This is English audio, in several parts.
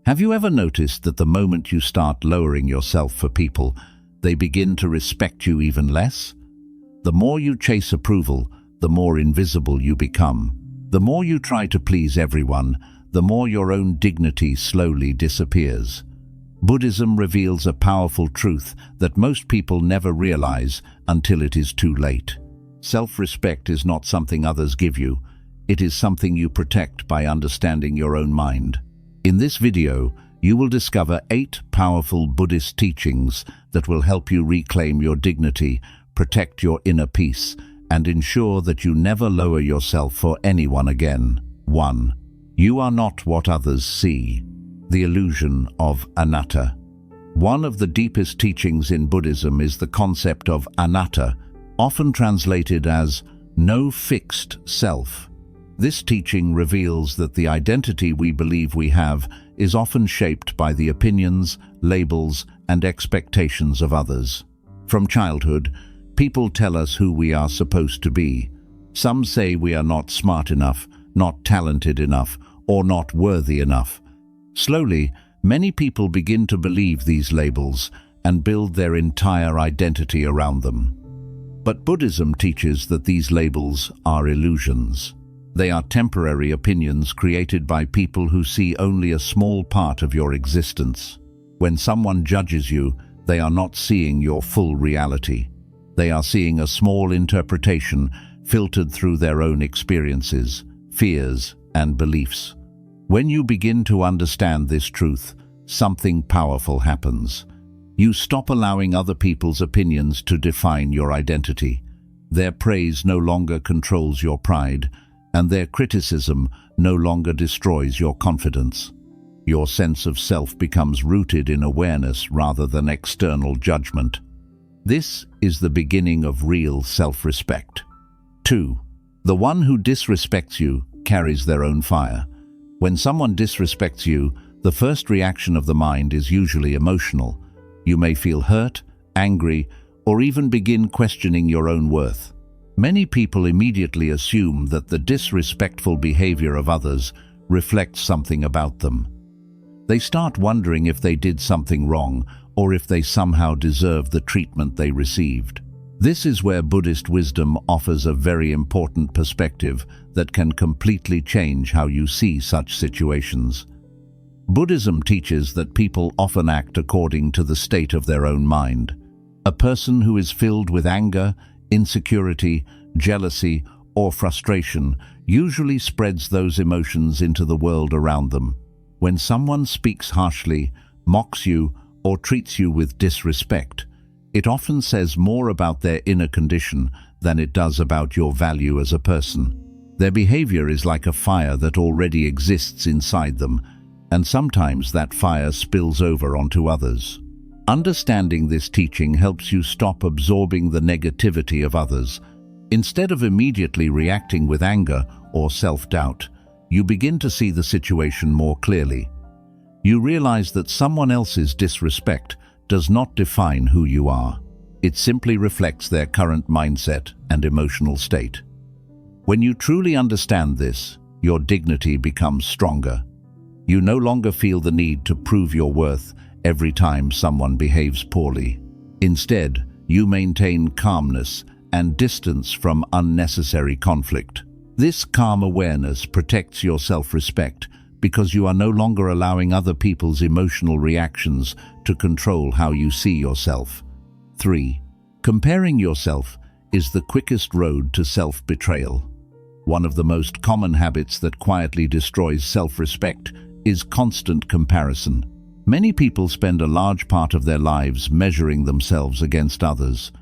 Have you ever noticed that the moment you start lowering yourself for people, they begin to respect you even less? The more you chase approval, the more invisible you become. The more you try to please everyone, the more your own dignity slowly disappears. Buddhism reveals a powerful truth that most people never realize until it is too late. Self-respect is not something others give you. It is something you protect by understanding your own mind. In this video, you will discover 8 powerful Buddhist teachings that will help you reclaim your dignity, protect your inner peace, and ensure that you never lower yourself for anyone again. 1. You are not what others see. The illusion of anatta. One of the deepest teachings in Buddhism is the concept of anatta, often translated as no fixed self. This teaching reveals that the identity we believe we have is often shaped by the opinions, labels, and expectations of others. From childhood, people tell us who we are supposed to be. Some say we are not smart enough, not talented enough, or not worthy enough. Slowly, many people begin to believe these labels and build their entire identity around them. But Buddhism teaches that these labels are illusions. They are temporary opinions created by people who see only a small part of your existence. When someone judges you, they are not seeing your full reality. They are seeing a small interpretation filtered through their own experiences, fears, and beliefs. When you begin to understand this truth, something powerful happens. You stop allowing other people's opinions to define your identity. Their praise no longer controls your pride, and their criticism no longer destroys your confidence. Your sense of self becomes rooted in awareness rather than external judgment. This is the beginning of real self-respect. 2. The one who disrespects you carries their own fire. When someone disrespects you, the first reaction of the mind is usually emotional. You may feel hurt, angry, or even begin questioning your own worth. Many people immediately assume that the disrespectful behavior of others reflects something about them. They start wondering if they did something wrong or if they somehow deserve the treatment they received. This is where Buddhist wisdom offers a very important perspective that can completely change how you see such situations. Buddhism teaches that people often act according to the state of their own mind. A person who is filled with anger, insecurity, jealousy, or frustration usually spreads those emotions into the world around them. When someone speaks harshly, mocks you, or treats you with disrespect, it often says more about their inner condition than it does about your value as a person. Their behavior is like a fire that already exists inside them, and sometimes that fire spills over onto others. Understanding this teaching helps you stop absorbing the negativity of others. Instead of immediately reacting with anger or self-doubt, you begin to see the situation more clearly. You realize that someone else's disrespect does not define who you are. It simply reflects their current mindset and emotional state. When you truly understand this, your dignity becomes stronger. You no longer feel the need to prove your worth every time someone behaves poorly. Instead, you maintain calmness and distance from unnecessary conflict. This calm awareness protects your self-respect because you are no longer allowing other people's emotional reactions to control how you see yourself. 3. Comparing yourself is the quickest road to self-betrayal. One of the most common habits that quietly destroys self-respect is constant comparison. Many people spend a large part of their lives measuring themselves against others.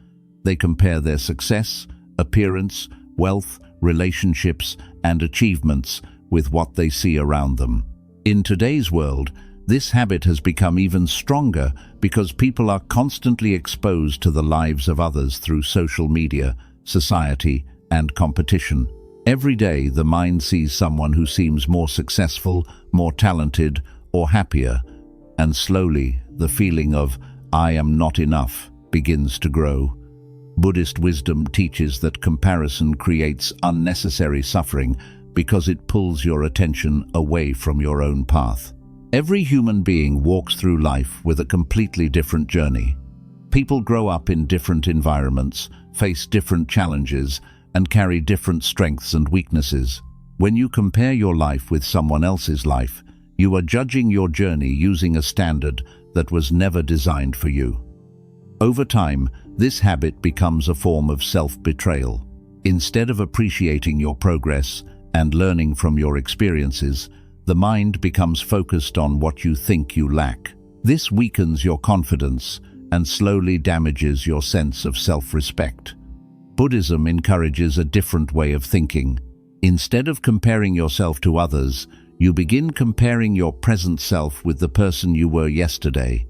They compare their success, appearance, wealth, relationships, and achievements with what they see around them. In today's world, this habit has become even stronger because people are constantly exposed to the lives of others through social media, society, and competition. Every day, the mind sees someone who seems more successful, more talented, or happier, and slowly, the feeling of "I am not enough" begins to grow. Buddhist wisdom teaches that comparison creates unnecessary suffering because it pulls your attention away from your own path. Every human being walks through life with a completely different journey. People grow up in different environments, face different challenges, and carry different strengths and weaknesses. When you compare your life with someone else's life, you are judging your journey using a standard that was never designed for you. Over time, this habit becomes a form of self-betrayal. Instead of appreciating your progress and learning from your experiences, the mind becomes focused on what you think you lack. This weakens your confidence and slowly damages your sense of self-respect. Buddhism encourages a different way of thinking. Instead of comparing yourself to others, you begin comparing your present self with the person you were yesterday.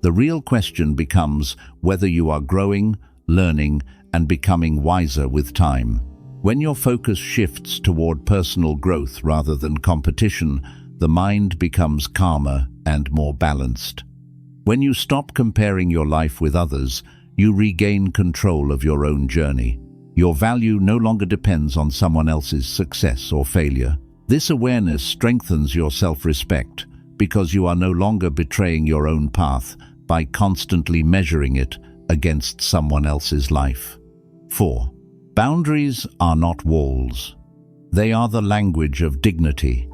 The real question becomes whether you are growing, learning, and becoming wiser with time. When your focus shifts toward personal growth rather than competition, the mind becomes calmer and more balanced. When you stop comparing your life with others, you regain control of your own journey. Your value no longer depends on someone else's success or failure. This awareness strengthens your self-respect because you are no longer betraying your own path by constantly measuring it against someone else's life. 4. Boundaries are not walls. They are the language of dignity.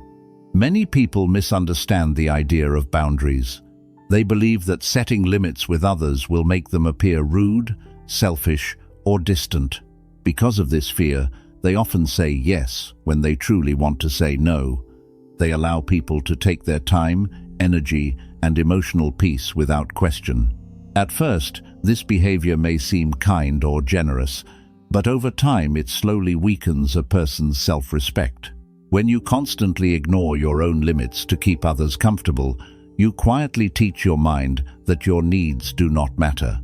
Many people misunderstand the idea of boundaries. They believe that setting limits with others will make them appear rude, selfish, or distant. Because of this fear, they often say yes when they truly want to say no. They allow people to take their time, energy, and emotional peace without question. At first, this behavior may seem kind or generous, but over time it slowly weakens a person's self-respect. When you constantly ignore your own limits to keep others comfortable, you quietly teach your mind that your needs do not matter.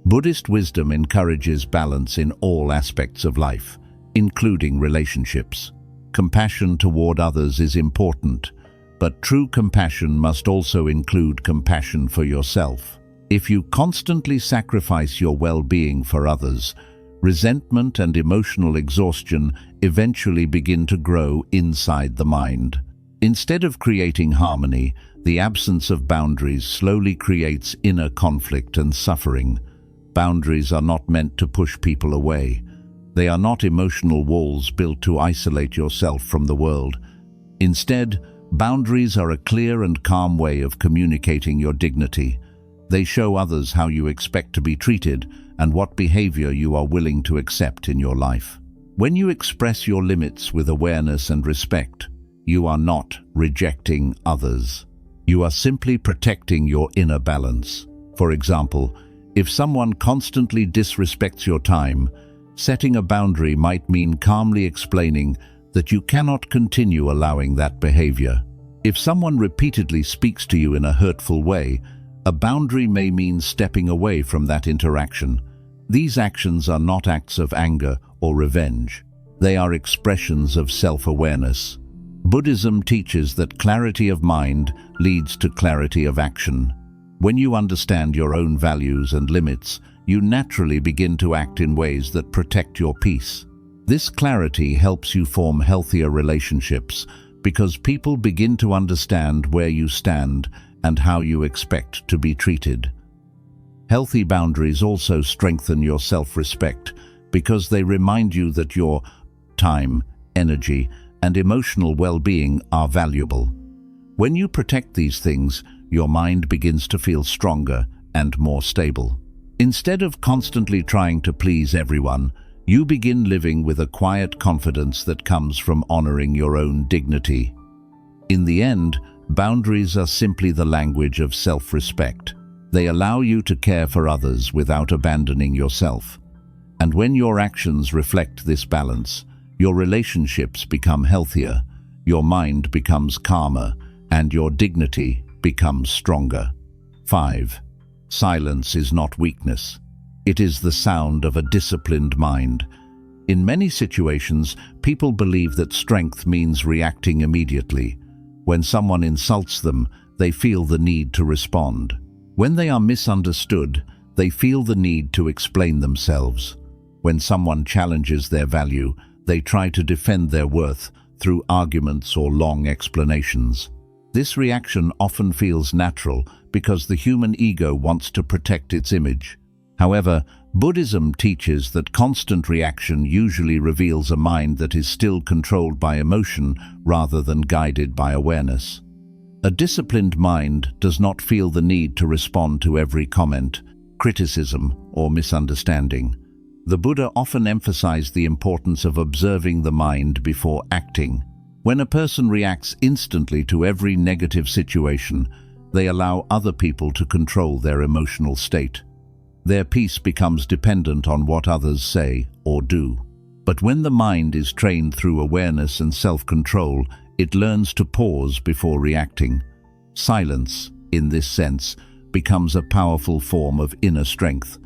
Buddhist wisdom encourages balance in all aspects of life, including relationships. Compassion toward others is important, but true compassion must also include compassion for yourself. If you constantly sacrifice your well-being for others, resentment and emotional exhaustion eventually begin to grow inside the mind. Instead of creating harmony, the absence of boundaries slowly creates inner conflict and suffering. Boundaries are not meant to push people away. They are not emotional walls built to isolate yourself from the world. Instead, boundaries are a clear and calm way of communicating your dignity. They show others how you expect to be treated and what behavior you are willing to accept in your life. When you express your limits with awareness and respect, you are not rejecting others. You are simply protecting your inner balance. For example, if someone constantly disrespects your time, setting a boundary might mean calmly explaining that you cannot continue allowing that behavior. If someone repeatedly speaks to you in a hurtful way, a boundary may mean stepping away from that interaction. These actions are not acts of anger or revenge. They are expressions of self-awareness. Buddhism teaches that clarity of mind leads to clarity of action. When you understand your own values and limits, you naturally begin to act in ways that protect your peace. This clarity helps you form healthier relationships because people begin to understand where you stand and how you expect to be treated. Healthy boundaries also strengthen your self-respect because they remind you that your time, energy, and emotional well-being are valuable. When you protect these things, your mind begins to feel stronger and more stable. Instead of constantly trying to please everyone, you begin living with a quiet confidence that comes from honoring your own dignity. In the end, boundaries are simply the language of self-respect. They allow you to care for others without abandoning yourself. And when your actions reflect this balance, your relationships become healthier, your mind becomes calmer, and your dignity becomes stronger. 5. Silence is not weakness. It is the sound of a disciplined mind. In many situations, people believe that strength means reacting immediately. When someone insults them, they feel the need to respond. When they are misunderstood, they feel the need to explain themselves. When someone challenges their value, they try to defend their worth through arguments or long explanations. This reaction often feels natural because the human ego wants to protect its image. However, Buddhism teaches that constant reaction usually reveals a mind that is still controlled by emotion rather than guided by awareness. A disciplined mind does not feel the need to respond to every comment, criticism, or misunderstanding. The Buddha often emphasized the importance of observing the mind before acting. When a person reacts instantly to every negative situation, they allow other people to control their emotional state. Their peace becomes dependent on what others say or do. But when the mind is trained through awareness and self-control, it learns to pause before reacting. Silence, in this sense, becomes a powerful form of inner strength.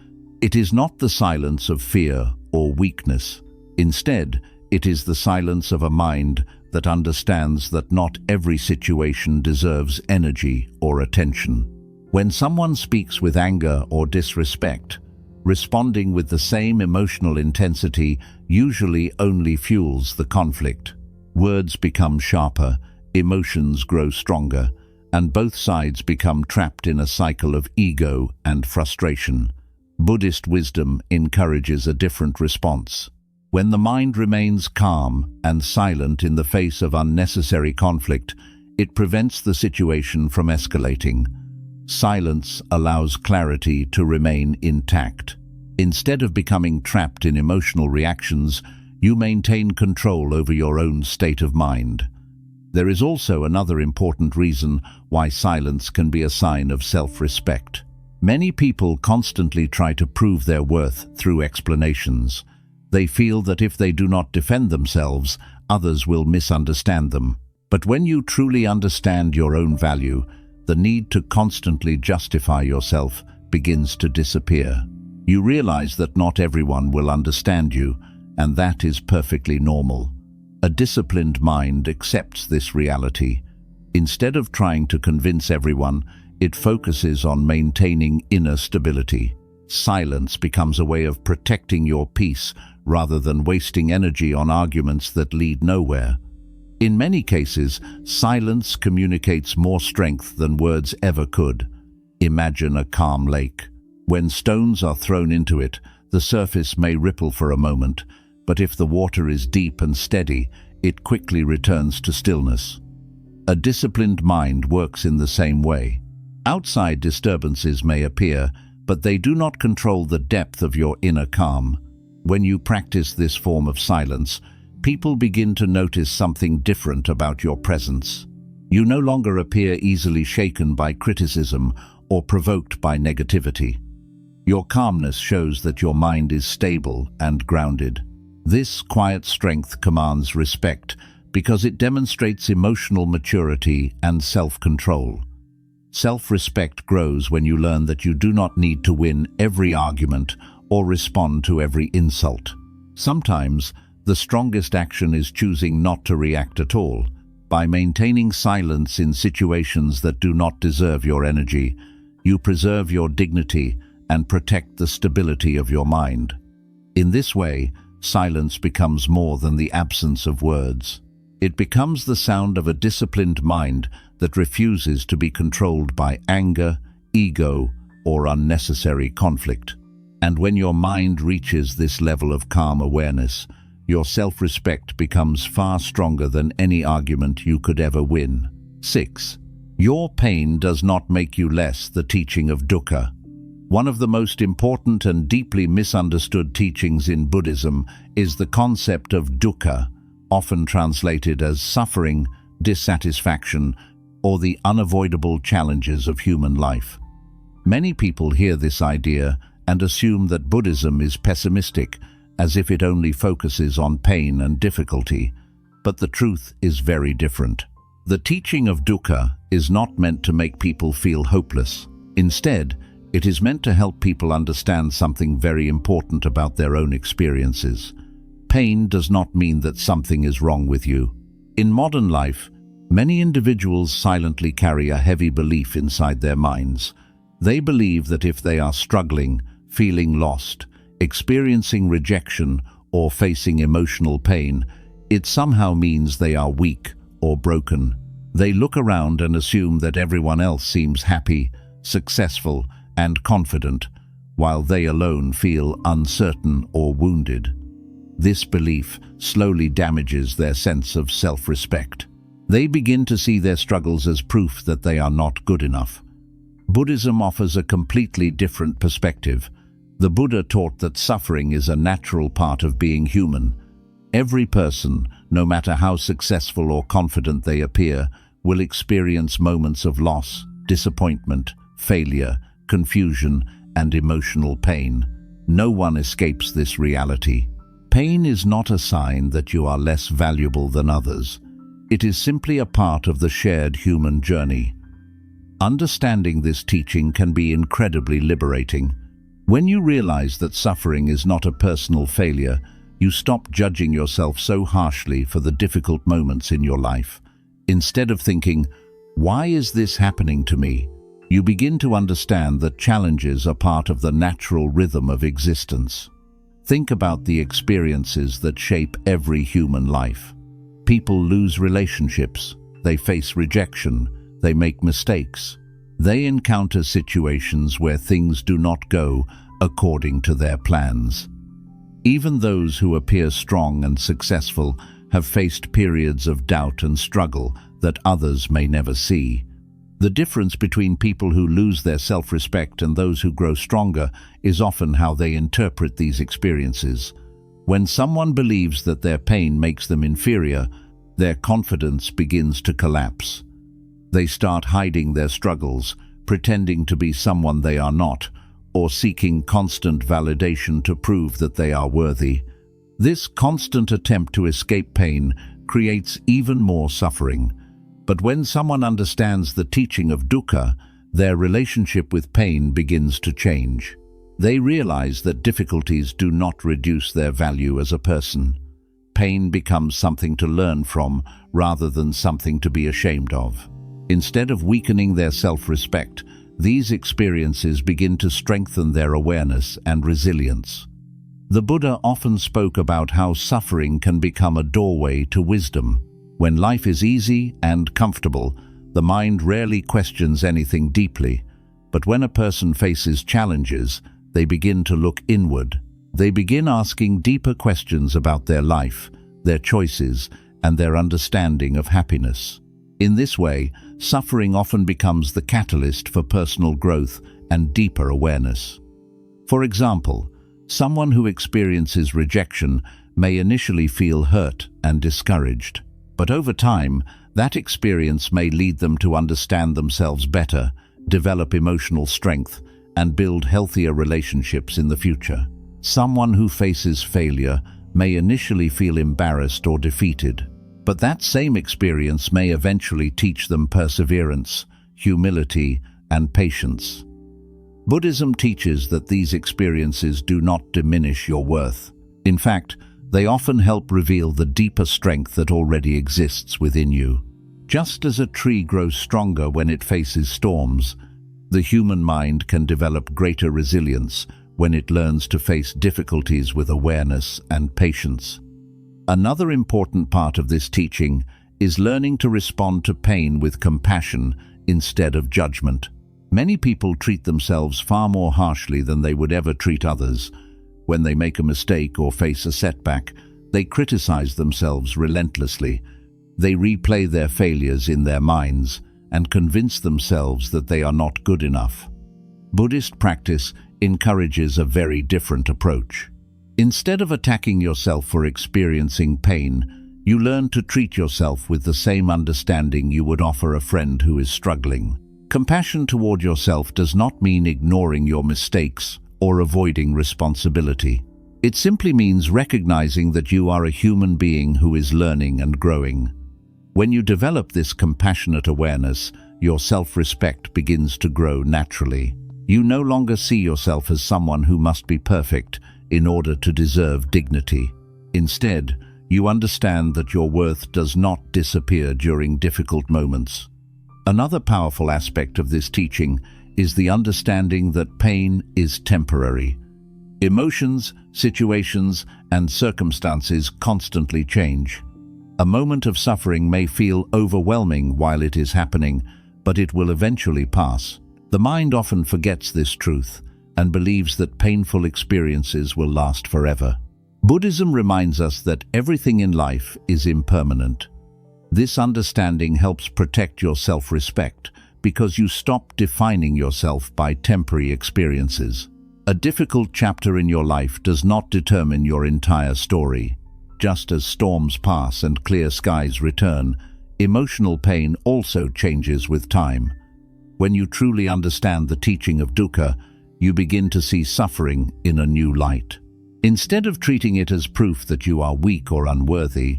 It is not the silence of fear or weakness. Instead, it is the silence of a mind that understands that not every situation deserves energy or attention. When someone speaks with anger or disrespect, responding with the same emotional intensity usually only fuels the conflict. Words become sharper, emotions grow stronger, and both sides become trapped in a cycle of ego and frustration. Buddhist wisdom encourages a different response. When the mind remains calm and silent in the face of unnecessary conflict, it prevents the situation from escalating. Silence allows clarity to remain intact. Instead of becoming trapped in emotional reactions, you maintain control over your own state of mind. There is also another important reason why silence can be a sign of self-respect. Many people constantly try to prove their worth through explanations. They feel that if they do not defend themselves, others will misunderstand them. But when you truly understand your own value, the need to constantly justify yourself begins to disappear. You realize that not everyone will understand you, and that is perfectly normal. A disciplined mind accepts this reality. Instead of trying to convince everyone, it focuses on maintaining inner stability. Silence becomes a way of protecting your peace rather than wasting energy on arguments that lead nowhere. In many cases, silence communicates more strength than words ever could. Imagine a calm lake. When stones are thrown into it, the surface may ripple for a moment, but if the water is deep and steady, it quickly returns to stillness. A disciplined mind works in the same way. Outside disturbances may appear, but they do not control the depth of your inner calm. When you practice this form of silence, people begin to notice something different about your presence. You no longer appear easily shaken by criticism or provoked by negativity. Your calmness shows that your mind is stable and grounded. This quiet strength commands respect because it demonstrates emotional maturity and self-control. Self-respect grows when you learn that you do not need to win every argument or respond to every insult. Sometimes, the strongest action is choosing not to react at all. By maintaining silence in situations that do not deserve your energy, you preserve your dignity and protect the stability of your mind. In this way, silence becomes more than the absence of words. It becomes the sound of a disciplined mind that refuses to be controlled by anger, ego, or unnecessary conflict. And when your mind reaches this level of calm awareness, your self-respect becomes far stronger than any argument you could ever win. 6. Your pain does not make you less. The teaching of dukkha. One of the most important and deeply misunderstood teachings in Buddhism is the concept of dukkha, often translated as suffering, dissatisfaction, or the unavoidable challenges of human life. Many people hear this idea and assume that Buddhism is pessimistic, as if it only focuses on pain and difficulty. But the truth is very different. The teaching of dukkha is not meant to make people feel hopeless. Instead, it is meant to help people understand something very important about their own experiences. Pain does not mean that something is wrong with you. In modern life, many individuals silently carry a heavy belief inside their minds. They believe that if they are struggling, feeling lost, experiencing rejection, or facing emotional pain, it somehow means they are weak or broken. They look around and assume that everyone else seems happy, successful, and confident, while they alone feel uncertain or wounded. This belief slowly damages their sense of self-respect. They begin to see their struggles as proof that they are not good enough. Buddhism offers a completely different perspective. The Buddha taught that suffering is a natural part of being human. Every person, no matter how successful or confident they appear, will experience moments of loss, disappointment, failure, confusion, and emotional pain. No one escapes this reality. Pain is not a sign that you are less valuable than others. It is simply a part of the shared human journey. Understanding this teaching can be incredibly liberating. When you realize that suffering is not a personal failure, you stop judging yourself so harshly for the difficult moments in your life. Instead of thinking, "Why is this happening to me?" you begin to understand that challenges are part of the natural rhythm of existence. Think about the experiences that shape every human life. People lose relationships, they face rejection, they make mistakes. They encounter situations where things do not go according to their plans. Even those who appear strong and successful have faced periods of doubt and struggle that others may never see. The difference between people who lose their self-respect and those who grow stronger is often how they interpret these experiences. When someone believes that their pain makes them inferior, their confidence begins to collapse. They start hiding their struggles, pretending to be someone they are not, or seeking constant validation to prove that they are worthy. This constant attempt to escape pain creates even more suffering. But when someone understands the teaching of dukkha, their relationship with pain begins to change. They realize that difficulties do not reduce their value as a person. Pain becomes something to learn from rather than something to be ashamed of. Instead of weakening their self-respect, these experiences begin to strengthen their awareness and resilience. The Buddha often spoke about how suffering can become a doorway to wisdom. When life is easy and comfortable, the mind rarely questions anything deeply. But when a person faces challenges, they begin to look inward. They begin asking deeper questions about their life, their choices, and their understanding of happiness. In this way, suffering often becomes the catalyst for personal growth and deeper awareness. For example, someone who experiences rejection may initially feel hurt and discouraged. But over time, that experience may lead them to understand themselves better, develop emotional strength, and build healthier relationships in the future. Someone who faces failure may initially feel embarrassed or defeated, but that same experience may eventually teach them perseverance, humility, and patience. Buddhism teaches that these experiences do not diminish your worth. In fact, they often help reveal the deeper strength that already exists within you. Just as a tree grows stronger when it faces storms, the human mind can develop greater resilience when it learns to face difficulties with awareness and patience. Another important part of this teaching is learning to respond to pain with compassion instead of judgment. Many people treat themselves far more harshly than they would ever treat others. When they make a mistake or face a setback, they criticize themselves relentlessly. They replay their failures in their minds and convince themselves that they are not good enough. Buddhist practice encourages a very different approach. Instead of attacking yourself for experiencing pain, you learn to treat yourself with the same understanding you would offer a friend who is struggling. Compassion toward yourself does not mean ignoring your mistakes or avoiding responsibility. It simply means recognizing that you are a human being who is learning and growing. When you develop this compassionate awareness, your self-respect begins to grow naturally. You no longer see yourself as someone who must be perfect in order to deserve dignity. Instead, you understand that your worth does not disappear during difficult moments. Another powerful aspect of this teaching is the understanding that pain is temporary. Emotions, situations, and circumstances constantly change. A moment of suffering may feel overwhelming while it is happening, but it will eventually pass. The mind often forgets this truth and believes that painful experiences will last forever. Buddhism reminds us that everything in life is impermanent. This understanding helps protect your self-respect because you stop defining yourself by temporary experiences. A difficult chapter in your life does not determine your entire story. Just as storms pass and clear skies return, emotional pain also changes with time. When you truly understand the teaching of dukkha, you begin to see suffering in a new light. Instead of treating it as proof that you are weak or unworthy,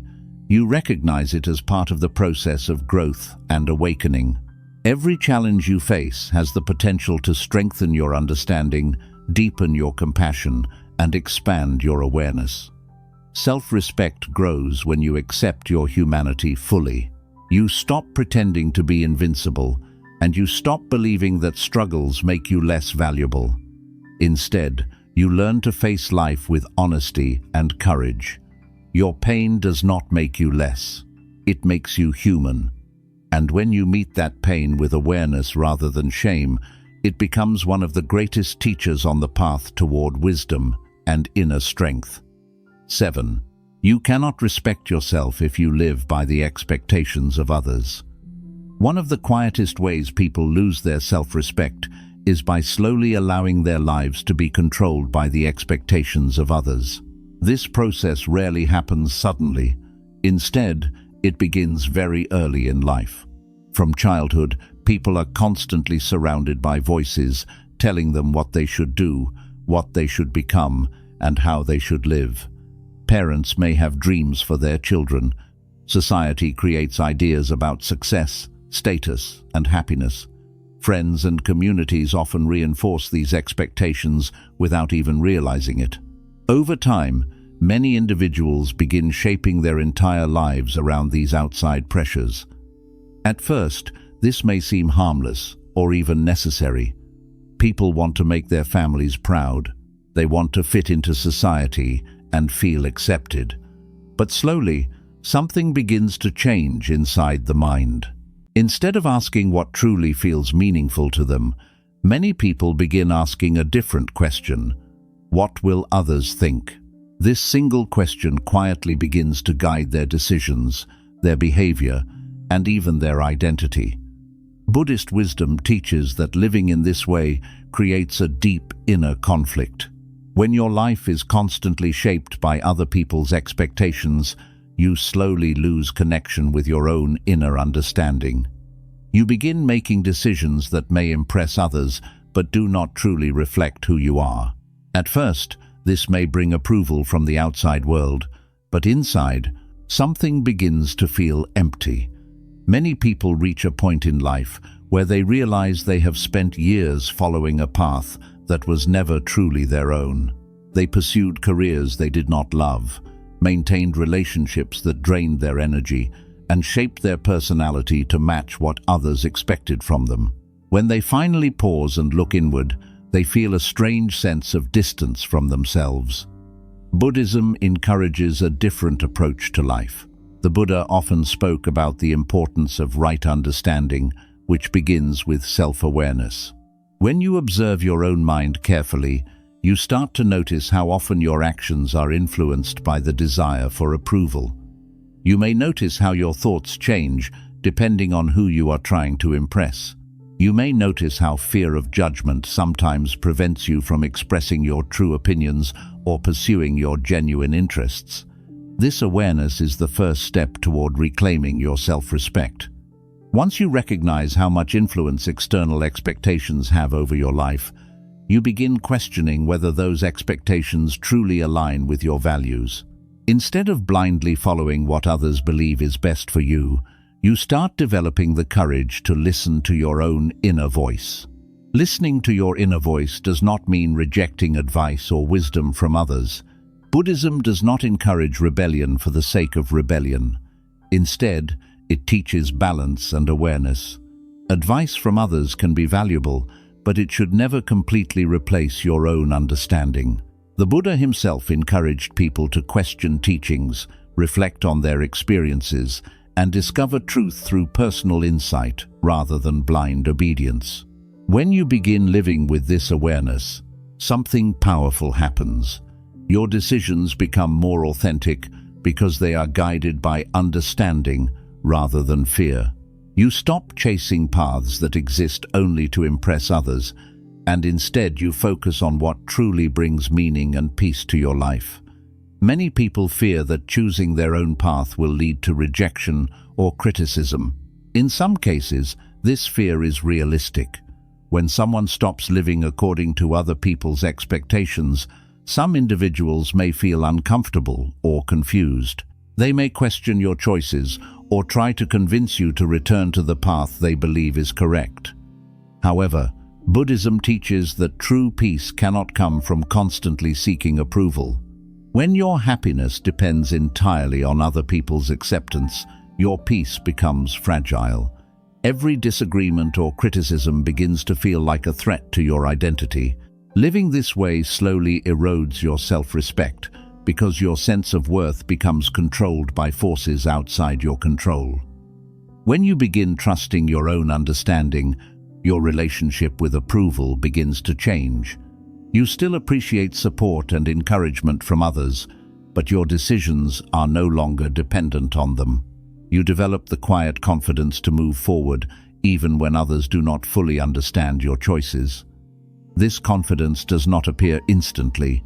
you recognize it as part of the process of growth and awakening. Every challenge you face has the potential to strengthen your understanding, deepen your compassion, and expand your awareness. Self-respect grows when you accept your humanity fully. You stop pretending to be invincible, and you stop believing that struggles make you less valuable. Instead, you learn to face life with honesty and courage. Your pain does not make you less. It makes you human. And when you meet that pain with awareness rather than shame, it becomes one of the greatest teachers on the path toward wisdom and inner strength. 7. You cannot respect yourself if you live by the expectations of others. One of the quietest ways people lose their self-respect is by slowly allowing their lives to be controlled by the expectations of others. This process rarely happens suddenly. Instead, it begins very early in life. From childhood, people are constantly surrounded by voices telling them what they should do, what they should become, and how they should live. Parents may have dreams for their children. Society creates ideas about success, status, and happiness. Friends and communities often reinforce these expectations without even realizing it. Over time, many individuals begin shaping their entire lives around these outside pressures. At first, this may seem harmless or even necessary. People want to make their families proud. They want to fit into society and feel accepted. But slowly, something begins to change inside the mind. Instead of asking what truly feels meaningful to them, many people begin asking a different question: what will others think? This single question quietly begins to guide their decisions, their behavior, and even their identity. Buddhist wisdom teaches that living in this way creates a deep inner conflict. When your life is constantly shaped by other people's expectations, you slowly lose connection with your own inner understanding. You begin making decisions that may impress others, but do not truly reflect who you are. At first, this may bring approval from the outside world, but inside, something begins to feel empty. Many people reach a point in life where they realize they have spent years following a path that was never truly their own. They pursued careers they did not love, maintained relationships that drained their energy, and shaped their personality to match what others expected from them. When they finally pause and look inward, they feel a strange sense of distance from themselves. Buddhism encourages a different approach to life. The Buddha often spoke about the importance of right understanding, which begins with self-awareness. When you observe your own mind carefully, you start to notice how often your actions are influenced by the desire for approval. You may notice how your thoughts change depending on who you are trying to impress. You may notice how fear of judgment sometimes prevents you from expressing your true opinions or pursuing your genuine interests. This awareness is the first step toward reclaiming your self-respect. Once you recognize how much influence external expectations have over your life, you begin questioning whether those expectations truly align with your values. Instead of blindly following what others believe is best for you, you start developing the courage to listen to your own inner voice. Listening to your inner voice does not mean rejecting advice or wisdom from others. Buddhism does not encourage rebellion for the sake of rebellion. Instead, it teaches balance and awareness. Advice from others can be valuable, but it should never completely replace your own understanding. The Buddha himself encouraged people to question teachings reflect on their experiences, and discover truth through personal insight rather than blind obedience. When you begin living with this awareness, something powerful happens. Your decisions become more authentic because they are guided by understanding rather than fear. You stop chasing paths that exist only to impress others, and instead you focus on what truly brings meaning and peace to your life. Many people fear that choosing their own path will lead to rejection or criticism. In some cases, this fear is realistic. When someone stops living according to other people's expectations, some individuals may feel uncomfortable or confused. They may question your choices or try to convince you to return to the path they believe is correct. However, Buddhism teaches that true peace cannot come from constantly seeking approval. When your happiness depends entirely on other people's acceptance, your peace becomes fragile. Every disagreement or criticism begins to feel like a threat to your identity. Living this way slowly erodes your self-respect because your sense of worth becomes controlled by forces outside your control. When you begin trusting your own understanding, your relationship with approval begins to change. You still appreciate support and encouragement from others, but your decisions are no longer dependent on them. You develop the quiet confidence to move forward even when others do not fully understand your choices. This confidence does not appear instantly.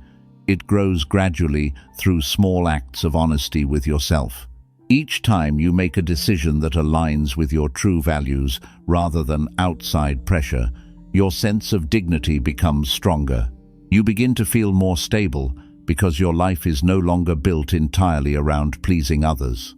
It grows gradually through small acts of honesty with yourself. Each time you make a decision that aligns with your true values rather than outside pressure, your sense of dignity becomes stronger. You begin to feel more stable because your life is no longer built entirely around pleasing others.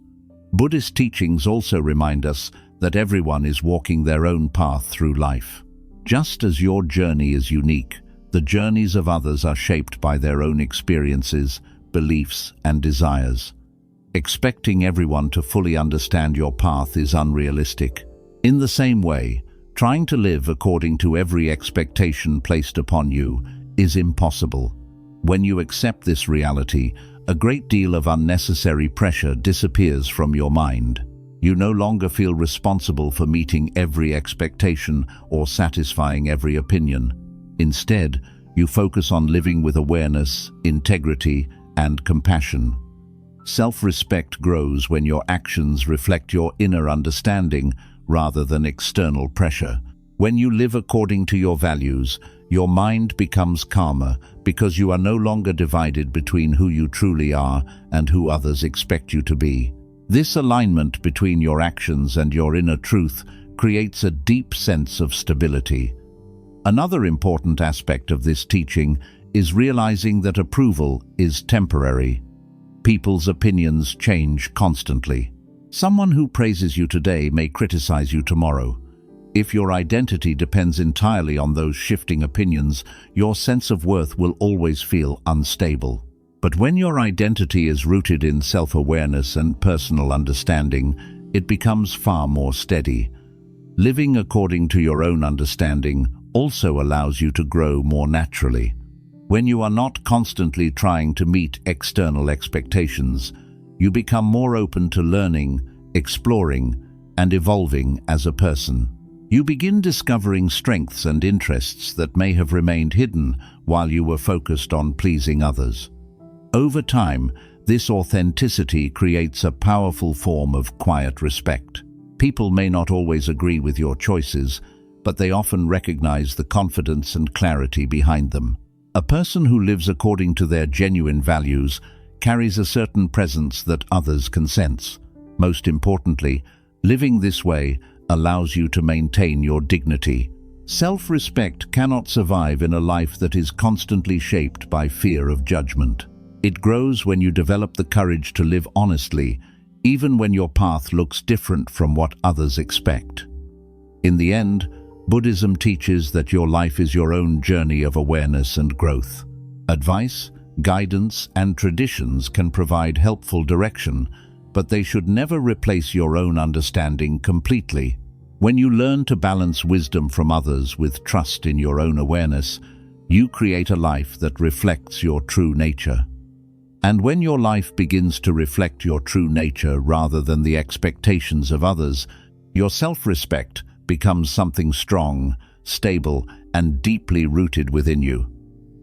Buddhist teachings also remind us that everyone is walking their own path through life. Just as your journey is unique, the journeys of others are shaped by their own experiences, beliefs, and desires. Expecting everyone to fully understand your path is unrealistic. In the same way, trying to live according to every expectation placed upon you is impossible. When you accept this reality, a great deal of unnecessary pressure disappears from your mind. You no longer feel responsible for meeting every expectation or satisfying every opinion. Instead, you focus on living with awareness, integrity, and compassion. Self-respect grows when your actions reflect your inner understanding rather than external pressure. When you live according to your values, your mind becomes calmer because you are no longer divided between who you truly are and who others expect you to be. This alignment between your actions and your inner truth creates a deep sense of stability. Another important aspect of this teaching is realizing that approval is temporary. People's opinions change constantly. Someone who praises you today may criticize you tomorrow. If your identity depends entirely on those shifting opinions, your sense of worth will always feel unstable. But when your identity is rooted in self-awareness and personal understanding, it becomes far more steady. Living according to your own understanding also allows you to grow more naturally. When you are not constantly trying to meet external expectations, you become more open to learning, exploring, and evolving as a person. You begin discovering strengths and interests that may have remained hidden while you were focused on pleasing others. Over time, this authenticity creates a powerful form of quiet respect. People may not always agree with your choices, but they often recognize the confidence and clarity behind them. A person who lives according to their genuine values carries a certain presence that others can sense. Most importantly, living this way allows you to maintain your dignity. Self-respect cannot survive in a life that is constantly shaped by fear of judgment. It grows when you develop the courage to live honestly, even when your path looks different from what others expect. In the end, Buddhism teaches that your life is your own journey of awareness and growth. Advice, guidance, and traditions can provide helpful direction, but they should never replace your own understanding completely. When you learn to balance wisdom from others with trust in your own awareness, you create a life that reflects your true nature. And when your life begins to reflect your true nature rather than the expectations of others, your self-respect becomes something strong, stable, and deeply rooted within you.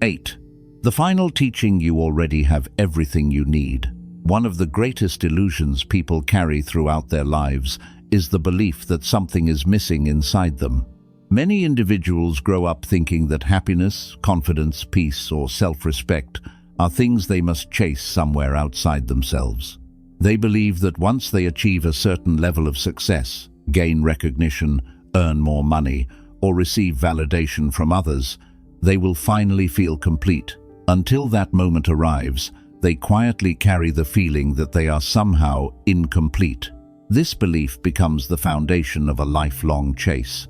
8. The final teaching: you already have everything you need. One of the greatest illusions people carry throughout their lives is the belief that something is missing inside them. Many individuals grow up thinking that happiness, confidence, peace, or self-respect are things they must chase somewhere outside themselves. They believe that once they achieve a certain level of success, gain recognition, earn more money, or receive validation from others, they will finally feel complete. Until that moment arrives, they quietly carry the feeling that they are somehow incomplete. This belief becomes the foundation of a lifelong chase.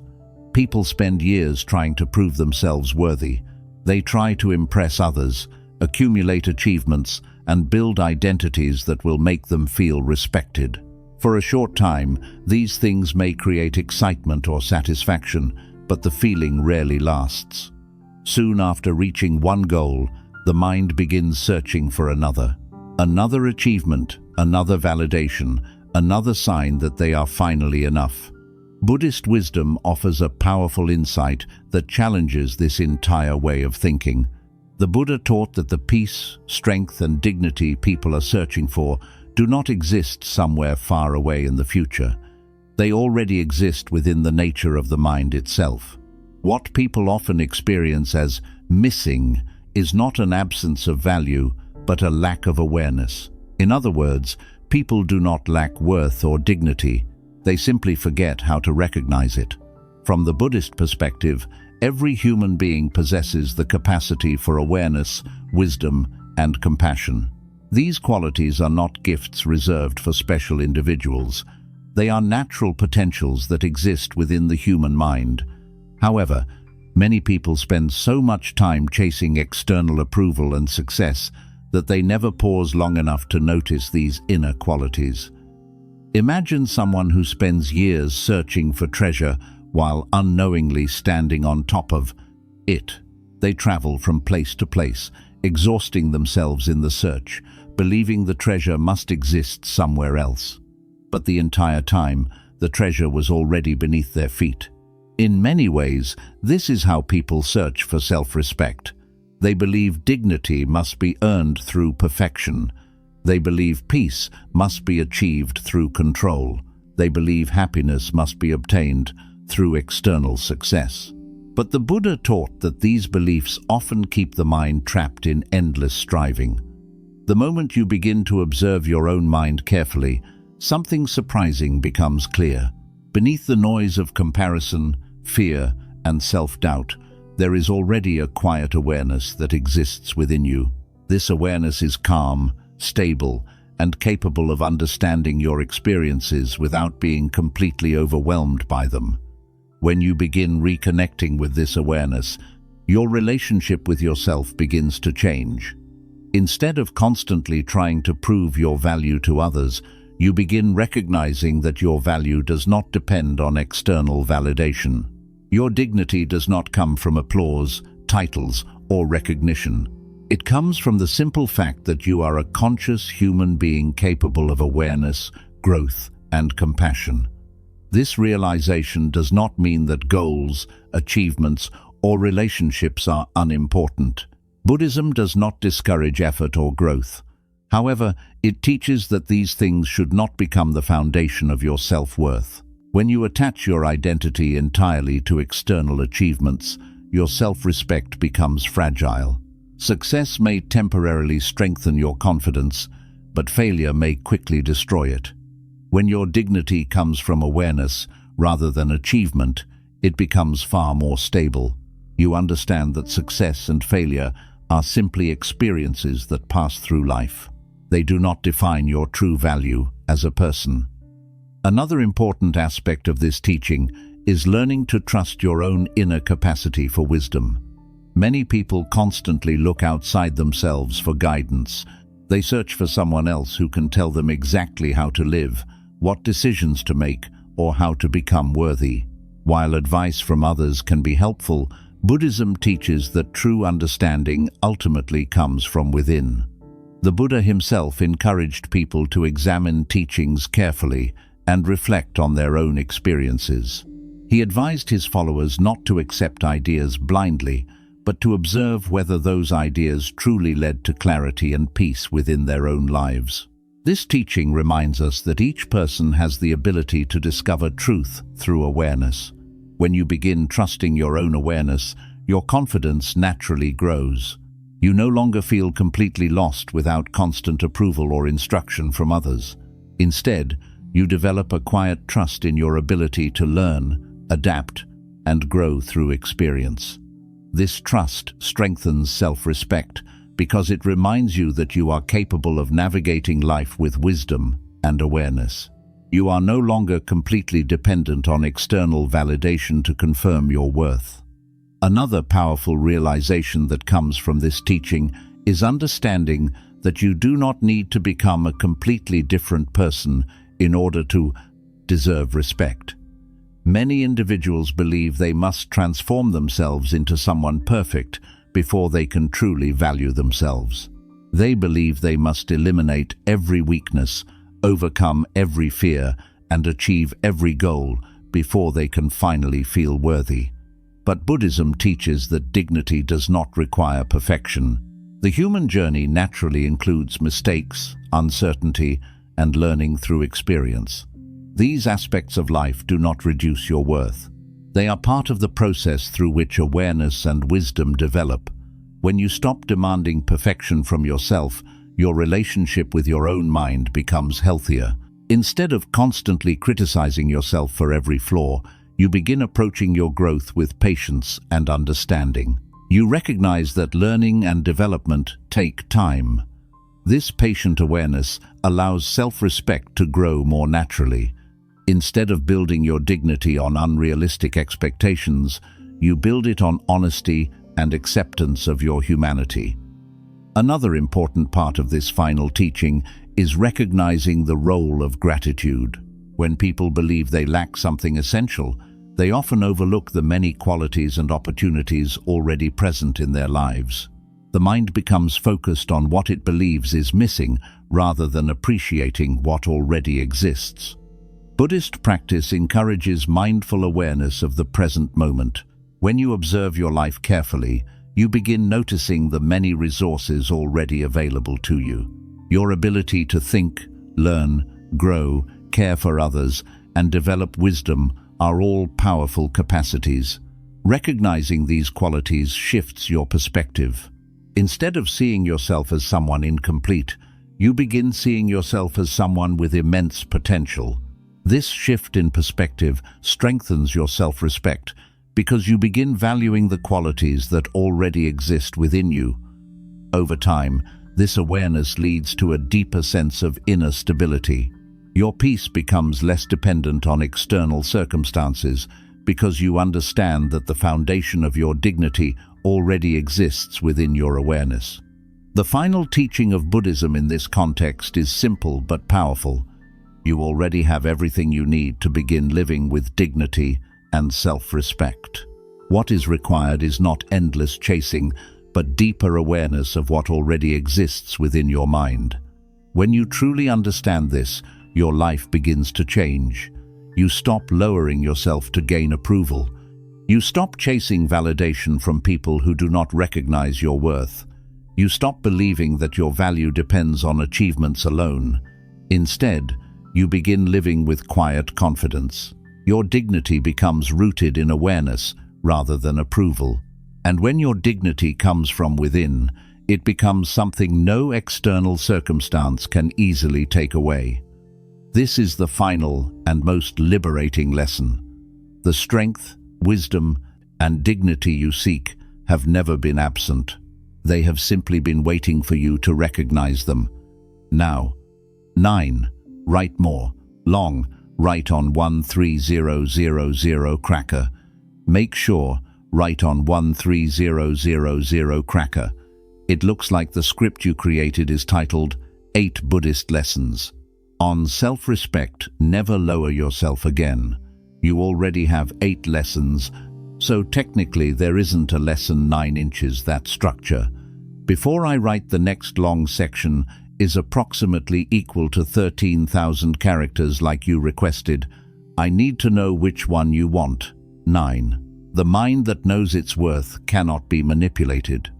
People spend years trying to prove themselves worthy. They try to impress others, accumulate achievements, and build identities that will make them feel respected. For a short time, these things may create excitement or satisfaction, but the feeling rarely lasts. Soon after reaching one goal, the mind begins searching for another. Another achievement, another validation, another sign that they are finally enough. Buddhist wisdom offers a powerful insight that challenges this entire way of thinking. The Buddha taught that the peace, strength, and dignity people are searching for do not exist somewhere far away in the future. They already exist within the nature of the mind itself. What people often experience as missing is not an absence of value, but a lack of awareness. In other words, people do not lack worth or dignity. They simply forget how to recognize it. From the Buddhist perspective, every human being possesses the capacity for awareness, wisdom, and compassion. These qualities are not gifts reserved for special individuals. They are natural potentials that exist within the human mind. However, many people spend so much time chasing external approval and success that they never pause long enough to notice these inner qualities. Imagine someone who spends years searching for treasure while unknowingly standing on top of it. They travel from place to place, exhausting themselves in the search, believing the treasure must exist somewhere else. But the entire time, the treasure was already beneath their feet. In many ways, this is how people search for self-respect. They believe dignity must be earned through perfection. They believe peace must be achieved through control. They believe happiness must be obtained through external success. But the Buddha taught that these beliefs often keep the mind trapped in endless striving. The moment you begin to observe your own mind carefully, something surprising becomes clear. Beneath the noise of comparison, fear, and self-doubt, there is already a quiet awareness that exists within you. This awareness is calm, stable, and capable of understanding your experiences without being completely overwhelmed by them. When you begin reconnecting with this awareness, your relationship with yourself begins to change. Instead of constantly trying to prove your value to others, you begin recognizing that your value does not depend on external validation. Your dignity does not come from applause, titles, or recognition. It comes from the simple fact that you are a conscious human being capable of awareness, growth, and compassion. This realization does not mean that goals, achievements, or relationships are unimportant. Buddhism does not discourage effort or growth. However, it teaches that these things should not become the foundation of your self-worth. When you attach your identity entirely to external achievements, your self-respect becomes fragile. Success may temporarily strengthen your confidence, but failure may quickly destroy it. When your dignity comes from awareness rather than achievement, it becomes far more stable. You understand that success and failure are simply experiences that pass through life. They do not define your true value as a person. Another important aspect of this teaching is learning to trust your own inner capacity for wisdom. Many people constantly look outside themselves for guidance. They search for someone else who can tell them exactly how to live, what decisions to make, or how to become worthy. While advice from others can be helpful, Buddhism teaches that true understanding ultimately comes from within. The Buddha himself encouraged people to examine teachings carefully and reflect on their own experiences. He advised his followers not to accept ideas blindly, but to observe whether those ideas truly led to clarity and peace within their own lives. This teaching reminds us that each person has the ability to discover truth through awareness. When you begin trusting your own awareness, your confidence naturally grows. You no longer feel completely lost without constant approval or instruction from others. Instead, you develop a quiet trust in your ability to learn, adapt, and grow through experience. This trust strengthens self-respect because it reminds you that you are capable of navigating life with wisdom and awareness. You are no longer completely dependent on external validation to confirm your worth. Another powerful realization that comes from this teaching is understanding that you do not need to become a completely different person in order to deserve respect. Many individuals believe they must transform themselves into someone perfect before they can truly value themselves. They believe they must eliminate every weakness, overcome every fear, and achieve every goal before they can finally feel worthy. But Buddhism teaches that dignity does not require perfection. The human journey naturally includes mistakes, uncertainty, and learning through experience. These aspects of life do not reduce your worth. They are part of the process through which awareness and wisdom develop. When you stop demanding perfection from yourself, your relationship with your own mind becomes healthier. Instead of constantly criticizing yourself for every flaw, you begin approaching your growth with patience and understanding. You recognize that learning and development take time. This patient awareness allows self-respect to grow more naturally. Instead of building your dignity on unrealistic expectations, you build it on honesty and acceptance of your humanity. Another important part of this final teaching is recognizing the role of gratitude. When people believe they lack something essential, they often overlook the many qualities and opportunities already present in their lives. The mind becomes focused on what it believes is missing rather than appreciating what already exists. Buddhist practice encourages mindful awareness of the present moment. When you observe your life carefully, you begin noticing the many resources already available to you. Your ability to think, learn, grow, care for others, and develop wisdom are all powerful capacities. Recognizing these qualities shifts your perspective. Instead of seeing yourself as someone incomplete, you begin seeing yourself as someone with immense potential. This shift in perspective strengthens your self-respect because you begin valuing the qualities that already exist within you. Over time, this awareness leads to a deeper sense of inner stability. Your peace becomes less dependent on external circumstances because you understand that the foundation of your dignity already exists within your awareness. The final teaching of Buddhism in this context is simple but powerful. You already have everything you need to begin living with dignity and self-respect. What is required is not endless chasing, but deeper awareness of what already exists within your mind. When you truly understand this, your life begins to change. You stop lowering yourself to gain approval. You stop chasing validation from people who do not recognize your worth. You stop believing that your value depends on achievements alone. Instead, you begin living with quiet confidence. Your dignity becomes rooted in awareness rather than approval. And when your dignity comes from within, it becomes something no external circumstance can easily take away. This is the final and most liberating lesson. The strength, wisdom, and dignity you seek have never been absent. They have simply been waiting for you to recognize them. Now, 9. Write more. Long. Write on 13000 cracker. Make sure, write on 13000 cracker. It looks like the script you created is titled 8 Buddhist Lessons. On self-respect, never lower yourself again. You already have 8 lessons, so technically there isn't a lesson 9 inches that structure. Before I write the next long section is approximately equal to 13,000 characters like you requested, I need to know which one you want. 9. The mind that knows its worth cannot be manipulated.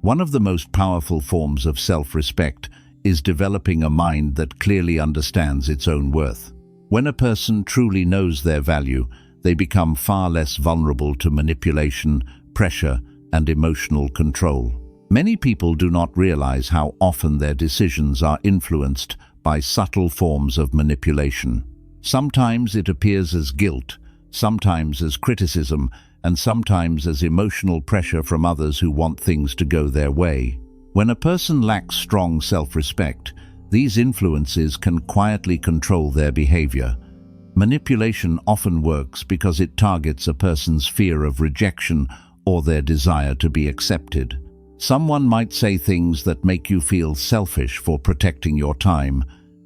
One of the most powerful forms of self-respect is developing a mind that clearly understands its own worth. When a person truly knows their value, they become far less vulnerable to manipulation, pressure, and emotional control. Many people do not realize how often their decisions are influenced by subtle forms of manipulation. Sometimes it appears as guilt, sometimes as criticism, and sometimes as emotional pressure from others who want things to go their way. When a person lacks strong self-respect, these influences can quietly control their behavior. Manipulation often works because it targets a person's fear of rejection or their desire to be accepted. Someone might say things that make you feel selfish for protecting your time.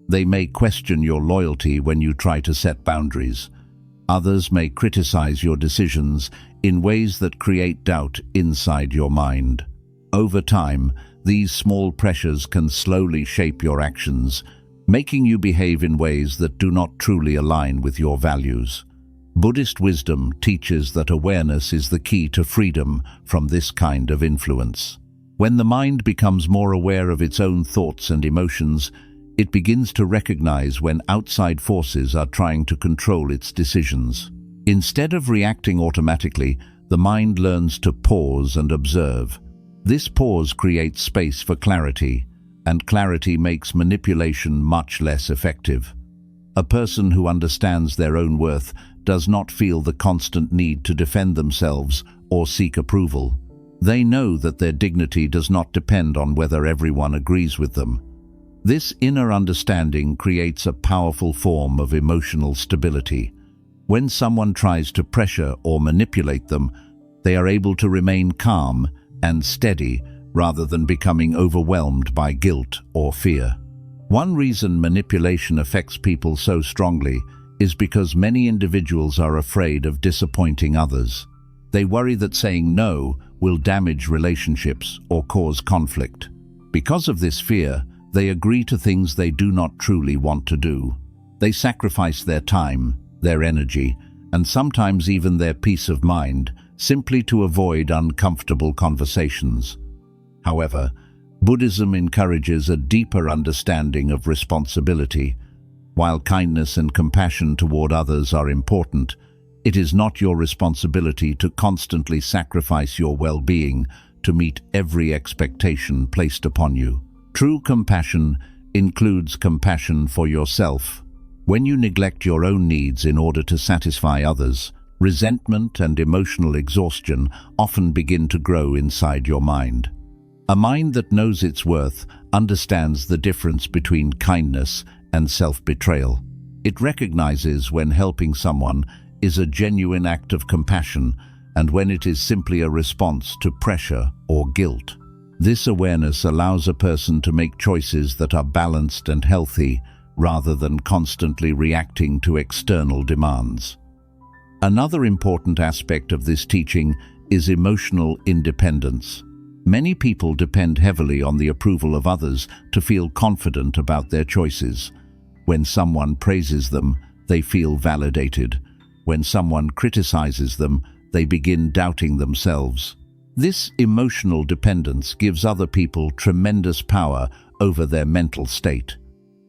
They may question your loyalty when you try to set boundaries. Others may criticize your decisions in ways that create doubt inside your mind. Over time, these small pressures can slowly shape your actions, making you behave in ways that do not truly align with your values. Buddhist wisdom teaches that awareness is the key to freedom from this kind of influence. When the mind becomes more aware of its own thoughts and emotions, it begins to recognize when outside forces are trying to control its decisions. Instead of reacting automatically, the mind learns to pause and observe. This pause creates space for clarity, and clarity makes manipulation much less effective. A person who understands their own worth does not feel the constant need to defend themselves or seek approval. They know that their dignity does not depend on whether everyone agrees with them. This inner understanding creates a powerful form of emotional stability. When someone tries to pressure or manipulate them, they are able to remain calm and steady rather than becoming overwhelmed by guilt or fear. One reason manipulation affects people so strongly is because many individuals are afraid of disappointing others. They worry that saying no will damage relationships or cause conflict. Because of this fear, they agree to things they do not truly want to do. They sacrifice their time, their energy, and sometimes even their peace of mind simply to avoid uncomfortable conversations. However, Buddhism encourages a deeper understanding of responsibility. While kindness and compassion toward others are important, it is not your responsibility to constantly sacrifice your well-being to meet every expectation placed upon you. True compassion includes compassion for yourself. When you neglect your own needs in order to satisfy others, resentment and emotional exhaustion often begin to grow inside your mind. A mind that knows its worth understands the difference between kindness and self-betrayal. It recognizes when helping someone is a genuine act of compassion and when it is simply a response to pressure or guilt. This awareness allows a person to make choices that are balanced and healthy rather than constantly reacting to external demands. Another important aspect of this teaching is emotional independence. Many people depend heavily on the approval of others to feel confident about their choices. When someone praises them, they feel validated. When someone criticizes them, they begin doubting themselves. This emotional dependence gives other people tremendous power over their mental state.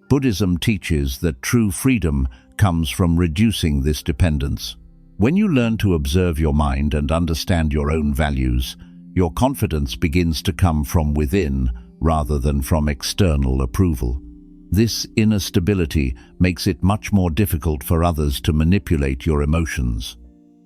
Buddhism teaches that true freedom comes from reducing this dependence. When you learn to observe your mind and understand your own values, your confidence begins to come from within rather than from external approval. This inner stability makes it much more difficult for others to manipulate your emotions.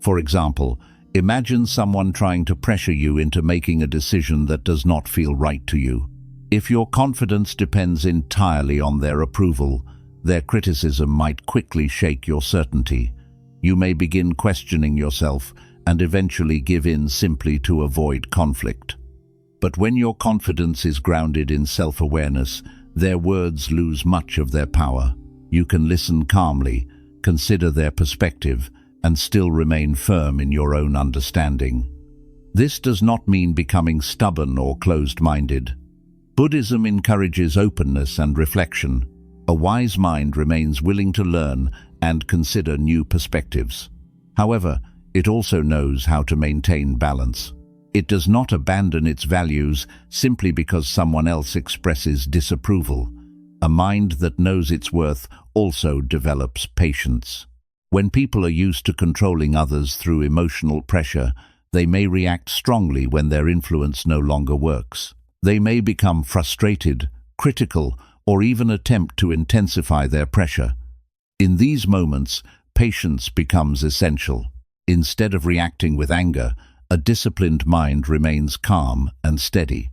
For example, imagine someone trying to pressure you into making a decision that does not feel right to you. If your confidence depends entirely on their approval, their criticism might quickly shake your certainty. You may begin questioning yourself and eventually give in simply to avoid conflict. But when your confidence is grounded in self-awareness, their words lose much of their power. You can listen calmly, consider their perspective, and still remain firm in your own understanding. This does not mean becoming stubborn or closed-minded. Buddhism encourages openness and reflection. A wise mind remains willing to learn and consider new perspectives. However, it also knows how to maintain balance. It does not abandon its values simply because someone else expresses disapproval. A mind that knows its worth also develops patience. When people are used to controlling others through emotional pressure, they may react strongly when their influence no longer works. They may become frustrated, critical, or even attempt to intensify their pressure. In these moments, patience becomes essential. Instead of reacting with anger, a disciplined mind remains calm and steady.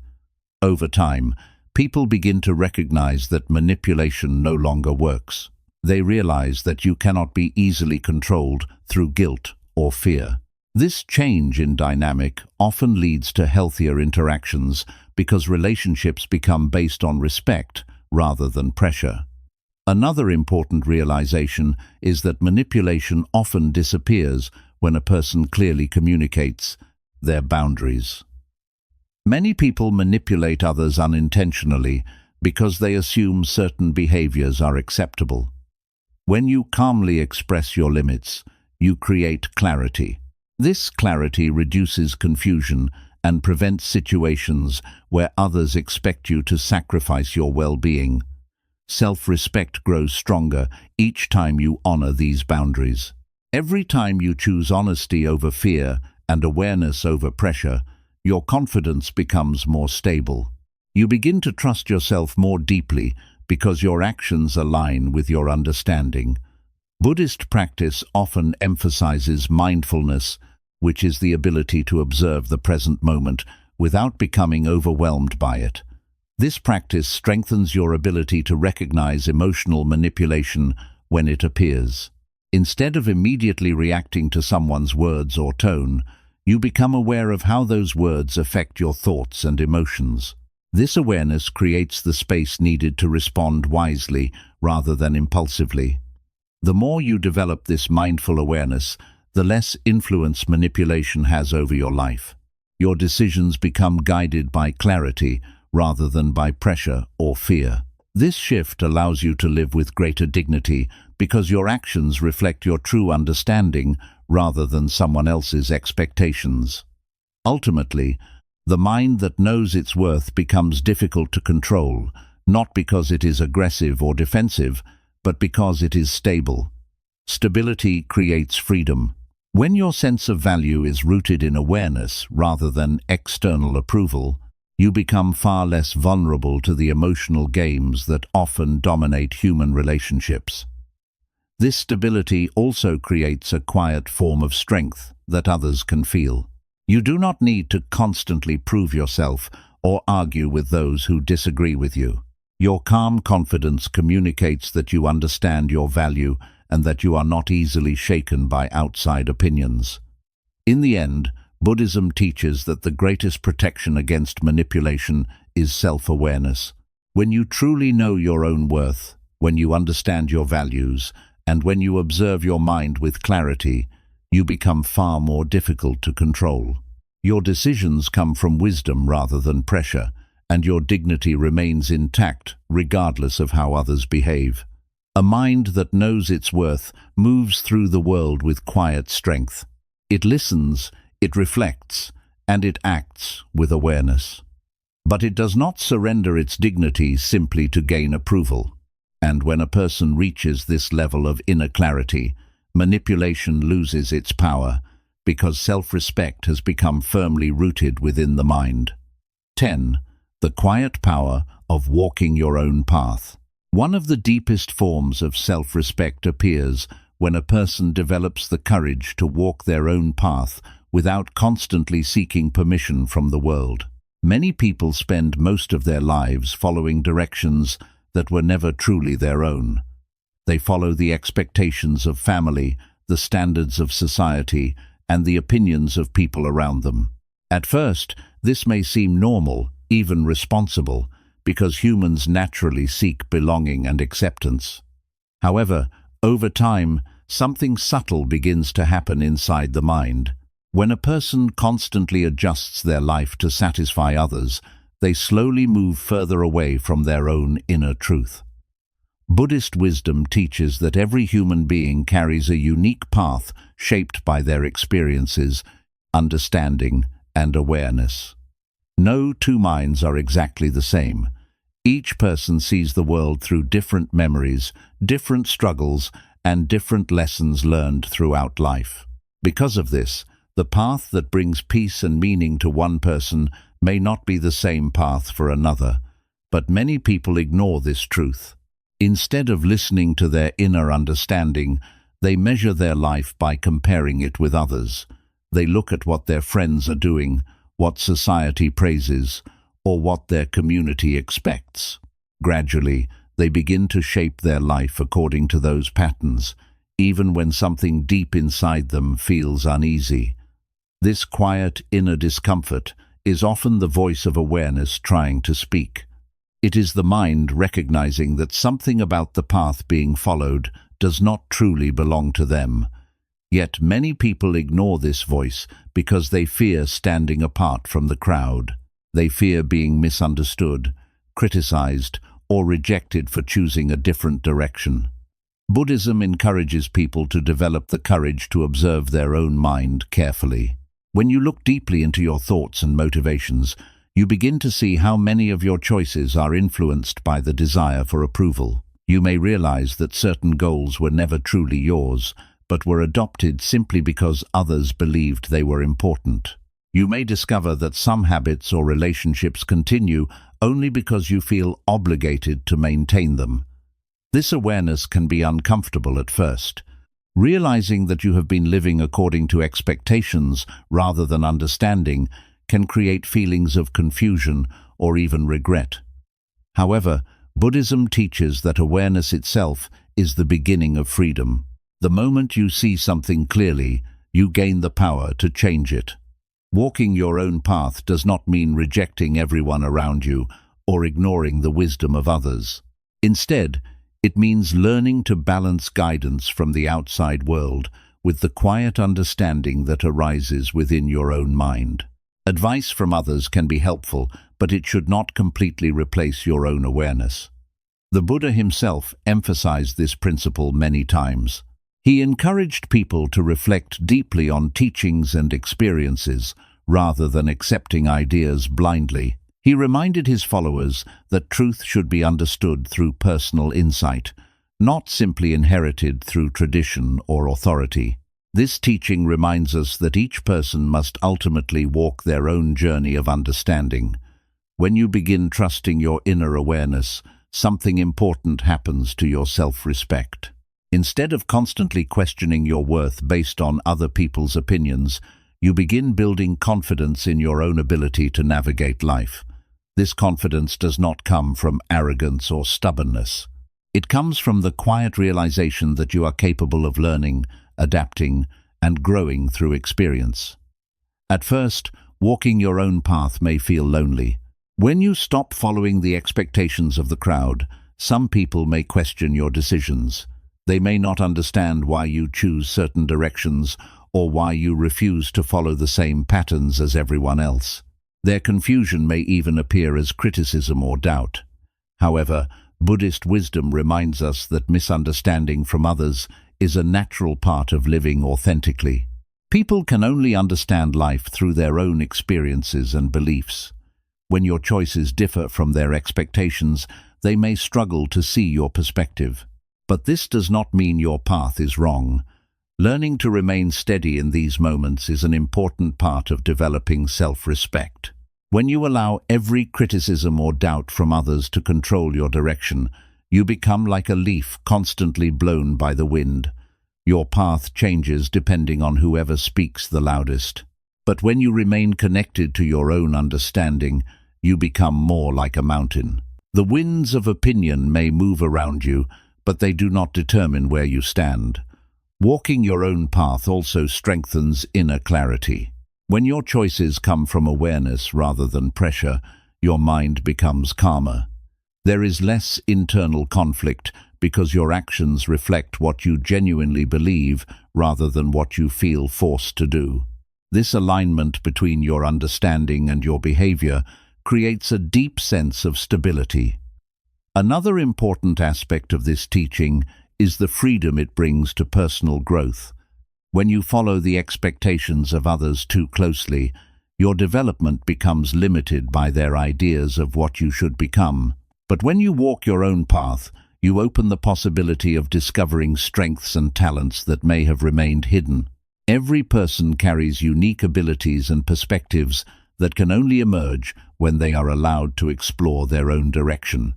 Over time, people begin to recognize that manipulation no longer works. They realize that you cannot be easily controlled through guilt or fear. This change in dynamic often leads to healthier interactions because relationships become based on respect rather than pressure. Another important realization is that manipulation often disappears when a person clearly communicates their boundaries. Many people manipulate others unintentionally because they assume certain behaviors are acceptable. When you calmly express your limits, you create clarity. This clarity reduces confusion and prevents situations where others expect you to sacrifice your well-being. Self-respect grows stronger each time you honor these boundaries. Every time you choose honesty over fear and awareness over pressure, your confidence becomes more stable. You begin to trust yourself more deeply because your actions align with your understanding. Buddhist practice often emphasizes mindfulness, which is the ability to observe the present moment without becoming overwhelmed by it. This practice strengthens your ability to recognize emotional manipulation when it appears. Instead of immediately reacting to someone's words or tone, you become aware of how those words affect your thoughts and emotions. This awareness creates the space needed to respond wisely rather than impulsively. The more you develop this mindful awareness, the less influence manipulation has over your life. Your decisions become guided by clarity rather than by pressure or fear. This shift allows you to live with greater dignity because your actions reflect your true understanding rather than someone else's expectations. Ultimately, the mind that knows its worth becomes difficult to control, not because it is aggressive or defensive, but because it is stable. Stability creates freedom. When your sense of value is rooted in awareness rather than external approval, you become far less vulnerable to the emotional games that often dominate human relationships. This stability also creates a quiet form of strength that others can feel. You do not need to constantly prove yourself or argue with those who disagree with you. Your calm confidence communicates that you understand your value and that you are not easily shaken by outside opinions. In the end, Buddhism teaches that the greatest protection against manipulation is self-awareness. When you truly know your own worth, when you understand your values, and when you observe your mind with clarity, you become far more difficult to control. Your decisions come from wisdom rather than pressure, and your dignity remains intact regardless of how others behave. A mind that knows its worth moves through the world with quiet strength. It listens, it reflects, and it acts with awareness. But it does not surrender its dignity simply to gain approval. And when a person reaches this level of inner clarity, manipulation loses its power because self-respect has become firmly rooted within the mind. 10. The quiet power of walking your own path. One of the deepest forms of self-respect appears when a person develops the courage to walk their own path without constantly seeking permission from the world. Many people spend most of their lives following directions that were never truly their own. They follow the expectations of family, the standards of society, and the opinions of people around them. At first, this may seem normal, even responsible, because humans naturally seek belonging and acceptance. However, over time, something subtle begins to happen inside the mind. When a person constantly adjusts their life to satisfy others, they slowly move further away from their own inner truth. Buddhist wisdom teaches that every human being carries a unique path shaped by their experiences, understanding, and awareness. No two minds are exactly the same. Each person sees the world through different memories, different struggles, and different lessons learned throughout life. Because of this, the path that brings peace and meaning to one person may not be the same path for another, but many people ignore this truth. Instead of listening to their inner understanding, they measure their life by comparing it with others. They look at what their friends are doing, what society praises, or what their community expects. Gradually, they begin to shape their life according to those patterns, even when something deep inside them feels uneasy. This quiet inner discomfort is often the voice of awareness trying to speak. It is the mind recognizing that something about the path being followed does not truly belong to them. Yet many people ignore this voice because they fear standing apart from the crowd. They fear being misunderstood, criticized, or rejected for choosing a different direction. Buddhism encourages people to develop the courage to observe their own mind carefully. When you look deeply into your thoughts and motivations, you begin to see how many of your choices are influenced by the desire for approval. You may realize that certain goals were never truly yours, but were adopted simply because others believed they were important. You may discover that some habits or relationships continue only because you feel obligated to maintain them. This awareness can be uncomfortable at first. Realizing that you have been living according to expectations rather than understanding can create feelings of confusion or even regret. However, Buddhism teaches that awareness itself is the beginning of freedom. The moment you see something clearly, you gain the power to change it. Walking your own path does not mean rejecting everyone around you or ignoring the wisdom of others. Instead, it means learning to balance guidance from the outside world with the quiet understanding that arises within your own mind. Advice from others can be helpful, but it should not completely replace your own awareness. The Buddha himself emphasized this principle many times. He encouraged people to reflect deeply on teachings and experiences rather than accepting ideas blindly. He reminded his followers that truth should be understood through personal insight, not simply inherited through tradition or authority. This teaching reminds us that each person must ultimately walk their own journey of understanding. When you begin trusting your inner awareness, something important happens to your self-respect. Instead of constantly questioning your worth based on other people's opinions, you begin building confidence in your own ability to navigate life. This confidence does not come from arrogance or stubbornness. It comes from the quiet realization that you are capable of learning, adapting, and growing through experience. At first, walking your own path may feel lonely. When you stop following the expectations of the crowd, some people may question your decisions. They may not understand why you choose certain directions or why you refuse to follow the same patterns as everyone else. Their confusion may even appear as criticism or doubt. However, Buddhist wisdom reminds us that misunderstanding from others is a natural part of living authentically. People can only understand life through their own experiences and beliefs. When your choices differ from their expectations, they may struggle to see your perspective. But this does not mean your path is wrong. Learning to remain steady in these moments is an important part of developing self-respect. When you allow every criticism or doubt from others to control your direction, you become like a leaf constantly blown by the wind. Your path changes depending on whoever speaks the loudest. But when you remain connected to your own understanding, you become more like a mountain. The winds of opinion may move around you, but they do not determine where you stand. Walking your own path also strengthens inner clarity. When your choices come from awareness rather than pressure, your mind becomes calmer. There is less internal conflict because your actions reflect what you genuinely believe rather than what you feel forced to do. This alignment between your understanding and your behavior creates a deep sense of stability. Another important aspect of this teaching is the freedom it brings to personal growth. When you follow the expectations of others too closely, your development becomes limited by their ideas of what you should become. But when you walk your own path, you open the possibility of discovering strengths and talents that may have remained hidden. Every person carries unique abilities and perspectives that can only emerge when they are allowed to explore their own direction.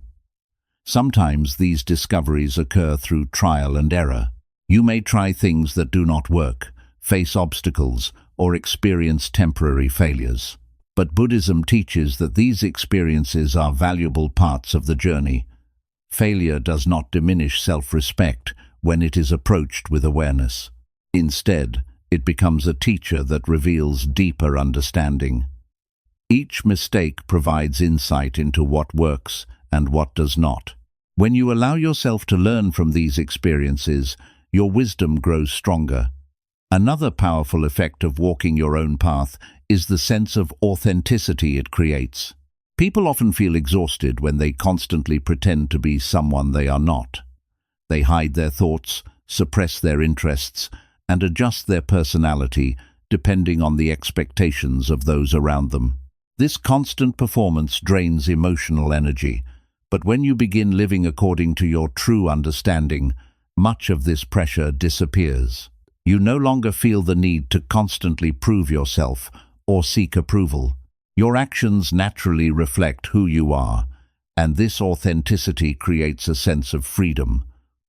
Sometimes these discoveries occur through trial and error. You may try things that do not work, face obstacles, or experience temporary failures. But Buddhism teaches that these experiences are valuable parts of the journey. Failure does not diminish self-respect when it is approached with awareness. Instead, it becomes a teacher that reveals deeper understanding. Each mistake provides insight into what works and what does not. When you allow yourself to learn from these experiences, your wisdom grows stronger. Another powerful effect of walking your own path is the sense of authenticity it creates. People often feel exhausted when they constantly pretend to be someone they are not. They hide their thoughts, suppress their interests, and adjust their personality depending on the expectations of those around them. This constant performance drains emotional energy, but when you begin living according to your true understanding, much of this pressure disappears. You no longer feel the need to constantly prove yourself or seek approval. Your actions naturally reflect who you are, and this authenticity creates a sense of freedom.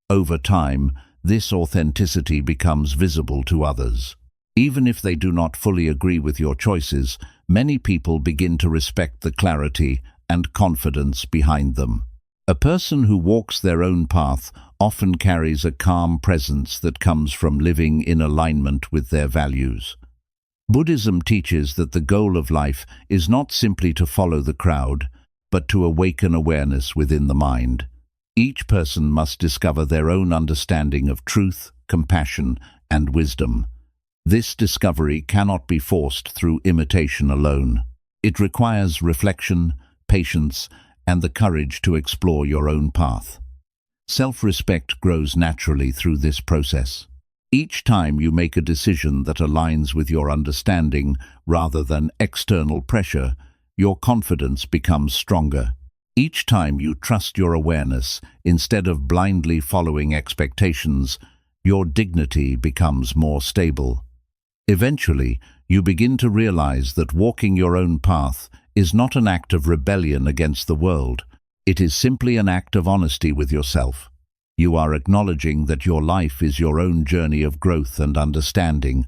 Over time, this authenticity becomes visible to others. Even if they do not fully agree with your choices, many people begin to respect the clarity and confidence behind them. A person who walks their own path often carries a calm presence that comes from living in alignment with their values. Buddhism teaches that the goal of life is not simply to follow the crowd, but to awaken awareness within the mind. Each person must discover their own understanding of truth, compassion, and wisdom. This discovery cannot be forced through imitation alone. It requires reflection, patience, and the courage to explore your own path. Self-respect grows naturally through this process. Each time you make a decision that aligns with your understanding rather than external pressure, your confidence becomes stronger. Each time you trust your awareness instead of blindly following expectations, your dignity becomes more stable. Eventually, you begin to realize that walking your own path is not an act of rebellion against the world. It is simply an act of honesty with yourself. You are acknowledging that your life is your own journey of growth and understanding,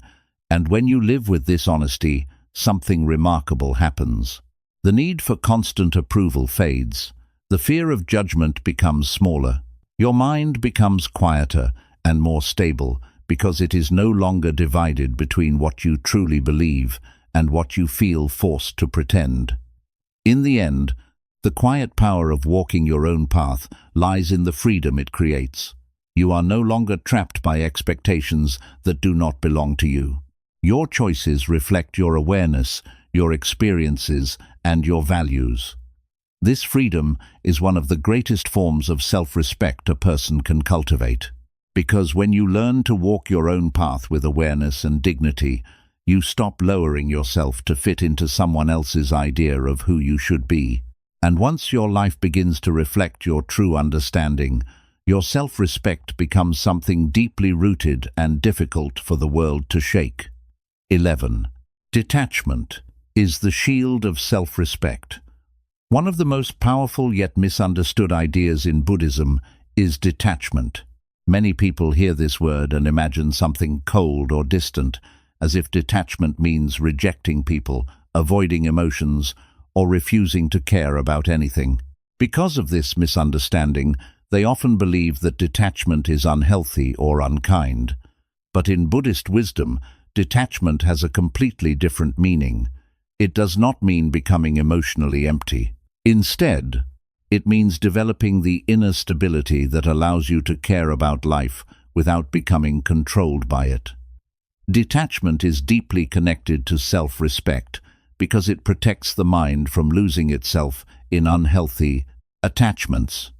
and when you live with this honesty, something remarkable happens. The need for constant approval fades. The fear of judgment becomes smaller. Your mind becomes quieter and more stable because it is no longer divided between what you truly believe and what you feel forced to pretend. In the end, the quiet power of walking your own path lies in the freedom it creates. You are no longer trapped by expectations that do not belong to you. Your choices reflect your awareness, your experiences, and your values. This freedom is one of the greatest forms of self-respect a person can cultivate. Because when you learn to walk your own path with awareness and dignity, you stop lowering yourself to fit into someone else's idea of who you should be. And once your life begins to reflect your true understanding, your self-respect becomes something deeply rooted and difficult for the world to shake. 11. Detachment is the shield of self-respect. One of the most powerful yet misunderstood ideas in Buddhism is detachment. Many people hear this word and imagine something cold or distant, as if detachment means rejecting people, avoiding emotions, or refusing to care about anything. Because of this misunderstanding, they often believe that detachment is unhealthy or unkind. But in Buddhist wisdom, detachment has a completely different meaning. It does not mean becoming emotionally empty. Instead, it means developing the inner stability that allows you to care about life without becoming controlled by it. Detachment is deeply connected to self-respect because it protects the mind from losing itself in unhealthy attachments.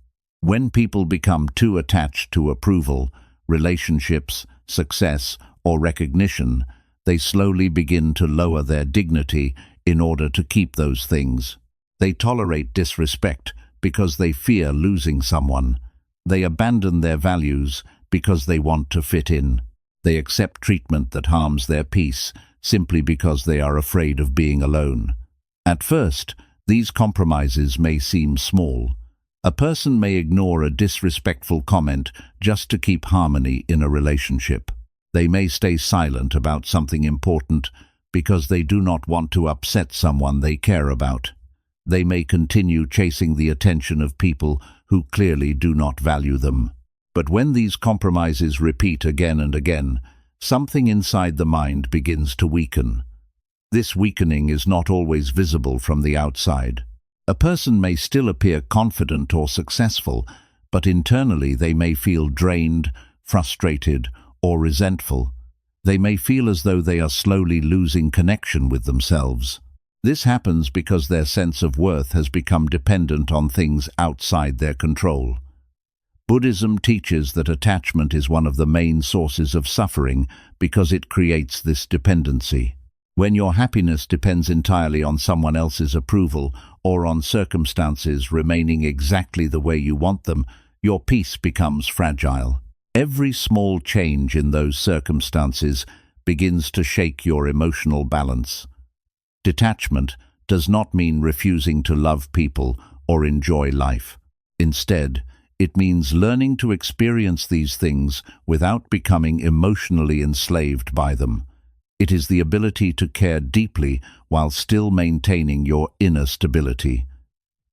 When people become too attached to approval, relationships, success, or recognition, they slowly begin to lower their dignity in order to keep those things. They tolerate disrespect because they fear losing someone. They abandon their values because they want to fit in. They accept treatment that harms their peace simply because they are afraid of being alone. At first, these compromises may seem small. A person may ignore a disrespectful comment just to keep harmony in a relationship. They may stay silent about something important because they do not want to upset someone they care about. They may continue chasing the attention of people who clearly do not value them. But when these compromises repeat again and again, something inside the mind begins to weaken. This weakening is not always visible from the outside. A person may still appear confident or successful, but internally they may feel drained, frustrated, or resentful. They may feel as though they are slowly losing connection with themselves. This happens because their sense of worth has become dependent on things outside their control. Buddhism teaches that attachment is one of the main sources of suffering because it creates this dependency. When your happiness depends entirely on someone else's approval or on circumstances remaining exactly the way you want them, your peace becomes fragile. Every small change in those circumstances begins to shake your emotional balance. Detachment does not mean refusing to love people or enjoy life. Instead, it means learning to experience these things without becoming emotionally enslaved by them. It is the ability to care deeply while still maintaining your inner stability.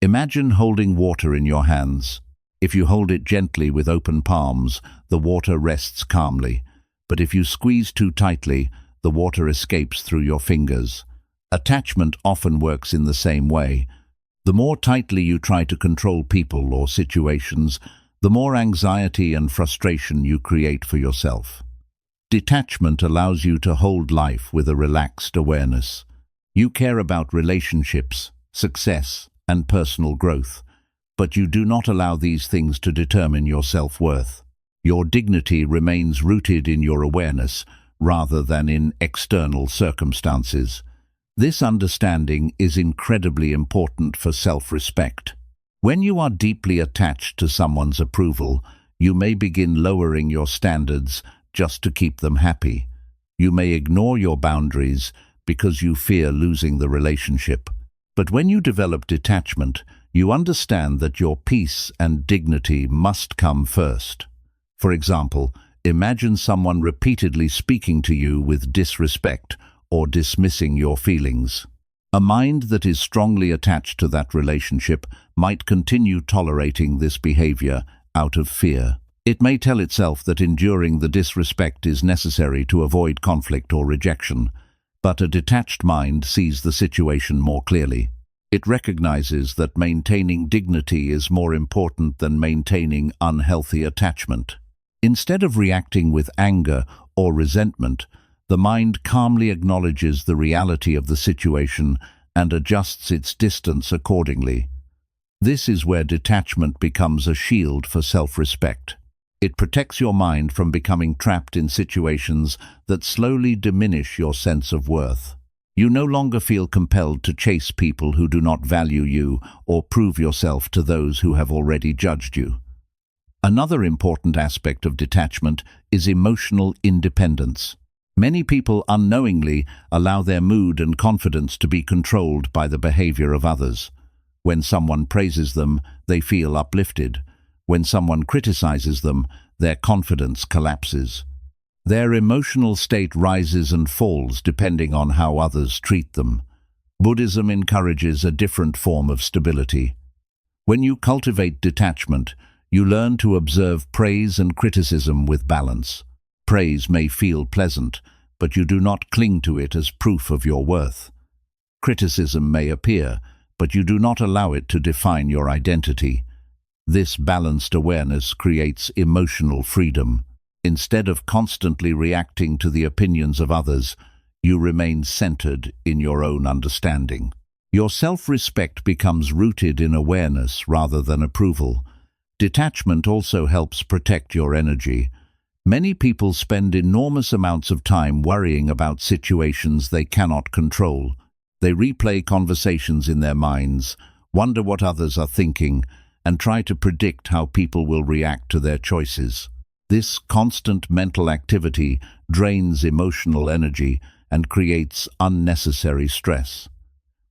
Imagine holding water in your hands. If you hold it gently with open palms, the water rests calmly. But if you squeeze too tightly, the water escapes through your fingers. Attachment often works in the same way. The more tightly you try to control people or situations, the more anxiety and frustration you create for yourself. Detachment allows you to hold life with a relaxed awareness. You care about relationships, success, and personal growth, but you do not allow these things to determine your self-worth. Your dignity remains rooted in your awareness rather than in external circumstances. This understanding is incredibly important for self-respect. When you are deeply attached to someone's approval, you may begin lowering your standards just to keep them happy. You may ignore your boundaries because you fear losing the relationship. But when you develop detachment, you understand that your peace and dignity must come first. For example, imagine someone repeatedly speaking to you with disrespect or dismissing your feelings. A mind that is strongly attached to that relationship might continue tolerating this behavior out of fear. It may tell itself that enduring the disrespect is necessary to avoid conflict or rejection, but a detached mind sees the situation more clearly. It recognizes that maintaining dignity is more important than maintaining unhealthy attachment. Instead of reacting with anger or resentment, the mind calmly acknowledges the reality of the situation and adjusts its distance accordingly. This is where detachment becomes a shield for self-respect. It protects your mind from becoming trapped in situations that slowly diminish your sense of worth. You no longer feel compelled to chase people who do not value you or prove yourself to those who have already judged you. Another important aspect of detachment is emotional independence. Many people unknowingly allow their mood and confidence to be controlled by the behavior of others. When someone praises them, they feel uplifted. When someone criticizes them, their confidence collapses. Their emotional state rises and falls depending on how others treat them. Buddhism encourages a different form of stability. When you cultivate detachment, you learn to observe praise and criticism with balance. Praise may feel pleasant, but you do not cling to it as proof of your worth. Criticism may appear, but you do not allow it to define your identity. This balanced awareness creates emotional freedom. Instead of constantly reacting to the opinions of others, you remain centered in your own understanding. Your self-respect becomes rooted in awareness rather than approval. Detachment also helps protect your energy. Many people spend enormous amounts of time worrying about situations they cannot control. They replay conversations in their minds, wonder what others are thinking, and try to predict how people will react to their choices. This constant mental activity drains emotional energy and creates unnecessary stress.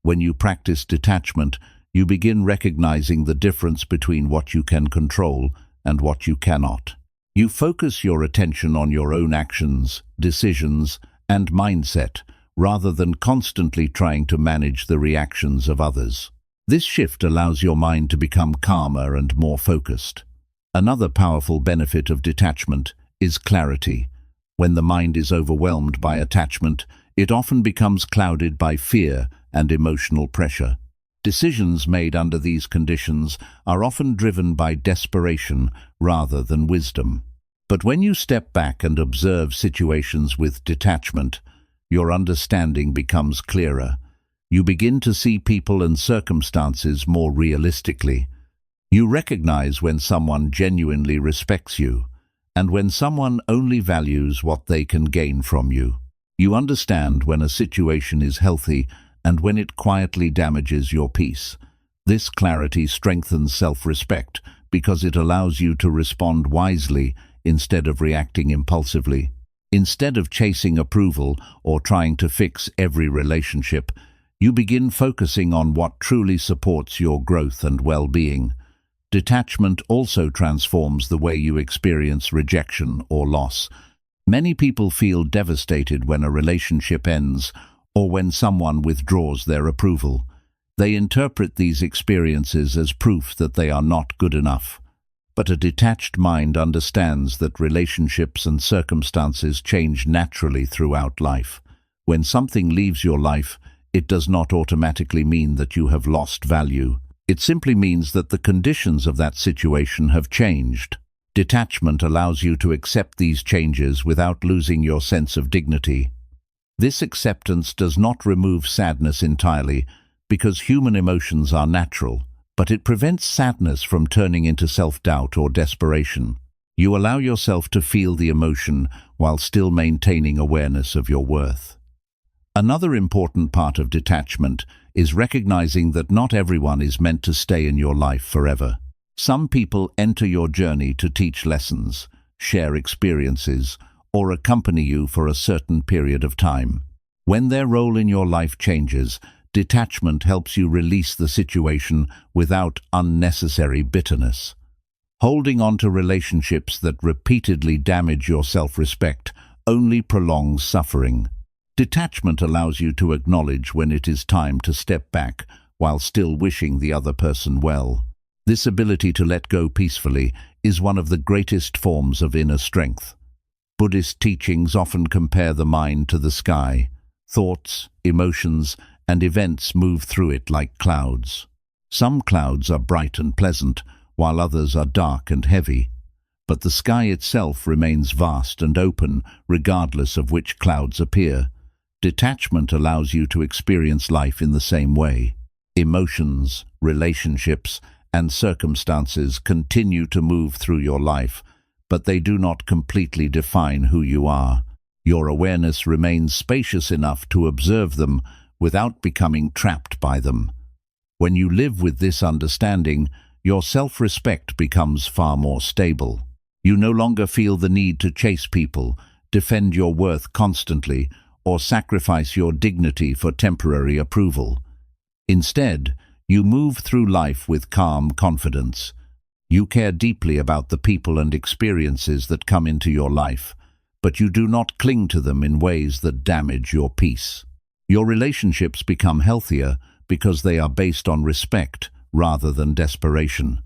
When you practice detachment, you begin recognizing the difference between what you can control and what you cannot. You focus your attention on your own actions, decisions, and mindset, rather than constantly trying to manage the reactions of others. This shift allows your mind to become calmer and more focused. Another powerful benefit of detachment is clarity. When the mind is overwhelmed by attachment, it often becomes clouded by fear and emotional pressure. Decisions made under these conditions are often driven by desperation rather than wisdom. But when you step back and observe situations with detachment, your understanding becomes clearer. You begin to see people and circumstances more realistically. You recognize when someone genuinely respects you, and when someone only values what they can gain from you. You understand when a situation is healthy and when it quietly damages your peace. This clarity strengthens self-respect because it allows you to respond wisely instead of reacting impulsively. Instead of chasing approval or trying to fix every relationship, you begin focusing on what truly supports your growth and well-being. Detachment also transforms the way you experience rejection or loss. Many people feel devastated when a relationship ends or when someone withdraws their approval. They interpret these experiences as proof that they are not good enough. But a detached mind understands that relationships and circumstances change naturally throughout life. When something leaves your life, it does not automatically mean that you have lost value. It simply means that the conditions of that situation have changed. Detachment allows you to accept these changes without losing your sense of dignity. This acceptance does not remove sadness entirely, because human emotions are natural, but it prevents sadness from turning into self-doubt or desperation. You allow yourself to feel the emotion while still maintaining awareness of your worth. Another important part of detachment is recognizing that not everyone is meant to stay in your life forever. Some people enter your journey to teach lessons, share experiences, or accompany you for a certain period of time. When their role in your life changes, detachment helps you release the situation without unnecessary bitterness. Holding on to relationships that repeatedly damage your self-respect only prolongs suffering. Detachment allows you to acknowledge when it is time to step back while still wishing the other person well. This ability to let go peacefully is one of the greatest forms of inner strength. Buddhist teachings often compare the mind to the sky. Thoughts, emotions, and events move through it like clouds. Some clouds are bright and pleasant, while others are dark and heavy. But the sky itself remains vast and open, regardless of which clouds appear. Detachment allows you to experience life in the same way. Emotions, relationships, and circumstances continue to move through your life, but they do not completely define who you are. Your awareness remains spacious enough to observe them without becoming trapped by them. When you live with this understanding, your self-respect becomes far more stable. You no longer feel the need to chase people, defend your worth constantly, or sacrifice your dignity for temporary approval. Instead, you move through life with calm confidence. You care deeply about the people and experiences that come into your life, but you do not cling to them in ways that damage your peace. Your relationships become healthier because they are based on respect rather than desperation.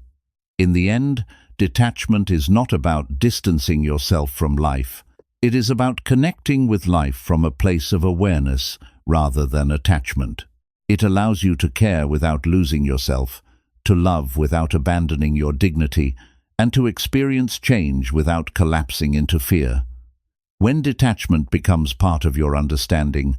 In the end, detachment is not about distancing yourself from life. It is about connecting with life from a place of awareness rather than attachment. It allows you to care without losing yourself, to love without abandoning your dignity, and to experience change without collapsing into fear. When detachment becomes part of your understanding,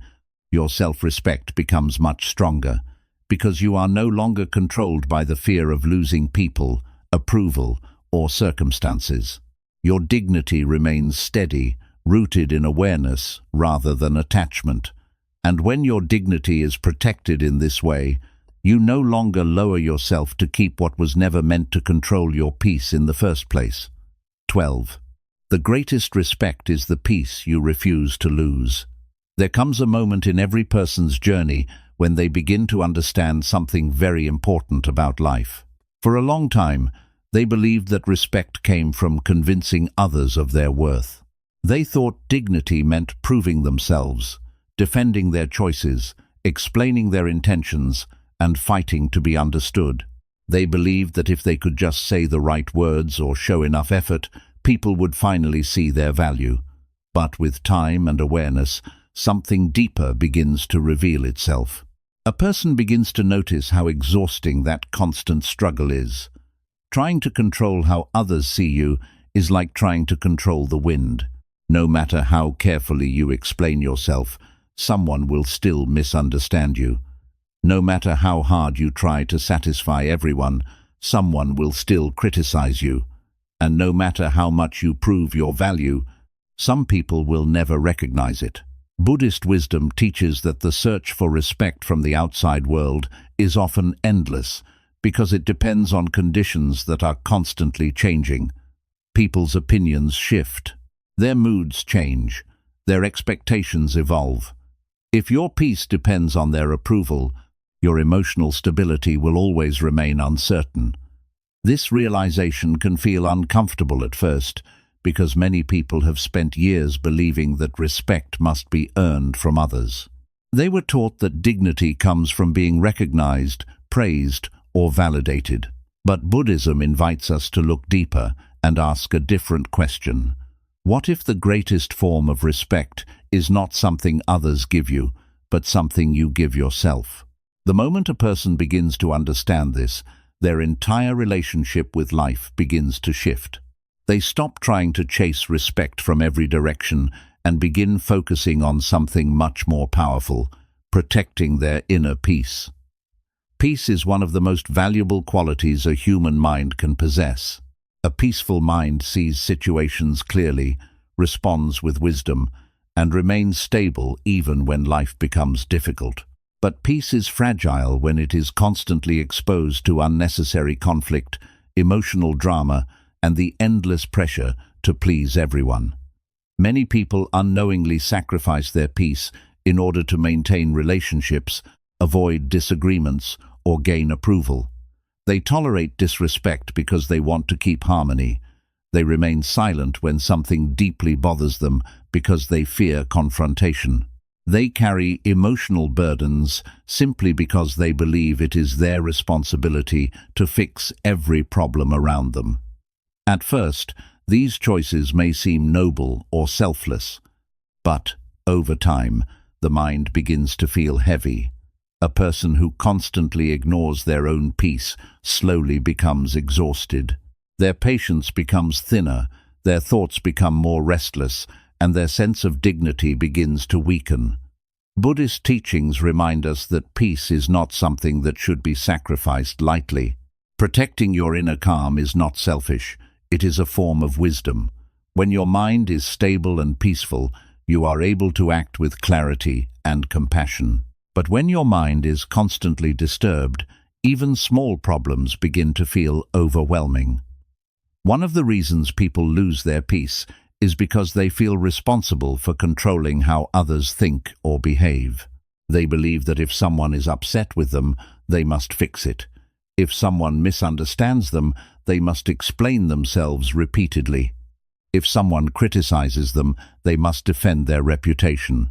your self-respect becomes much stronger, because you are no longer controlled by the fear of losing people, approval, or circumstances. Your dignity remains steady, rooted in awareness rather than attachment. And when your dignity is protected in this way, you no longer lower yourself to keep what was never meant to control your peace in the first place. 12. The greatest respect is the peace you refuse to lose. There comes a moment in every person's journey when they begin to understand something very important about life. For a long time, they believed that respect came from convincing others of their worth. They thought dignity meant proving themselves, defending their choices, explaining their intentions, and fighting to be understood. They believed that if they could just say the right words or show enough effort, people would finally see their value. But with time and awareness, something deeper begins to reveal itself. A person begins to notice how exhausting that constant struggle is. Trying to control how others see you is like trying to control the wind. No matter how carefully you explain yourself, someone will still misunderstand you. No matter how hard you try to satisfy everyone, someone will still criticize you. And no matter how much you prove your value, some people will never recognize it. Buddhist wisdom teaches that the search for respect from the outside world is often endless because it depends on conditions that are constantly changing. People's opinions shift. Their moods change. Their expectations evolve. If your peace depends on their approval, your emotional stability will always remain uncertain. This realization can feel uncomfortable at first, because many people have spent years believing that respect must be earned from others. They were taught that dignity comes from being recognized, praised, or validated. But Buddhism invites us to look deeper and ask a different question. What if the greatest form of respect is not something others give you, but something you give yourself? The moment a person begins to understand this, their entire relationship with life begins to shift. They stop trying to chase respect from every direction and begin focusing on something much more powerful, protecting their inner peace. Peace is one of the most valuable qualities a human mind can possess. A peaceful mind sees situations clearly, responds with wisdom, and remains stable even when life becomes difficult. But peace is fragile when it is constantly exposed to unnecessary conflict, emotional drama, and the endless pressure to please everyone. Many people unknowingly sacrifice their peace in order to maintain relationships, avoid disagreements, or gain approval. They tolerate disrespect because they want to keep harmony. They remain silent when something deeply bothers them because they fear confrontation. They carry emotional burdens simply because they believe it is their responsibility to fix every problem around them. At first, these choices may seem noble or selfless, but over time, the mind begins to feel heavy. A person who constantly ignores their own peace slowly becomes exhausted. Their patience becomes thinner, their thoughts become more restless, and their sense of dignity begins to weaken. Buddhist teachings remind us that peace is not something that should be sacrificed lightly. Protecting your inner calm is not selfish, it is a form of wisdom. When your mind is stable and peaceful, you are able to act with clarity and compassion. But when your mind is constantly disturbed, even small problems begin to feel overwhelming. One of the reasons people lose their peace is because they feel responsible for controlling how others think or behave. They believe that if someone is upset with them, they must fix it. If someone misunderstands them, they must explain themselves repeatedly. If someone criticizes them, they must defend their reputation.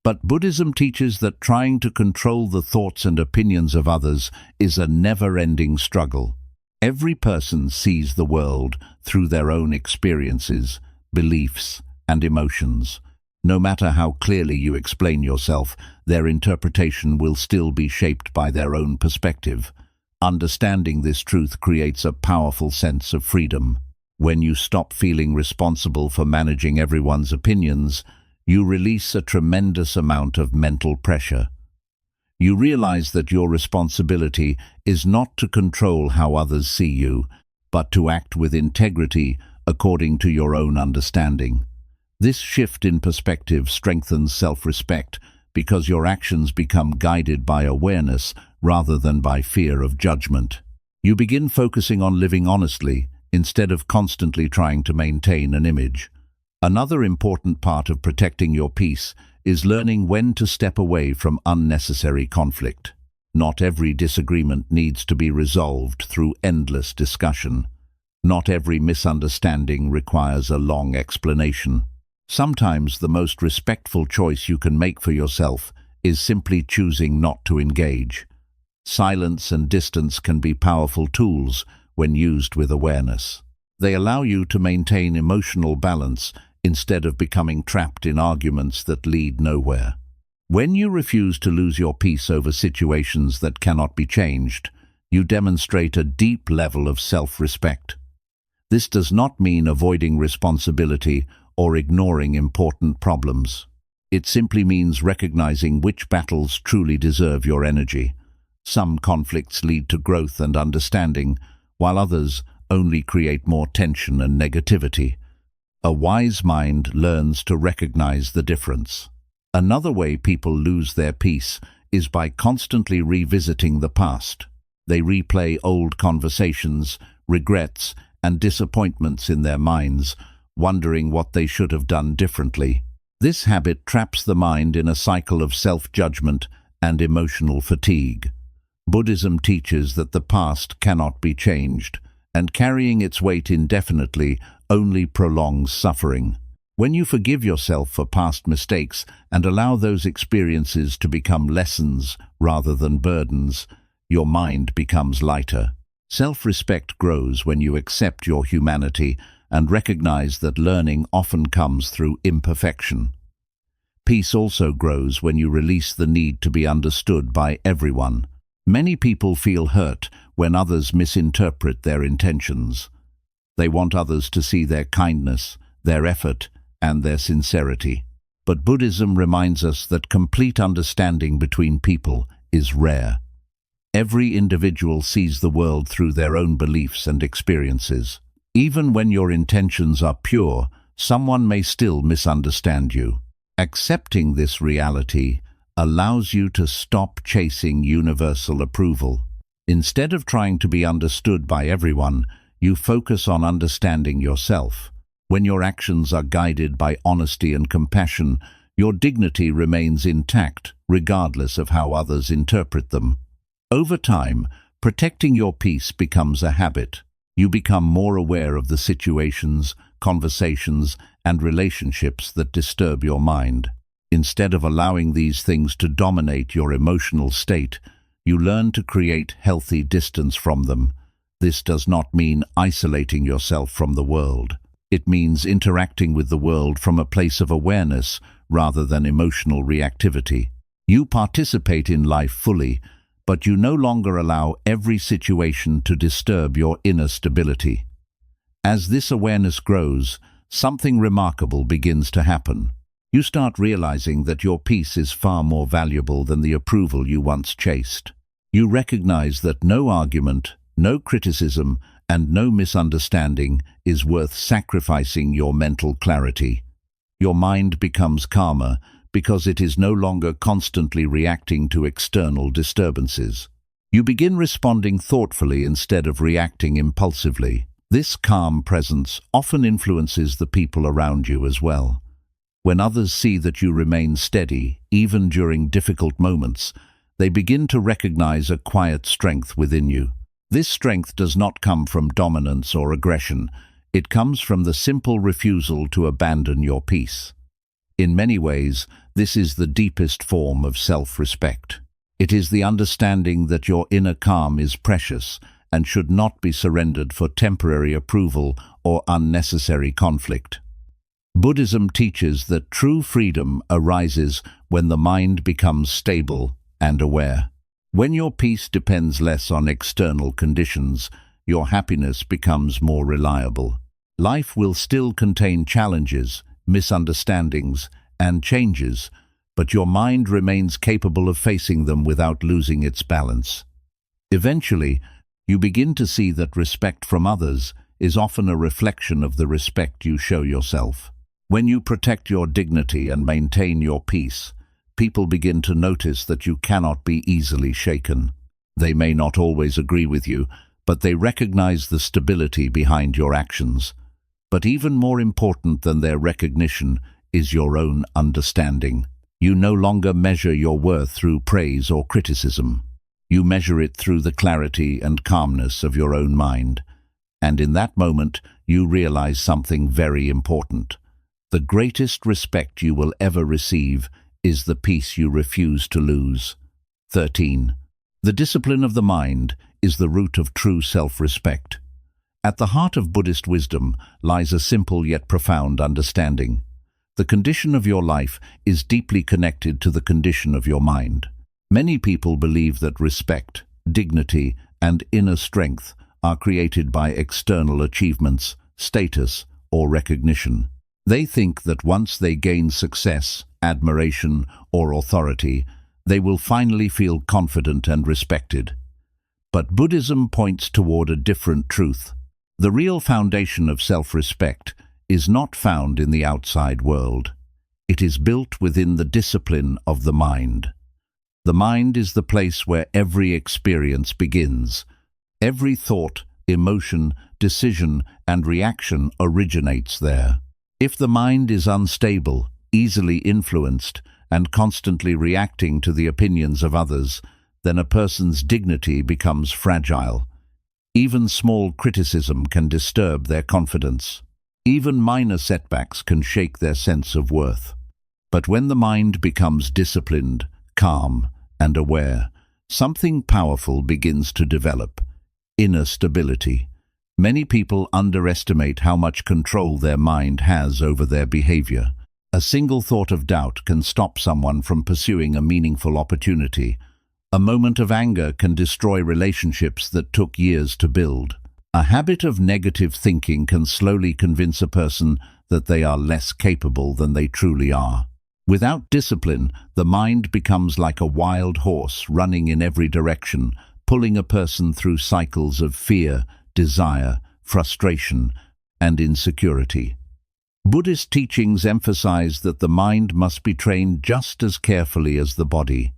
But Buddhism teaches that trying to control the thoughts and opinions of others is a never-ending struggle. Every person sees the world through their own experiences, beliefs, and emotions. No matter how clearly you explain yourself, their interpretation will still be shaped by their own perspective. Understanding this truth creates a powerful sense of freedom. When you stop feeling responsible for managing everyone's opinions, you release a tremendous amount of mental pressure. You realize that your responsibility is not to control how others see you, but to act with integrity according to your own understanding. This shift in perspective strengthens self-respect because your actions become guided by awareness rather than by fear of judgment. You begin focusing on living honestly instead of constantly trying to maintain an image. Another important part of protecting your peace is learning when to step away from unnecessary conflict. Not every disagreement needs to be resolved through endless discussion. Not every misunderstanding requires a long explanation. Sometimes the most respectful choice you can make for yourself is simply choosing not to engage. Silence and distance can be powerful tools when used with awareness. They allow you to maintain emotional balance instead of becoming trapped in arguments that lead nowhere. When you refuse to lose your peace over situations that cannot be changed, you demonstrate a deep level of self-respect. This does not mean avoiding responsibility or ignoring important problems. It simply means recognizing which battles truly deserve your energy. Some conflicts lead to growth and understanding, while others only create more tension and negativity. A wise mind learns to recognize the difference. Another way people lose their peace is by constantly revisiting the past. They replay old conversations, regrets, and disappointments in their minds, wondering what they should have done differently. This habit traps the mind in a cycle of self-judgment and emotional fatigue. Buddhism teaches that the past cannot be changed, and carrying its weight indefinitely only prolongs suffering. When you forgive yourself for past mistakes and allow those experiences to become lessons rather than burdens, your mind becomes lighter. Self-respect grows when you accept your humanity and recognize that learning often comes through imperfection. Peace also grows when you release the need to be understood by everyone. Many people feel hurt when others misinterpret their intentions. They want others to see their kindness, their effort, and their sincerity. But Buddhism reminds us that complete understanding between people is rare. Every individual sees the world through their own beliefs and experiences. Even when your intentions are pure, someone may still misunderstand you. Accepting this reality allows you to stop chasing universal approval. Instead of trying to be understood by everyone, you focus on understanding yourself. When your actions are guided by honesty and compassion, your dignity remains intact, regardless of how others interpret them. Over time, protecting your peace becomes a habit. You become more aware of the situations, conversations, and relationships that disturb your mind. Instead of allowing these things to dominate your emotional state, you learn to create healthy distance from them. This does not mean isolating yourself from the world. It means interacting with the world from a place of awareness rather than emotional reactivity. You participate in life fully, but you no longer allow every situation to disturb your inner stability. As this awareness grows, something remarkable begins to happen. You start realizing that your peace is far more valuable than the approval you once chased. You recognize that no argument, no criticism, and no misunderstanding is worth sacrificing your mental clarity. Your mind becomes calmer because it is no longer constantly reacting to external disturbances. You begin responding thoughtfully instead of reacting impulsively. This calm presence often influences the people around you as well. When others see that you remain steady, even during difficult moments, they begin to recognize a quiet strength within you. This strength does not come from dominance or aggression. It comes from the simple refusal to abandon your peace. In many ways, this is the deepest form of self-respect. It is the understanding that your inner calm is precious and should not be surrendered for temporary approval or unnecessary conflict. Buddhism teaches that true freedom arises when the mind becomes stable and aware. When your peace depends less on external conditions, your happiness becomes more reliable. Life will still contain challenges, misunderstandings, and changes, but your mind remains capable of facing them without losing its balance. Eventually, you begin to see that respect from others is often a reflection of the respect you show yourself. When you protect your dignity and maintain your peace, people begin to notice that you cannot be easily shaken. They may not always agree with you, but they recognize the stability behind your actions. But even more important than their recognition is your own understanding. You no longer measure your worth through praise or criticism. You measure it through the clarity and calmness of your own mind. And in that moment, you realize something very important. The greatest respect you will ever receive is the peace you refuse to lose. 13. The discipline of the mind is the root of true self-respect. At the heart of Buddhist wisdom lies a simple yet profound understanding. The condition of your life is deeply connected to the condition of your mind. Many people believe that respect, dignity, and inner strength are created by external achievements, status, or recognition. They think that once they gain success, admiration, or authority, they will finally feel confident and respected. But Buddhism points toward a different truth. The real foundation of self-respect is not found in the outside world. It is built within the discipline of the mind. The mind is the place where every experience begins. Every thought, emotion, decision, and reaction originates there. If the mind is unstable, easily influenced, and constantly reacting to the opinions of others, then a person's dignity becomes fragile. Even small criticism can disturb their confidence. Even minor setbacks can shake their sense of worth. But when the mind becomes disciplined, calm, and aware, something powerful begins to develop: inner stability. Many people underestimate how much control their mind has over their behavior. A single thought of doubt can stop someone from pursuing a meaningful opportunity. A moment of anger can destroy relationships that took years to build. A habit of negative thinking can slowly convince a person that they are less capable than they truly are. Without discipline, the mind becomes like a wild horse running in every direction, pulling a person through cycles of fear, desire, frustration, and insecurity. Buddhist teachings emphasize that the mind must be trained just as carefully as the body.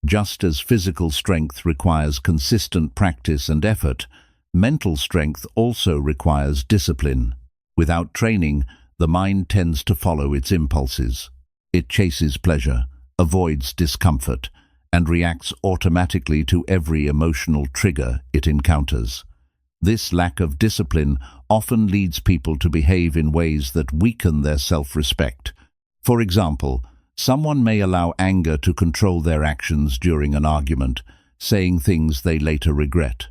Just as physical strength requires consistent practice and effort, mental strength also requires discipline. Without training, the mind tends to follow its impulses. It chases pleasure, avoids discomfort, and reacts automatically to every emotional trigger it encounters. This lack of discipline often leads people to behave in ways that weaken their self-respect. For example, someone may allow anger to control their actions during an argument, saying things they later regret.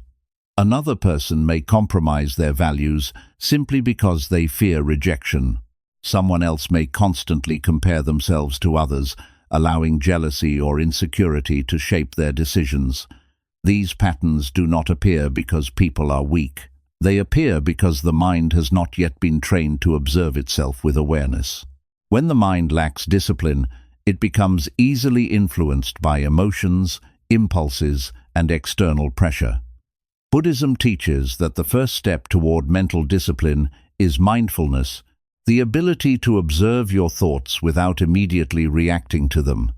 Another person may compromise their values simply because they fear rejection. Someone else may constantly compare themselves to others, allowing jealousy or insecurity to shape their decisions. These patterns do not appear because people are weak. They appear because the mind has not yet been trained to observe itself with awareness. When the mind lacks discipline, it becomes easily influenced by emotions, impulses, and external pressure. Buddhism teaches that the first step toward mental discipline is mindfulness, the ability to observe your thoughts without immediately reacting to them.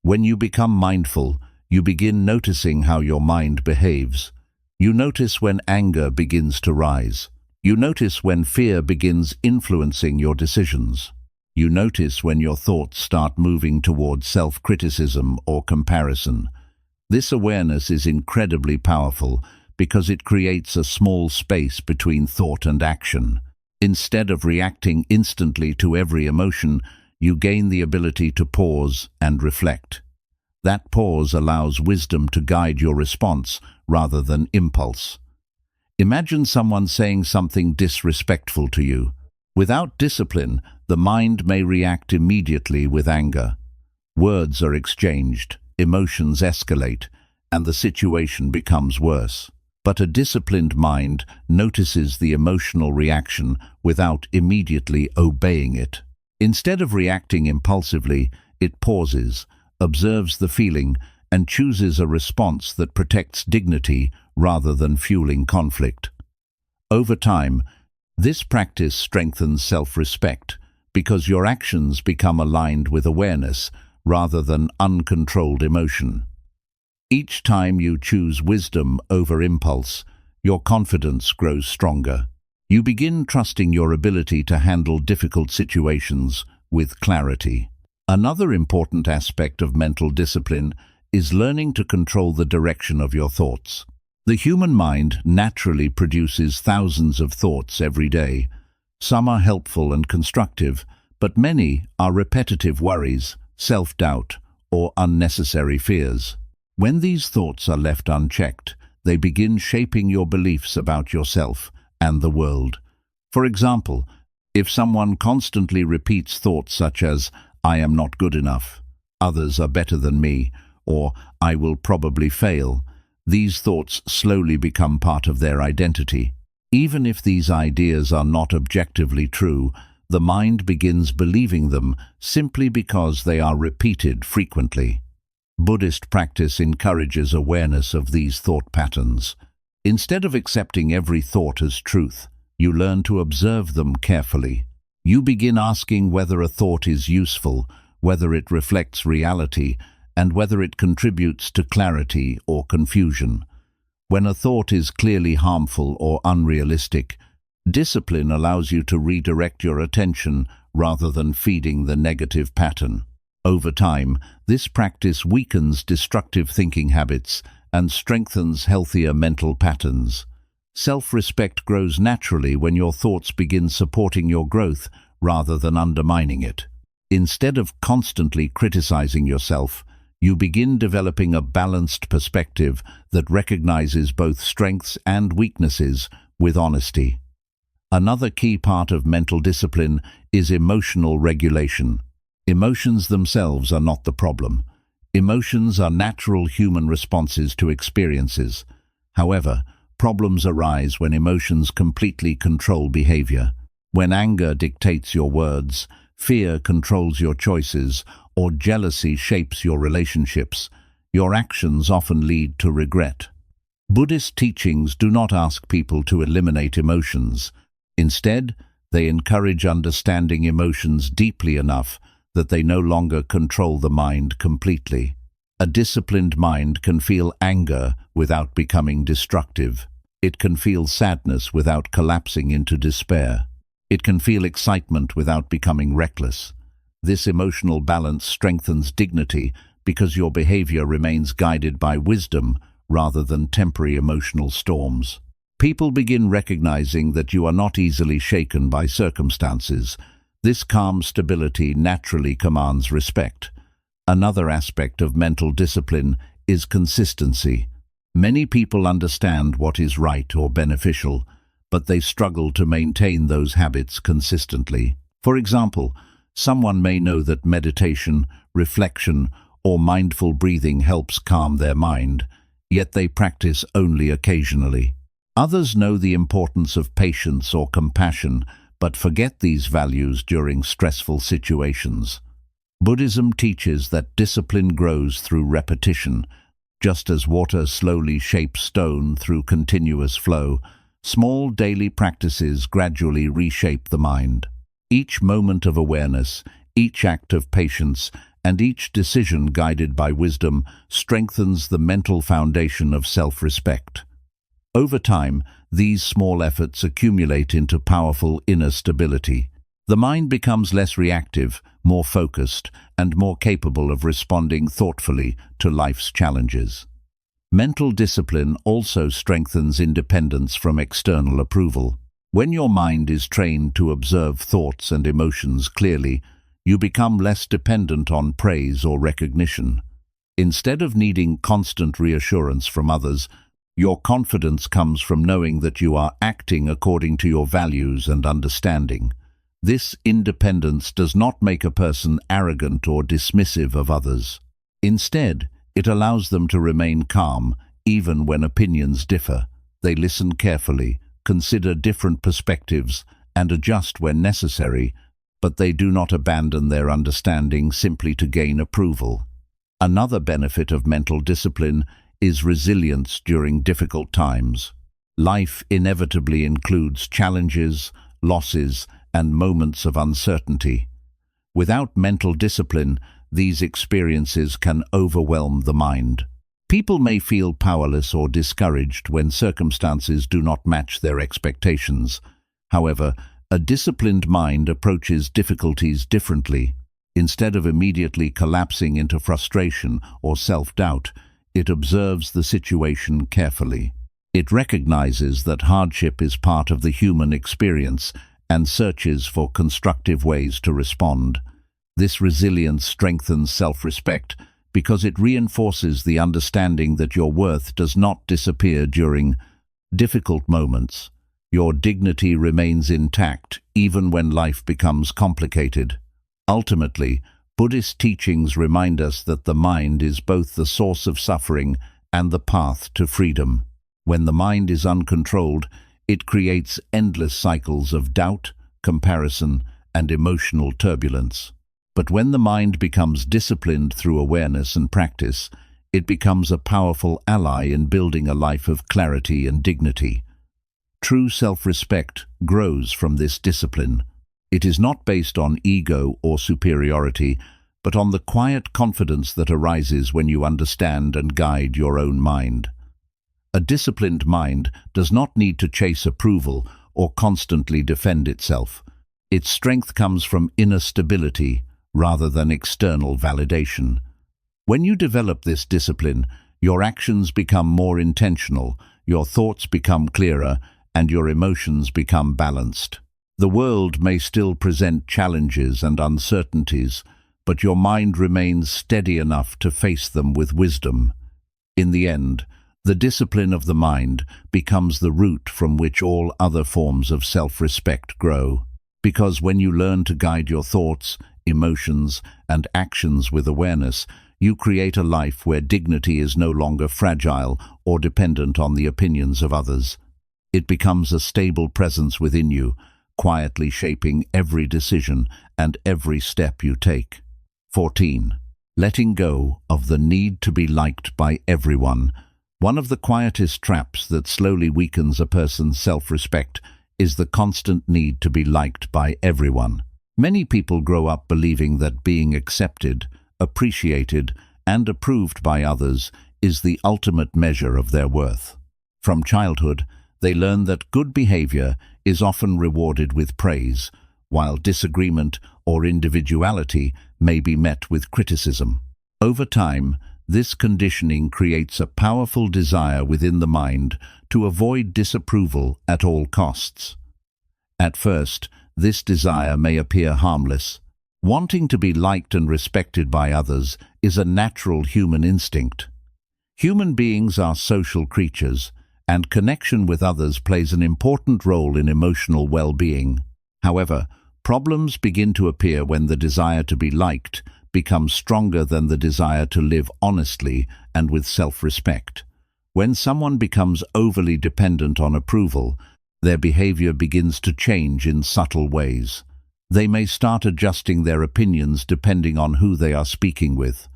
When you become mindful, you begin noticing how your mind behaves. You notice when anger begins to rise. You notice when fear begins influencing your decisions. You notice when your thoughts start moving towards self-criticism or comparison. This awareness is incredibly powerful because it creates a small space between thought and action. Instead of reacting instantly to every emotion, you gain the ability to pause and reflect. That pause allows wisdom to guide your response rather than impulse. Imagine someone saying something disrespectful to you. Without discipline, the mind may react immediately with anger. Words are exchanged, emotions escalate, and the situation becomes worse. But a disciplined mind notices the emotional reaction without immediately obeying it. Instead of reacting impulsively, it pauses, observes the feeling, and chooses a response that protects dignity rather than fueling conflict. Over time, this practice strengthens self-respect because your actions become aligned with awareness rather than uncontrolled emotion. Each time you choose wisdom over impulse, your confidence grows stronger. You begin trusting your ability to handle difficult situations with clarity. Another important aspect of mental discipline is learning to control the direction of your thoughts. The human mind naturally produces thousands of thoughts every day. Some are helpful and constructive, but many are repetitive worries, self-doubt, or unnecessary fears. When these thoughts are left unchecked, they begin shaping your beliefs about yourself and the world. For example, if someone constantly repeats thoughts such as, "I am not good enough," "others are better than me," or "I will probably fail," these thoughts slowly become part of their identity. Even if these ideas are not objectively true, the mind begins believing them simply because they are repeated frequently. Buddhist practice encourages awareness of these thought patterns. Instead of accepting every thought as truth, you learn to observe them carefully. You begin asking whether a thought is useful, whether it reflects reality, and whether it contributes to clarity or confusion. When a thought is clearly harmful or unrealistic, discipline allows you to redirect your attention rather than feeding the negative pattern. Over time, this practice weakens destructive thinking habits and strengthens healthier mental patterns. Self-respect grows naturally when your thoughts begin supporting your growth rather than undermining it. Instead of constantly criticizing yourself, you begin developing a balanced perspective that recognizes both strengths and weaknesses with honesty. Another key part of mental discipline is emotional regulation. Emotions themselves are not the problem. Emotions are natural human responses to experiences. However, problems arise when emotions completely control behavior. When anger dictates your words, fear controls your choices, or jealousy shapes your relationships, your actions often lead to regret. Buddhist teachings do not ask people to eliminate emotions. Instead, they encourage understanding emotions deeply enough that they no longer control the mind completely. A disciplined mind can feel anger without becoming destructive. It can feel sadness without collapsing into despair. It can feel excitement without becoming reckless. This emotional balance strengthens dignity because your behavior remains guided by wisdom rather than temporary emotional storms. People begin recognizing that you are not easily shaken by circumstances. This calm stability naturally commands respect. Another aspect of mental discipline is consistency. Many people understand what is right or beneficial, but they struggle to maintain those habits consistently. For example, someone may know that meditation, reflection, or mindful breathing helps calm their mind, yet they practice only occasionally. Others know the importance of patience or compassion, but forget these values during stressful situations. Buddhism teaches that discipline grows through repetition. Just as water slowly shapes stone through continuous flow, small daily practices gradually reshape the mind. Each moment of awareness, each act of patience, and each decision guided by wisdom strengthens the mental foundation of self-respect. Over time, these small efforts accumulate into powerful inner stability. The mind becomes less reactive, more focused, and more capable of responding thoughtfully to life's challenges. Mental discipline also strengthens independence from external approval. When your mind is trained to observe thoughts and emotions clearly, you become less dependent on praise or recognition. Instead of needing constant reassurance from others, your confidence comes from knowing that you are acting according to your values and understanding. This independence does not make a person arrogant or dismissive of others. Instead, It allows them to remain calm, even when opinions differ. They listen carefully, consider different perspectives, and adjust when necessary, but they do not abandon their understanding simply to gain approval. Another benefit of mental discipline is resilience during difficult times. Life inevitably includes challenges, losses, and moments of uncertainty. Without mental discipline, these experiences can overwhelm the mind. People may feel powerless or discouraged when circumstances do not match their expectations. However, a disciplined mind approaches difficulties differently. Instead of immediately collapsing into frustration or self-doubt, it observes the situation carefully. It recognizes that hardship is part of the human experience and searches for constructive ways to respond. This resilience strengthens self-respect because it reinforces the understanding that your worth does not disappear during difficult moments. Your dignity remains intact even when life becomes complicated. Ultimately, Buddhist teachings remind us that the mind is both the source of suffering and the path to freedom. When the mind is uncontrolled, it creates endless cycles of doubt, comparison, and emotional turbulence. But when the mind becomes disciplined through awareness and practice, it becomes a powerful ally in building a life of clarity and dignity. True self-respect grows from this discipline. It is not based on ego or superiority, but on the quiet confidence that arises when you understand and guide your own mind. A disciplined mind does not need to chase approval or constantly defend itself. Its strength comes from inner stability rather than external validation. When you develop this discipline, your actions become more intentional, your thoughts become clearer, and your emotions become balanced. The world may still present challenges and uncertainties, but your mind remains steady enough to face them with wisdom. In the end, the discipline of the mind becomes the root from which all other forms of self-respect grow. Because when you learn to guide your thoughts, emotions, and actions with awareness, you create a life where dignity is no longer fragile or dependent on the opinions of others. It becomes a stable presence within you, quietly shaping every decision and every step you take. 14. Letting go of the need to be liked by everyone. One of the quietest traps that slowly weakens a person's self-respect is the constant need to be liked by everyone. Many people grow up believing that being accepted, appreciated, and approved by others is the ultimate measure of their worth. From childhood, they learn that good behavior is often rewarded with praise, while disagreement or individuality may be met with criticism. Over time, this conditioning creates a powerful desire within the mind to avoid disapproval at all costs. At first, this desire may appear harmless. Wanting to be liked and respected by others is a natural human instinct. Human beings are social creatures, and connection with others plays an important role in emotional well-being. However, problems begin to appear when the desire to be liked becomes stronger than the desire to live honestly and with self-respect. When someone becomes overly dependent on approval, their behavior begins to change in subtle ways. They may start adjusting their opinions depending on who they are speaking with.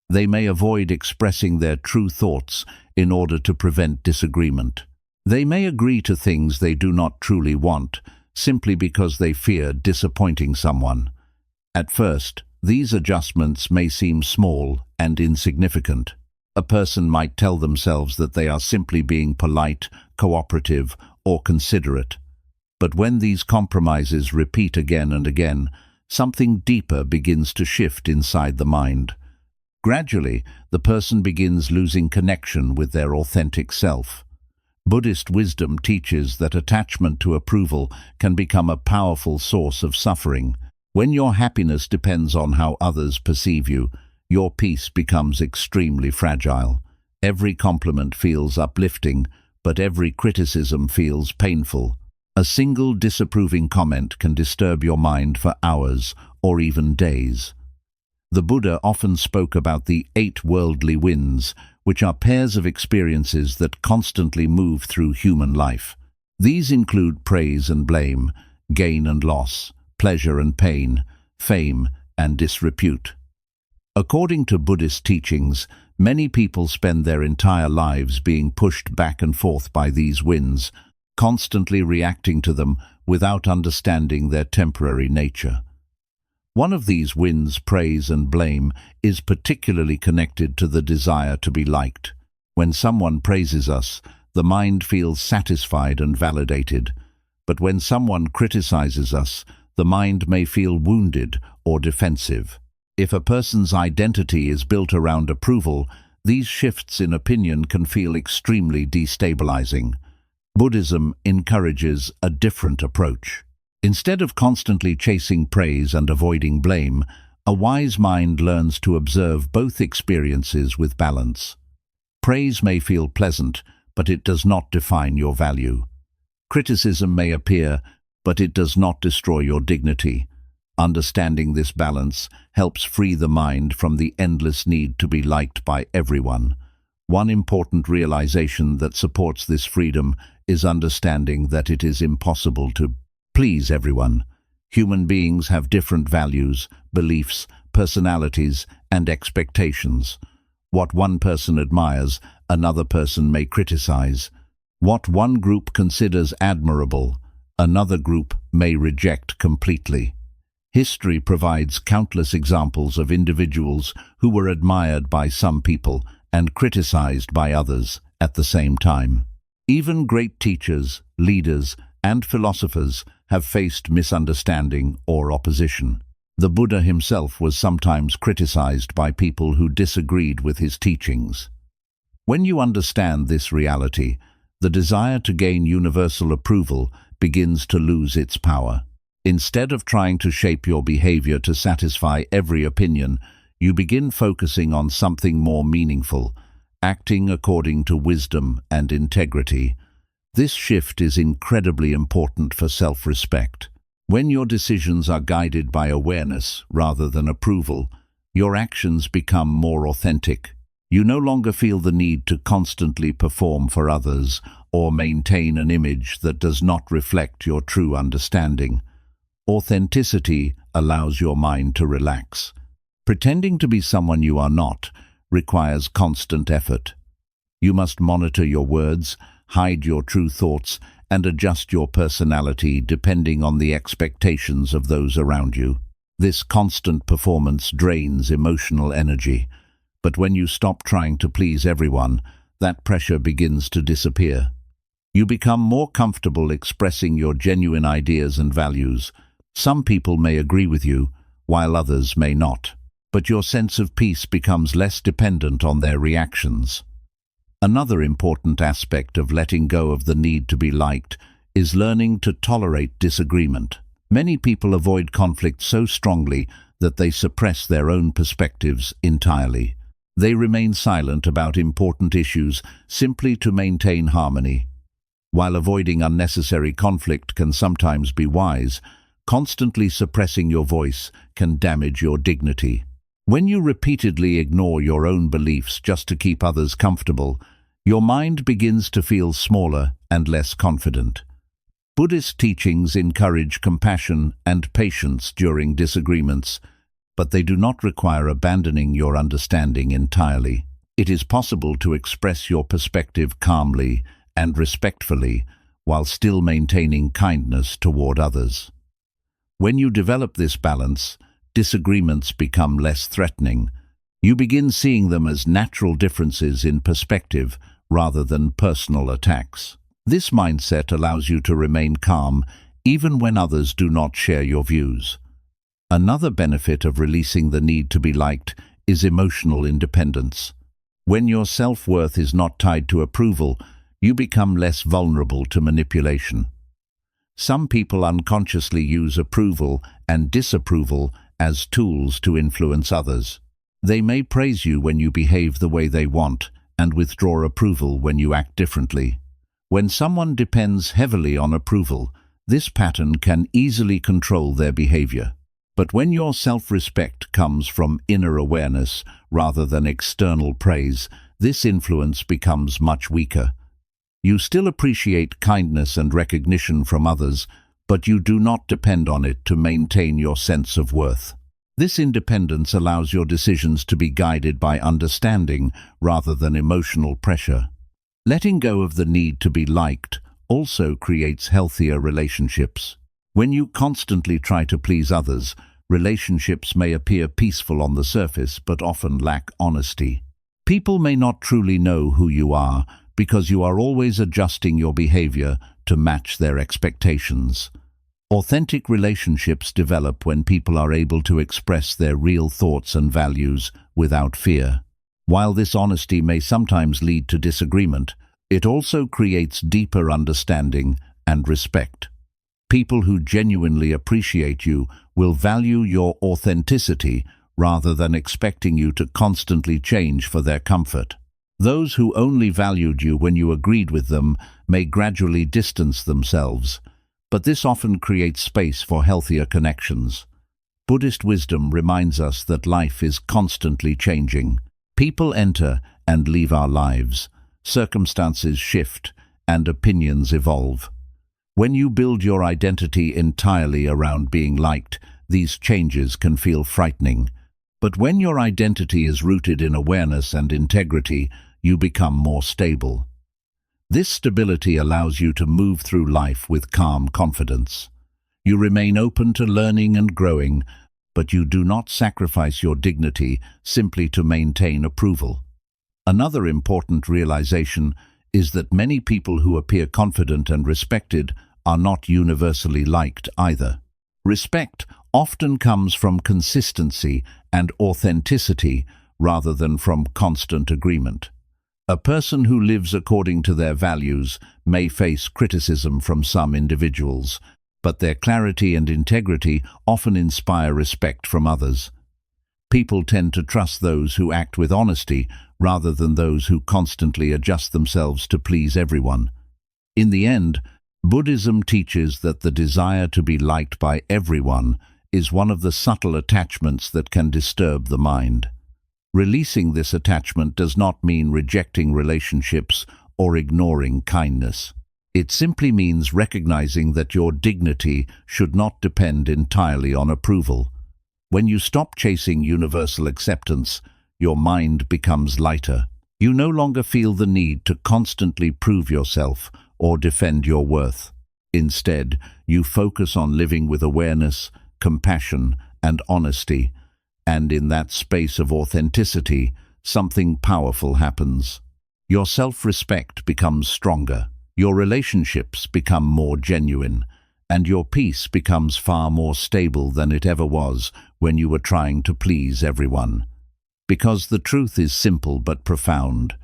They may avoid expressing their true thoughts in order to prevent disagreement. They may agree to things they do not truly want, simply because they fear disappointing someone. At first, these adjustments may seem small and insignificant. A person might tell themselves that they are simply being polite, cooperative, or considerate. But when these compromises repeat again and again, something deeper begins to shift inside the mind. Gradually, the person begins losing connection with their authentic self. Buddhist wisdom teaches that attachment to approval can become a powerful source of suffering. When your happiness depends on how others perceive you, your peace becomes extremely fragile. Every compliment feels uplifting, but every criticism feels painful. A single disapproving comment can disturb your mind for hours or even days. The Buddha often spoke about the 8 worldly winds, which are pairs of experiences that constantly move through human life. These include praise and blame, gain and loss, pleasure and pain, fame and disrepute. According to Buddhist teachings, many people spend their entire lives being pushed back and forth by these winds, constantly reacting to them without understanding their temporary nature. One of these winds, praise and blame, is particularly connected to the desire to be liked. When someone praises us, the mind feels satisfied and validated. But when someone criticizes us, the mind may feel wounded or defensive. If a person's identity is built around approval, these shifts in opinion can feel extremely destabilizing. Buddhism encourages a different approach. Instead of constantly chasing praise and avoiding blame, a wise mind learns to observe both experiences with balance. Praise may feel pleasant, but it does not define your value. Criticism may appear, but it does not destroy your dignity. Understanding this balance helps free the mind from the endless need to be liked by everyone. One important realization that supports this freedom is understanding that it is impossible to please everyone. Human beings have different values, beliefs, personalities, and expectations. What one person admires, another person may criticize. What one group considers admirable, another group may reject completely. History provides countless examples of individuals who were admired by some people and criticized by others at the same time. Even great teachers, leaders, and philosophers have faced misunderstanding or opposition. The Buddha himself was sometimes criticized by people who disagreed with his teachings. When you understand this reality, the desire to gain universal approval begins to lose its power. Instead of trying to shape your behavior to satisfy every opinion, you begin focusing on something more meaningful, acting according to wisdom and integrity. This shift is incredibly important for self-respect. When your decisions are guided by awareness rather than approval, your actions become more authentic. You no longer feel the need to constantly perform for others or maintain an image that does not reflect your true understanding. Authenticity allows your mind to relax. Pretending to be someone you are not requires constant effort. You must monitor your words, hide your true thoughts, and adjust your personality depending on the expectations of those around you. This constant performance drains emotional energy, but when you stop trying to please everyone, that pressure begins to disappear. You become more comfortable expressing your genuine ideas and values. Some people may agree with you, while others may not, but your sense of peace becomes less dependent on their reactions. Another important aspect of letting go of the need to be liked is learning to tolerate disagreement. Many people avoid conflict so strongly that they suppress their own perspectives entirely. They remain silent about important issues simply to maintain harmony. While avoiding unnecessary conflict can sometimes be wise, constantly suppressing your voice can damage your dignity. When you repeatedly ignore your own beliefs just to keep others comfortable, your mind begins to feel smaller and less confident. Buddhist teachings encourage compassion and patience during disagreements, but they do not require abandoning your understanding entirely. It is possible to express your perspective calmly and respectfully while still maintaining kindness toward others. When you develop this balance, disagreements become less threatening. You begin seeing them as natural differences in perspective rather than personal attacks. This mindset allows you to remain calm even when others do not share your views. Another benefit of releasing the need to be liked is emotional independence. When your self-worth is not tied to approval, you become less vulnerable to manipulation. Some people unconsciously use approval and disapproval as tools to influence others. They may praise you when you behave the way they want and withdraw approval when you act differently. When someone depends heavily on approval, this pattern can easily control their behavior. But when your self-respect comes from inner awareness rather than external praise, this influence becomes much weaker. You still appreciate kindness and recognition from others, but you do not depend on it to maintain your sense of worth. This independence allows your decisions to be guided by understanding rather than emotional pressure. Letting go of the need to be liked also creates healthier relationships. When you constantly try to please others, relationships may appear peaceful on the surface but often lack honesty. People may not truly know who you are because you are always adjusting your behavior to match their expectations. Authentic relationships develop when people are able to express their real thoughts and values without fear. While this honesty may sometimes lead to disagreement, it also creates deeper understanding and respect. People who genuinely appreciate you will value your authenticity rather than expecting you to constantly change for their comfort. Those who only valued you when you agreed with them may gradually distance themselves, but this often creates space for healthier connections. Buddhist wisdom reminds us that life is constantly changing. People enter and leave our lives, circumstances shift, and opinions evolve. When you build your identity entirely around being liked, these changes can feel frightening. But when your identity is rooted in awareness and integrity, you become more stable. This stability allows you to move through life with calm confidence. You remain open to learning and growing, but you do not sacrifice your dignity simply to maintain approval. Another important realization is that many people who appear confident and respected are not universally liked either. Respect often comes from consistency and authenticity rather than from constant agreement. A person who lives according to their values may face criticism from some individuals, but their clarity and integrity often inspire respect from others. People tend to trust those who act with honesty rather than those who constantly adjust themselves to please everyone. In the end, Buddhism teaches that the desire to be liked by everyone is one of the subtle attachments that can disturb the mind. Releasing this attachment does not mean rejecting relationships or ignoring kindness. It simply means recognizing that your dignity should not depend entirely on approval. When you stop chasing universal acceptance, your mind becomes lighter. You no longer feel the need to constantly prove yourself or defend your worth. Instead, you focus on living with awareness, compassion, and honesty, and in that space of authenticity, something powerful happens. Your self-respect becomes stronger, your relationships become more genuine, and your peace becomes far more stable than it ever was when you were trying to please everyone. Because the truth is simple but profound.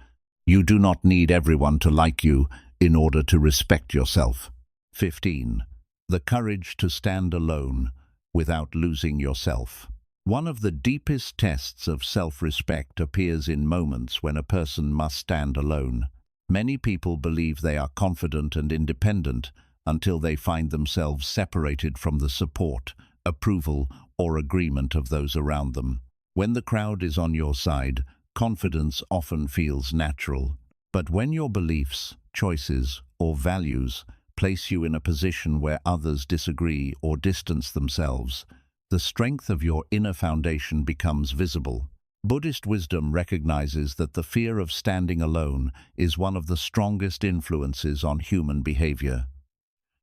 You do not need everyone to like you in order to respect yourself. 15. The courage to stand alone without losing yourself. One of the deepest tests of self-respect appears in moments when a person must stand alone. Many people believe they are confident and independent until they find themselves separated from the support, approval, or agreement of those around them. When the crowd is on your side, confidence often feels natural. But when your beliefs, choices, or values place you in a position where others disagree or distance themselves, the strength of your inner foundation becomes visible. Buddhist wisdom recognizes that the fear of standing alone is one of the strongest influences on human behavior.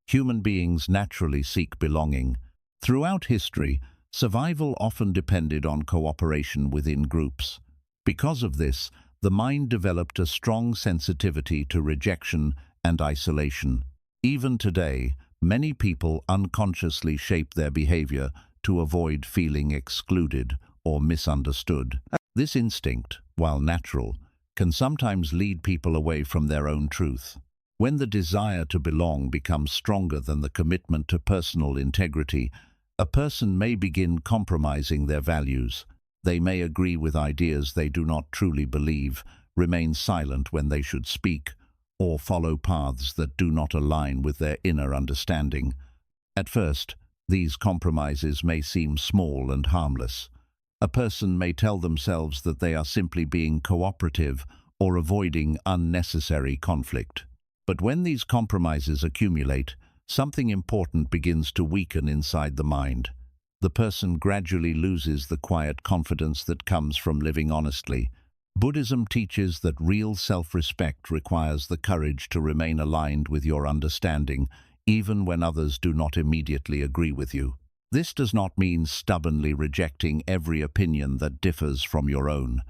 Human beings naturally seek belonging. Throughout history, survival often depended on cooperation within groups. Because of this, the mind developed a strong sensitivity to rejection and isolation. Even today, many people unconsciously shape their behavior to avoid feeling excluded or misunderstood. This instinct, while natural, can sometimes lead people away from their own truth. When the desire to belong becomes stronger than the commitment to personal integrity, a person may begin compromising their values. They may agree with ideas they do not truly believe, remain silent when they should speak, or follow paths that do not align with their inner understanding. At first, These compromises may seem small and harmless. A person may tell themselves that they are simply being cooperative or avoiding unnecessary conflict. But when these compromises accumulate, something important begins to weaken inside the mind. The person gradually loses the quiet confidence that comes from living honestly. Buddhism teaches that real self-respect requires the courage to remain aligned with your understanding, even when others do not immediately agree with you. This does not mean stubbornly rejecting every opinion that differs from your own.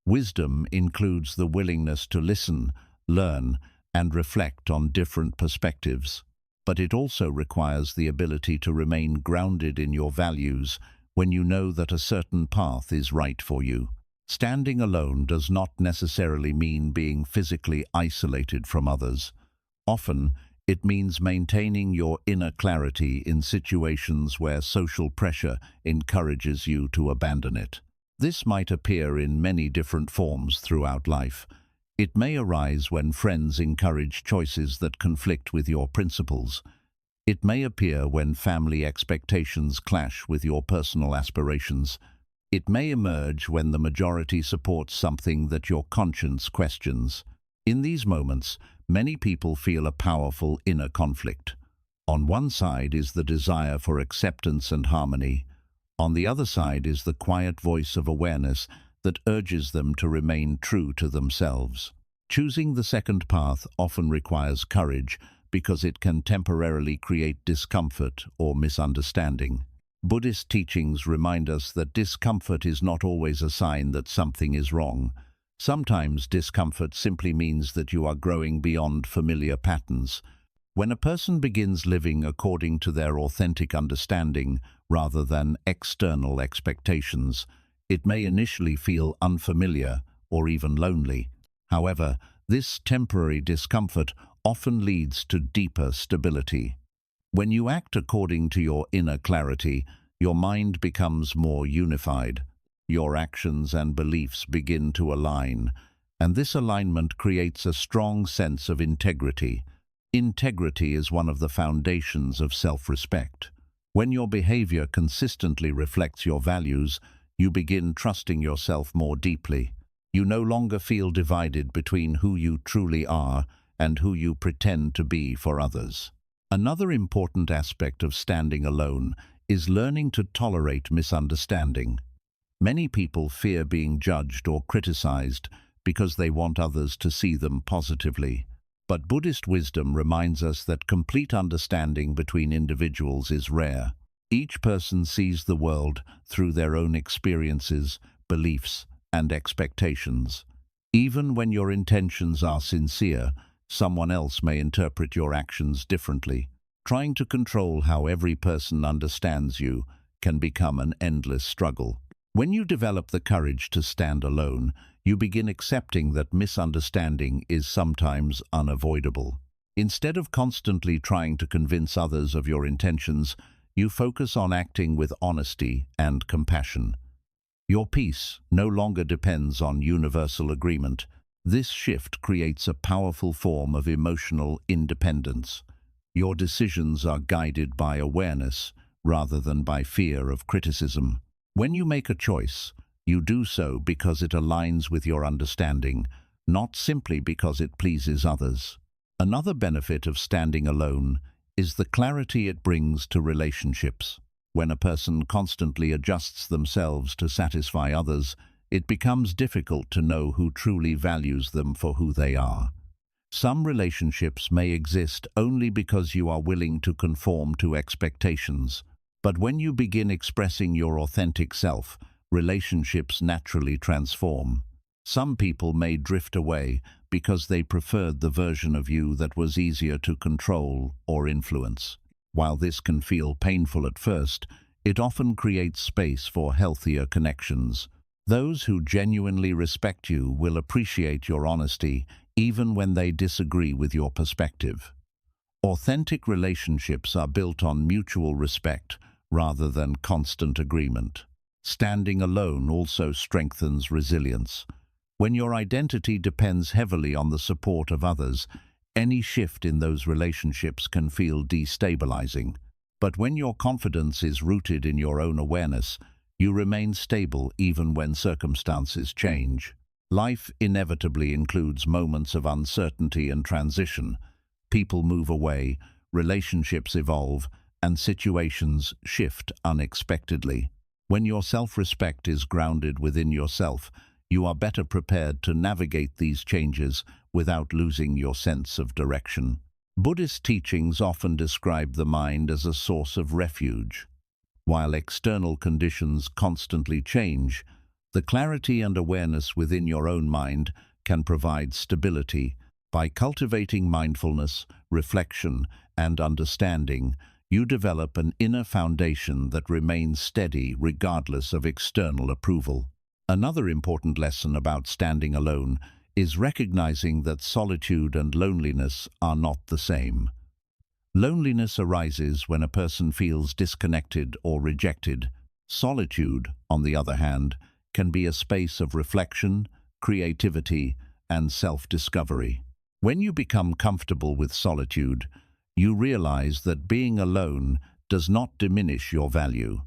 Wisdom includes the willingness to listen, learn, and reflect on different perspectives. But it also requires the ability to remain grounded in your values when you know that a certain path is right for you. Standing alone does not necessarily mean being physically isolated from others. Often, it means maintaining your inner clarity in situations where social pressure encourages you to abandon it. This might appear in many different forms throughout life. It may arise when friends encourage choices that conflict with your principles. It may appear when family expectations clash with your personal aspirations. It may emerge when the majority supports something that your conscience questions. In these moments, many people feel a powerful inner conflict. On one side is the desire for acceptance and harmony. On the other side is the quiet voice of awareness that urges them to remain true to themselves. Choosing the second path often requires courage because it can temporarily create discomfort or misunderstanding. Buddhist teachings remind us that discomfort is not always a sign that something is wrong. Sometimes discomfort simply means that you are growing beyond familiar patterns. When a person begins living according to their authentic understanding rather than external expectations, it may initially feel unfamiliar or even lonely. However, this temporary discomfort often leads to deeper stability. When you act according to your inner clarity, your mind becomes more unified. Your actions and beliefs begin to align, and this alignment creates a strong sense of integrity. Integrity is one of the foundations of self-respect. When your behavior consistently reflects your values, you begin trusting yourself more deeply. You no longer feel divided between who you truly are and who you pretend to be for others. Another important aspect of standing alone is learning to tolerate misunderstanding. Many people fear being judged or criticized because they want others to see them positively. But Buddhist wisdom reminds us that complete understanding between individuals is rare. Each person sees the world through their own experiences, beliefs, and expectations. Even when your intentions are sincere, someone else may interpret your actions differently. Trying to control how every person understands you can become an endless struggle. When you develop the courage to stand alone, you begin accepting that misunderstanding is sometimes unavoidable. Instead of constantly trying to convince others of your intentions, you focus on acting with honesty and compassion. Your peace no longer depends on universal agreement. This shift creates a powerful form of emotional independence. Your decisions are guided by awareness rather than by fear of criticism. When you make a choice, you do so because it aligns with your understanding, not simply because it pleases others. Another benefit of standing alone is the clarity it brings to relationships. When a person constantly adjusts themselves to satisfy others, it becomes difficult to know who truly values them for who they are. Some relationships may exist only because you are willing to conform to expectations. But when you begin expressing your authentic self, relationships naturally transform. Some people may drift away because they preferred the version of you that was easier to control or influence. While this can feel painful at first, it often creates space for healthier connections. Those who genuinely respect you will appreciate your honesty even when they disagree with your perspective. Authentic relationships are built on mutual respect rather than constant agreement. Standing alone also strengthens resilience. When your identity depends heavily on the support of others, any shift in those relationships can feel destabilizing. But when your confidence is rooted in your own awareness, you remain stable even when circumstances change. Life inevitably includes moments of uncertainty and transition. People move away, relationships evolve, and situations shift unexpectedly. When your self-respect is grounded within yourself, you are better prepared to navigate these changes without losing your sense of direction. Buddhist teachings often describe the mind as a source of refuge. While external conditions constantly change, the clarity and awareness within your own mind can provide stability. By cultivating mindfulness, reflection, and understanding, you develop an inner foundation that remains steady regardless of external approval. Another important lesson about standing alone is recognizing that solitude and loneliness are not the same. Loneliness arises when a person feels disconnected or rejected. Solitude, on the other hand, can be a space of reflection, creativity, and self-discovery. When you become comfortable with solitude, you realize that being alone does not diminish your value.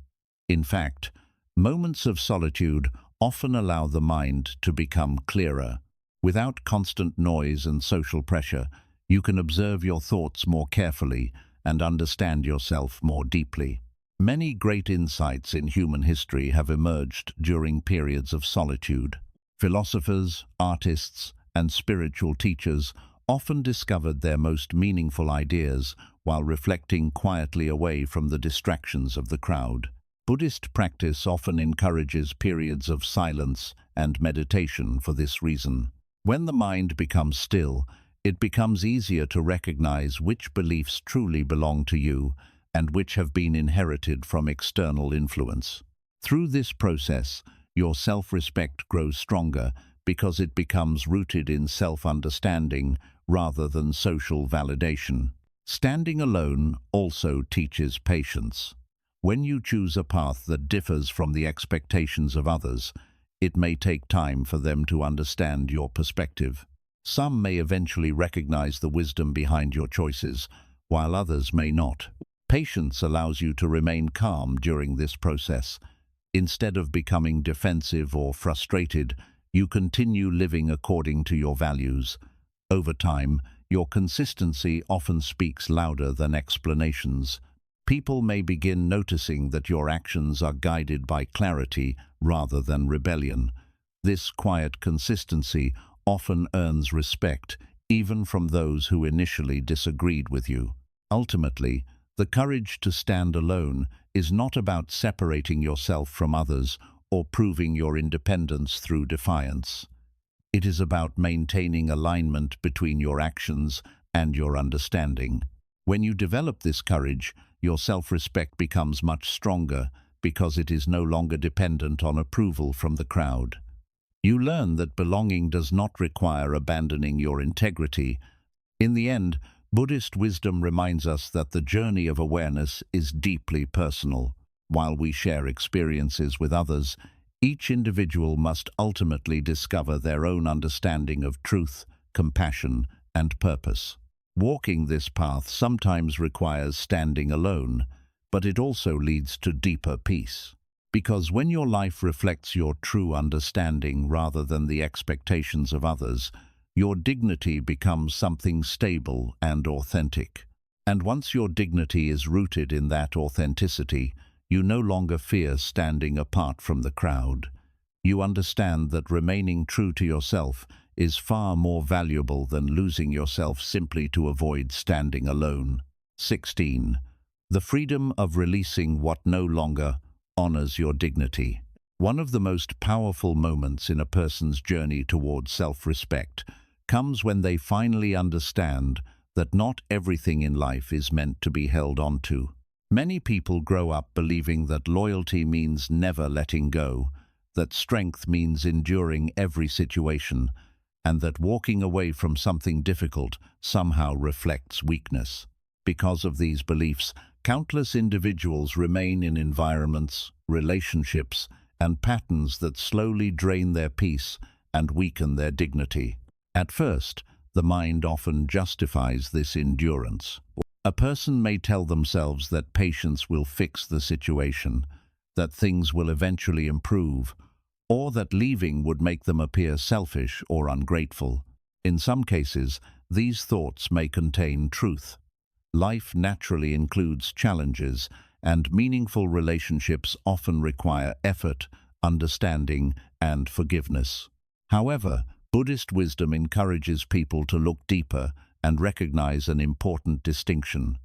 In fact, moments of solitude often allow the mind to become clearer. Without constant noise and social pressure, you can observe your thoughts more carefully and understand yourself more deeply. Many great insights in human history have emerged during periods of solitude. Philosophers, artists, and spiritual teachers often discovered their most meaningful ideas while reflecting quietly away from the distractions of the crowd. Buddhist practice often encourages periods of silence and meditation for this reason. When the mind becomes still, it becomes easier to recognize which beliefs truly belong to you and which have been inherited from external influence. Through this process, your self-respect grows stronger because it becomes rooted in self-understanding rather than social validation. Standing alone also teaches patience. When you choose a path that differs from the expectations of others, it may take time for them to understand your perspective. Some may eventually recognize the wisdom behind your choices, while others may not. Patience allows you to remain calm during this process. Instead of becoming defensive or frustrated, you continue living according to your values. Over time, your consistency often speaks louder than explanations. People may begin noticing that your actions are guided by clarity rather than rebellion. This quiet consistency often earns respect, even from those who initially disagreed with you. Ultimately, the courage to stand alone is not about separating yourself from others or proving your independence through defiance. It is about maintaining alignment between your actions and your understanding. When you develop this courage, your self-respect becomes much stronger because it is no longer dependent on approval from the crowd. You learn that belonging does not require abandoning your integrity. In the end, Buddhist wisdom reminds us that the journey of awareness is deeply personal. While we share experiences with others, each individual must ultimately discover their own understanding of truth, compassion, and purpose. Walking this path sometimes requires standing alone, but it also leads to deeper peace. Because when your life reflects your true understanding rather than the expectations of others, your dignity becomes something stable and authentic. And once your dignity is rooted in that authenticity, you no longer fear standing apart from the crowd. You understand that remaining true to yourself is far more valuable than losing yourself simply to avoid standing alone. 16. The freedom of releasing what no longer honors your dignity. One of the most powerful moments in a person's journey towards self-respect comes when they finally understand that not everything in life is meant to be held onto. Many people grow up believing that loyalty means never letting go, that strength means enduring every situation, and that walking away from something difficult somehow reflects weakness. Because of these beliefs, countless individuals remain in environments, relationships, and patterns that slowly drain their peace and weaken their dignity. At first, the mind often justifies this endurance. A person may tell themselves that patience will fix the situation, that things will eventually improve, or that leaving would make them appear selfish or ungrateful. In some cases, these thoughts may contain truth. Life naturally includes challenges, and meaningful relationships often require effort, understanding, and forgiveness. However, Buddhist wisdom encourages people to look deeper and recognize an important distinction.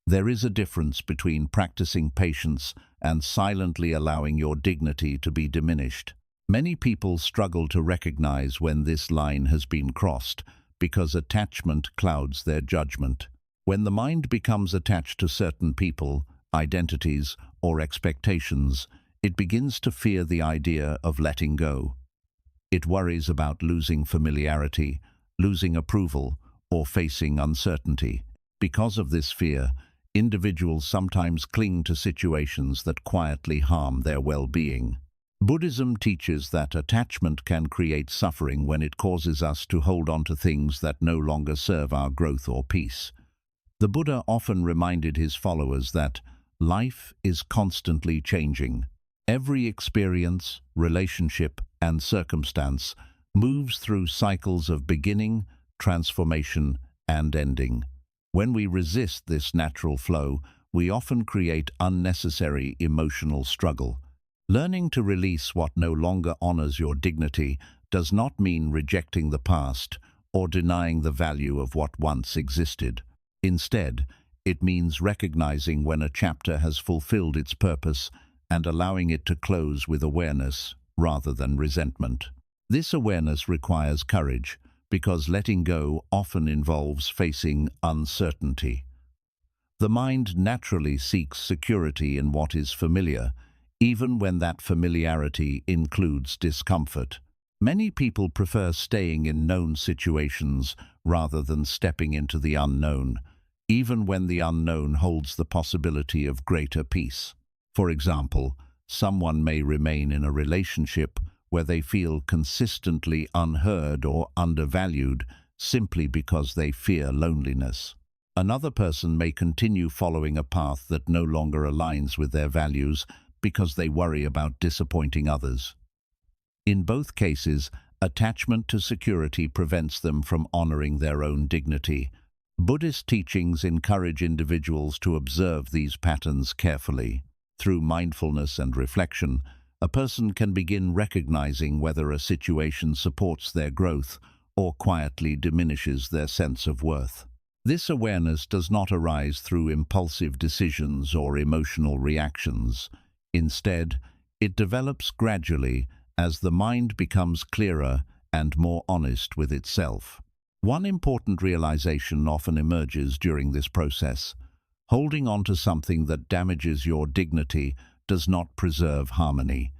There is a difference between practicing patience and silently allowing your dignity to be diminished. Many people struggle to recognize when this line has been crossed because attachment clouds their judgment. When the mind becomes attached to certain people, identities, or expectations, it begins to fear the idea of letting go. It worries about losing familiarity, losing approval, or facing uncertainty. Because of this fear, individuals sometimes cling to situations that quietly harm their well-being. Buddhism teaches that attachment can create suffering when it causes us to hold on to things that no longer serve our growth or peace. The Buddha often reminded his followers that life is constantly changing. Every experience, relationship, and circumstance moves through cycles of beginning, transformation, and ending. When we resist this natural flow, we often create unnecessary emotional struggle. Learning to release what no longer honors your dignity does not mean rejecting the past or denying the value of what once existed. Instead, it means recognizing when a chapter has fulfilled its purpose and allowing it to close with awareness rather than resentment. This awareness requires courage because letting go often involves facing uncertainty. The mind naturally seeks security in what is familiar, even when that familiarity includes discomfort. Many people prefer staying in known situations rather than stepping into the unknown, even when the unknown holds the possibility of greater peace. For example, someone may remain in a relationship where they feel consistently unheard or undervalued simply because they fear loneliness. Another person may continue following a path that no longer aligns with their values because they worry about disappointing others. In both cases, attachment to security prevents them from honoring their own dignity. Buddhist teachings encourage individuals to observe these patterns carefully. Through mindfulness and reflection, a person can begin recognizing whether a situation supports their growth or quietly diminishes their sense of worth. This awareness does not arise through impulsive decisions or emotional reactions. Instead, it develops gradually as the mind becomes clearer and more honest with itself. One important realization often emerges during this process. Holding on to something that damages your dignity does not preserve harmony.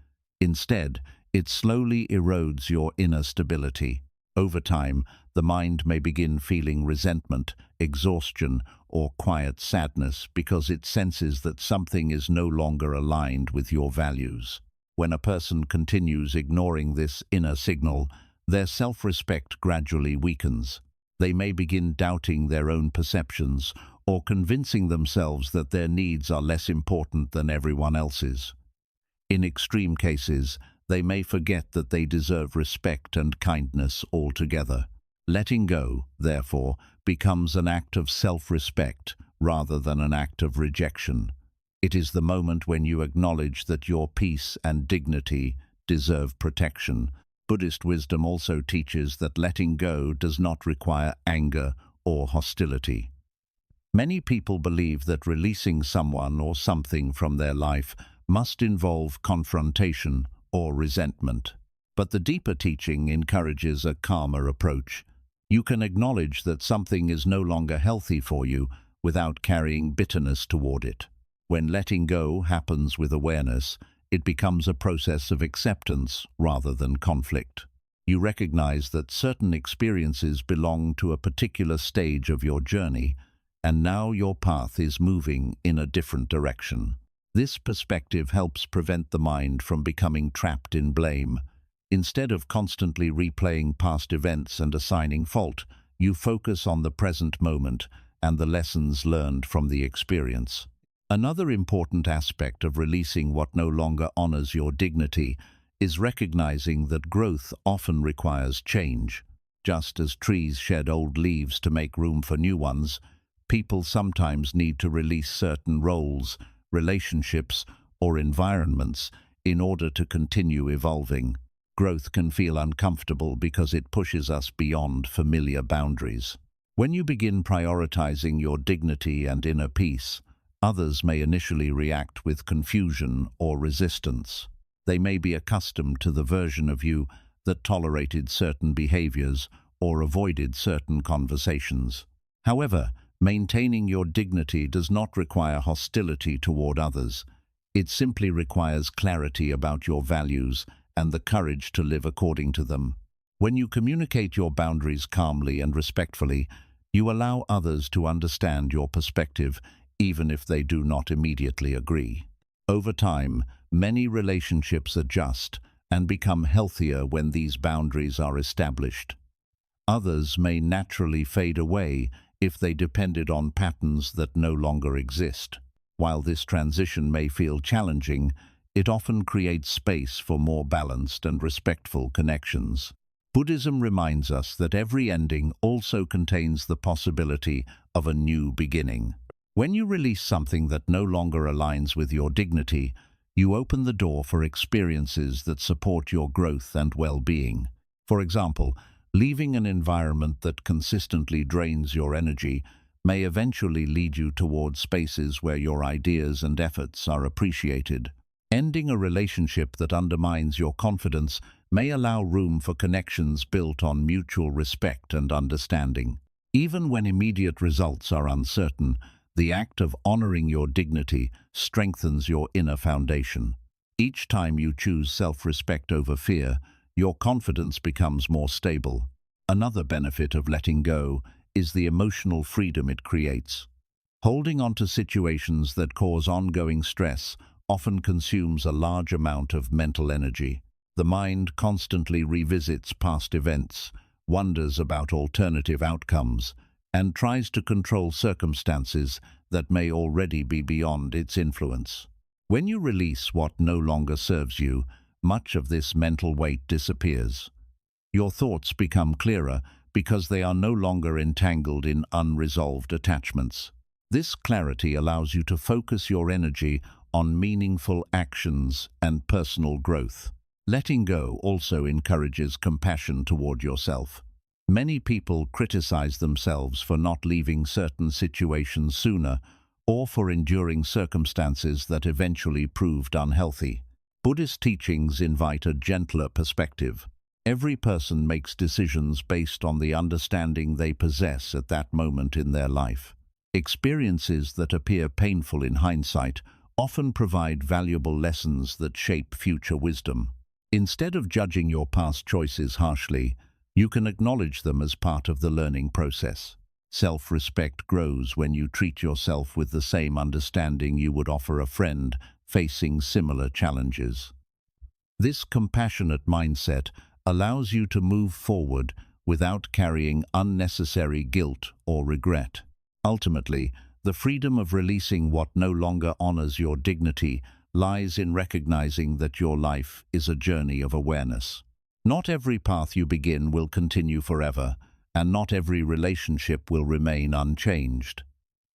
Instead, it slowly erodes your inner stability. Over time, the mind may begin feeling resentment, exhaustion, or quiet sadness because it senses that something is no longer aligned with your values. When a person continues ignoring this inner signal, their self-respect gradually weakens. They may begin doubting their own perceptions or convincing themselves that their needs are less important than everyone else's. In extreme cases, they may forget that they deserve respect and kindness altogether. Letting go, therefore, becomes an act of self-respect rather than an act of rejection. It is the moment when you acknowledge that your peace and dignity deserve protection. Buddhist wisdom also teaches that letting go does not require anger or hostility. Many people believe that releasing someone or something from their life must involve confrontation or resentment. But the deeper teaching encourages a calmer approach. You can acknowledge that something is no longer healthy for you without carrying bitterness toward it. When letting go happens with awareness, it becomes a process of acceptance rather than conflict. You recognize that certain experiences belong to a particular stage of your journey, and now your path is moving in a different direction. This perspective helps prevent the mind from becoming trapped in blame. Instead of constantly replaying past events and assigning fault, you focus on the present moment and the lessons learned from the experience. Another important aspect of releasing what no longer honors your dignity is recognizing that growth often requires change. Just as trees shed old leaves to make room for new ones, people sometimes need to release certain roles, relationships, or environments in order to continue evolving. Growth can feel uncomfortable because it pushes us beyond familiar boundaries. When you begin prioritizing your dignity and inner peace, others may initially react with confusion or resistance. They may be accustomed to the version of you that tolerated certain behaviors or avoided certain conversations. However, maintaining your dignity does not require hostility toward others. It simply requires clarity about your values and the courage to live according to them. When you communicate your boundaries calmly and respectfully, you allow others to understand your perspective, even if they do not immediately agree. Over time, many relationships adjust and become healthier when these boundaries are established. Others may naturally fade away if they depended on patterns that no longer exist. While this transition may feel challenging, it often creates space for more balanced and respectful connections. Buddhism reminds us that every ending also contains the possibility of a new beginning. When you release something that no longer aligns with your dignity, you open the door for experiences that support your growth and well-being. For example, leaving an environment that consistently drains your energy may eventually lead you toward spaces where your ideas and efforts are appreciated. Ending a relationship that undermines your confidence may allow room for connections built on mutual respect and understanding. Even when immediate results are uncertain, the act of honoring your dignity strengthens your inner foundation. Each time you choose self-respect over fear, your confidence becomes more stable. Another benefit of letting go is the emotional freedom it creates. Holding on to situations that cause ongoing stress often consumes a large amount of mental energy. The mind constantly revisits past events, wonders about alternative outcomes, and tries to control circumstances that may already be beyond its influence. When you release what no longer serves you, much of this mental weight disappears. Your thoughts become clearer because they are no longer entangled in unresolved attachments. This clarity allows you to focus your energy on meaningful actions and personal growth. Letting go also encourages compassion toward yourself. Many people criticize themselves for not leaving certain situations sooner or for enduring circumstances that eventually proved unhealthy. Buddhist teachings invite a gentler perspective. Every person makes decisions based on the understanding they possess at that moment in their life. Experiences that appear painful in hindsight often provide valuable lessons that shape future wisdom. Instead of judging your past choices harshly, you can acknowledge them as part of the learning process. Self-respect grows when you treat yourself with the same understanding you would offer a friend facing similar challenges. This compassionate mindset allows you to move forward without carrying unnecessary guilt or regret. Ultimately, the freedom of releasing what no longer honors your dignity lies in recognizing that your life is a journey of awareness. Not every path you begin will continue forever, and not every relationship will remain unchanged.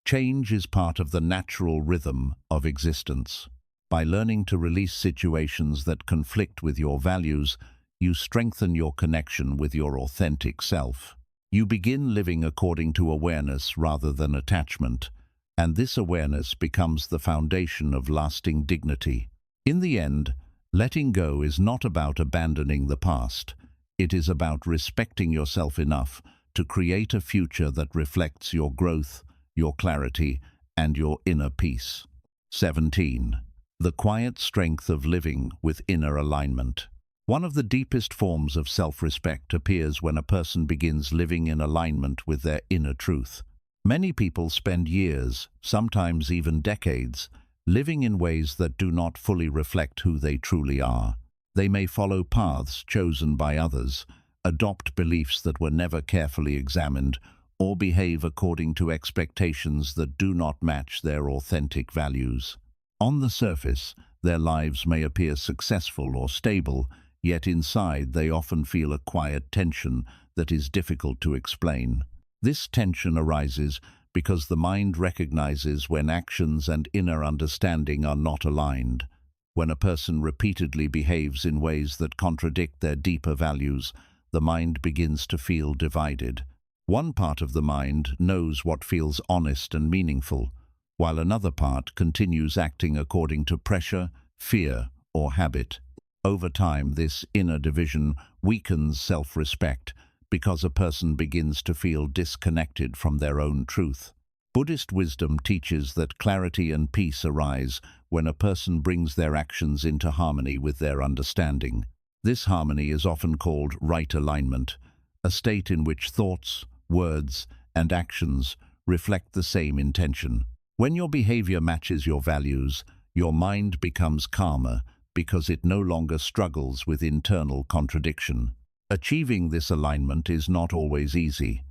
Change is part of the natural rhythm of existence. By learning to release situations that conflict with your values, you strengthen your connection with your authentic self. You begin living according to awareness rather than attachment, and this awareness becomes the foundation of lasting dignity. In the end, letting go is not about abandoning the past. It is about respecting yourself enough to create a future that reflects your growth, your clarity, and your inner peace. 17. The quiet strength of living with inner alignment. One of the deepest forms of self-respect appears when a person begins living in alignment with their inner truth. Many people spend years, sometimes even decades, living in ways that do not fully reflect who they truly are. They may follow paths chosen by others, adopt beliefs that were never carefully examined, or behave according to expectations that do not match their authentic values. On the surface, their lives may appear successful or stable, yet inside they often feel a quiet tension that is difficult to explain. This tension arises because the mind recognizes when actions and inner understanding are not aligned. When a person repeatedly behaves in ways that contradict their deeper values, the mind begins to feel divided. One part of the mind knows what feels honest and meaningful, while another part continues acting according to pressure, fear, or habit. Over time, this inner division weakens self-respect because a person begins to feel disconnected from their own truth. Buddhist wisdom teaches that clarity and peace arise when a person brings their actions into harmony with their understanding. This harmony is often called right alignment, a state in which thoughts, words, and actions reflect the same intention. When your behavior matches your values, your mind becomes calmer because it no longer struggles with internal contradiction. Achieving this alignment is not always easy.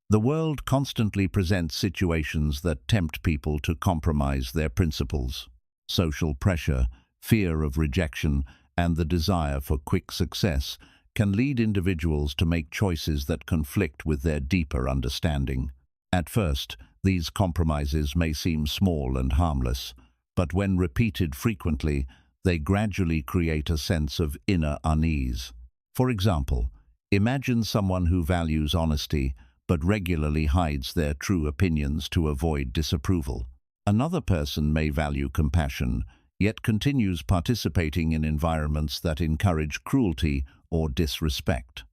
The world constantly presents situations that tempt people to compromise their principles. Social pressure, fear of rejection, and the desire for quick success can lead individuals to make choices that conflict with their deeper understanding. At first, these compromises may seem small and harmless, but when repeated frequently, they gradually create a sense of inner unease. For example, imagine someone who values honesty but regularly hides their true opinions to avoid disapproval. Another person may value compassion, yet continues participating in environments that encourage cruelty or disrespect.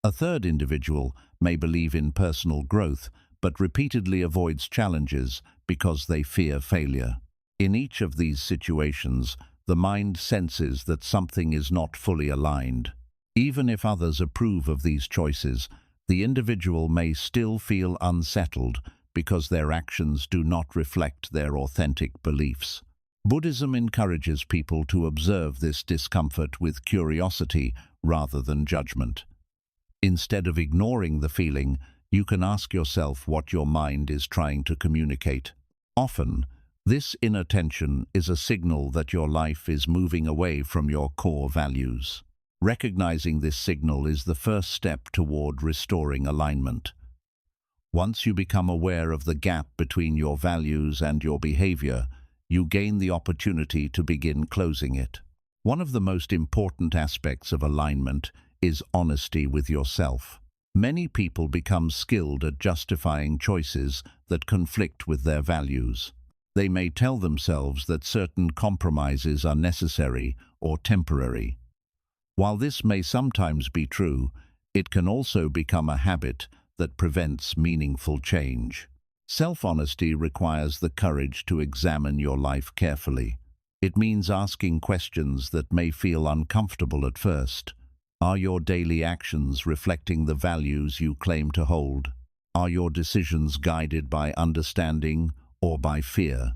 A third individual may believe in personal growth, but repeatedly avoids challenges because they fear failure. In each of these situations, the mind senses that something is not fully aligned. Even if others approve of these choices, the individual may still feel unsettled because their actions do not reflect their authentic beliefs. Buddhism encourages people to observe this discomfort with curiosity rather than judgment. Instead of ignoring the feeling, you can ask yourself what your mind is trying to communicate. Often, this inner tension is a signal that your life is moving away from your core values. Recognizing this signal is the first step toward restoring alignment. Once you become aware of the gap between your values and your behavior, you gain the opportunity to begin closing it. One of the most important aspects of alignment is honesty with yourself. Many people become skilled at justifying choices that conflict with their values. They may tell themselves that certain compromises are necessary or temporary. While this may sometimes be true, it can also become a habit that prevents meaningful change. Self-honesty requires the courage to examine your life carefully. It means asking questions that may feel uncomfortable at first. Are your daily actions reflecting the values you claim to hold? Are your decisions guided by understanding or by fear?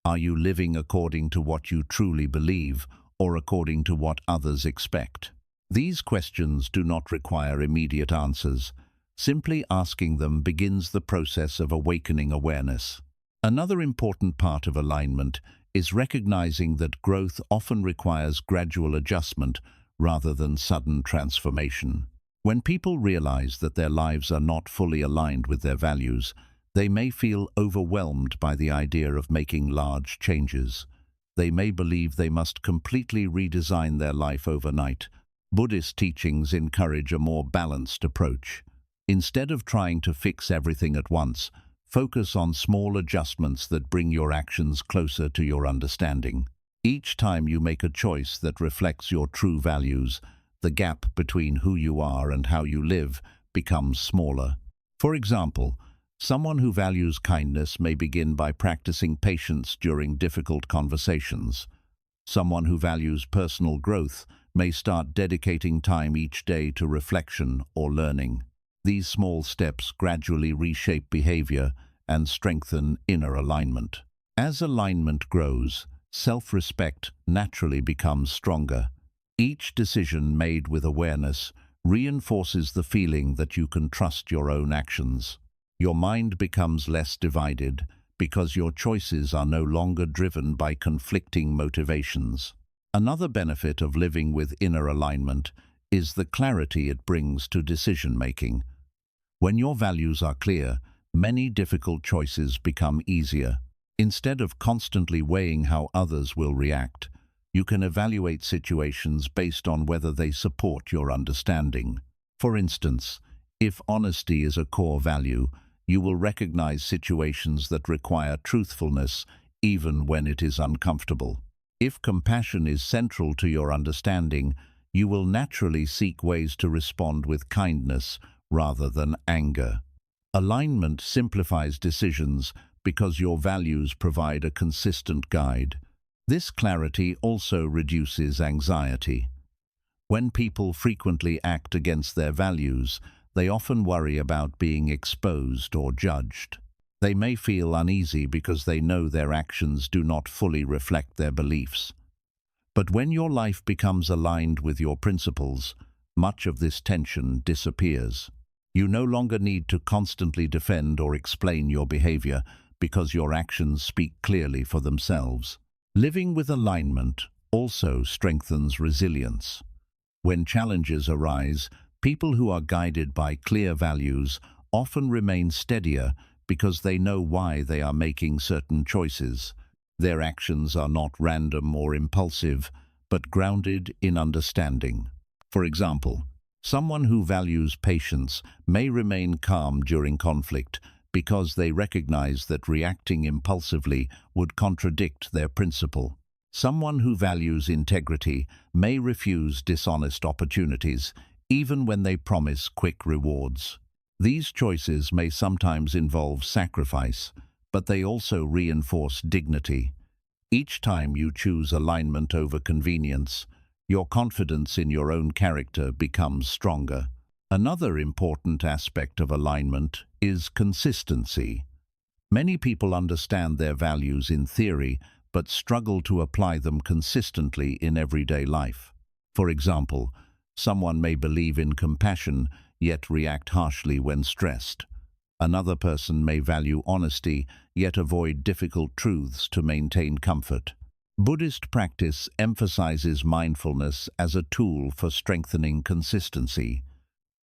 Are you living according to what you truly believe or according to what others expect? These questions do not require immediate answers. Simply asking them begins the process of awakening awareness. Another important part of alignment is recognizing that growth often requires gradual adjustment rather than sudden transformation. When people realize that their lives are not fully aligned with their values, they may feel overwhelmed by the idea of making large changes. They may believe they must completely redesign their life overnight. Buddhist teachings encourage a more balanced approach. Instead of trying to fix everything at once, focus on small adjustments that bring your actions closer to your understanding. Each time you make a choice that reflects your true values, the gap between who you are and how you live becomes smaller. For example, someone who values kindness may begin by practicing patience during difficult conversations. Someone who values personal growth may start dedicating time each day to reflection or learning. These small steps gradually reshape behavior and strengthen inner alignment. As alignment grows, self-respect naturally becomes stronger. Each decision made with awareness reinforces the feeling that you can trust your own actions. Your mind becomes less divided because your choices are no longer driven by conflicting motivations. Another benefit of living with inner alignment is the clarity it brings to decision-making. When your values are clear, many difficult choices become easier. Instead of constantly weighing how others will react, you can evaluate situations based on whether they support your understanding. For instance, if honesty is a core value, you will recognize situations that require truthfulness even when it is uncomfortable. If compassion is central to your understanding, you will naturally seek ways to respond with kindness rather than anger. Alignment simplifies decisions because your values provide a consistent guide. This clarity also reduces anxiety. When people frequently act against their values, they often worry about being exposed or judged. They may feel uneasy because they know their actions do not fully reflect their beliefs. But when your life becomes aligned with your principles, much of this tension disappears. You no longer need to constantly defend or explain your behavior because your actions speak clearly for themselves. Living with alignment also strengthens resilience. When challenges arise, people who are guided by clear values often remain steadier because they know why they are making certain choices. Their actions are not random or impulsive, but grounded in understanding. For example, someone who values patience may remain calm during conflict because they recognize that reacting impulsively would contradict their principle. Someone who values integrity may refuse dishonest opportunities, even when they promise quick rewards. These choices may sometimes involve sacrifice, but they also reinforce dignity. Each time you choose alignment over convenience, your confidence in your own character becomes stronger. Another important aspect of alignment is consistency. Many people understand their values in theory, but struggle to apply them consistently in everyday life. For example, someone may believe in compassion, yet react harshly when stressed. Another person may value honesty, yet avoid difficult truths to maintain comfort. Buddhist practice emphasizes mindfulness as a tool for strengthening consistency.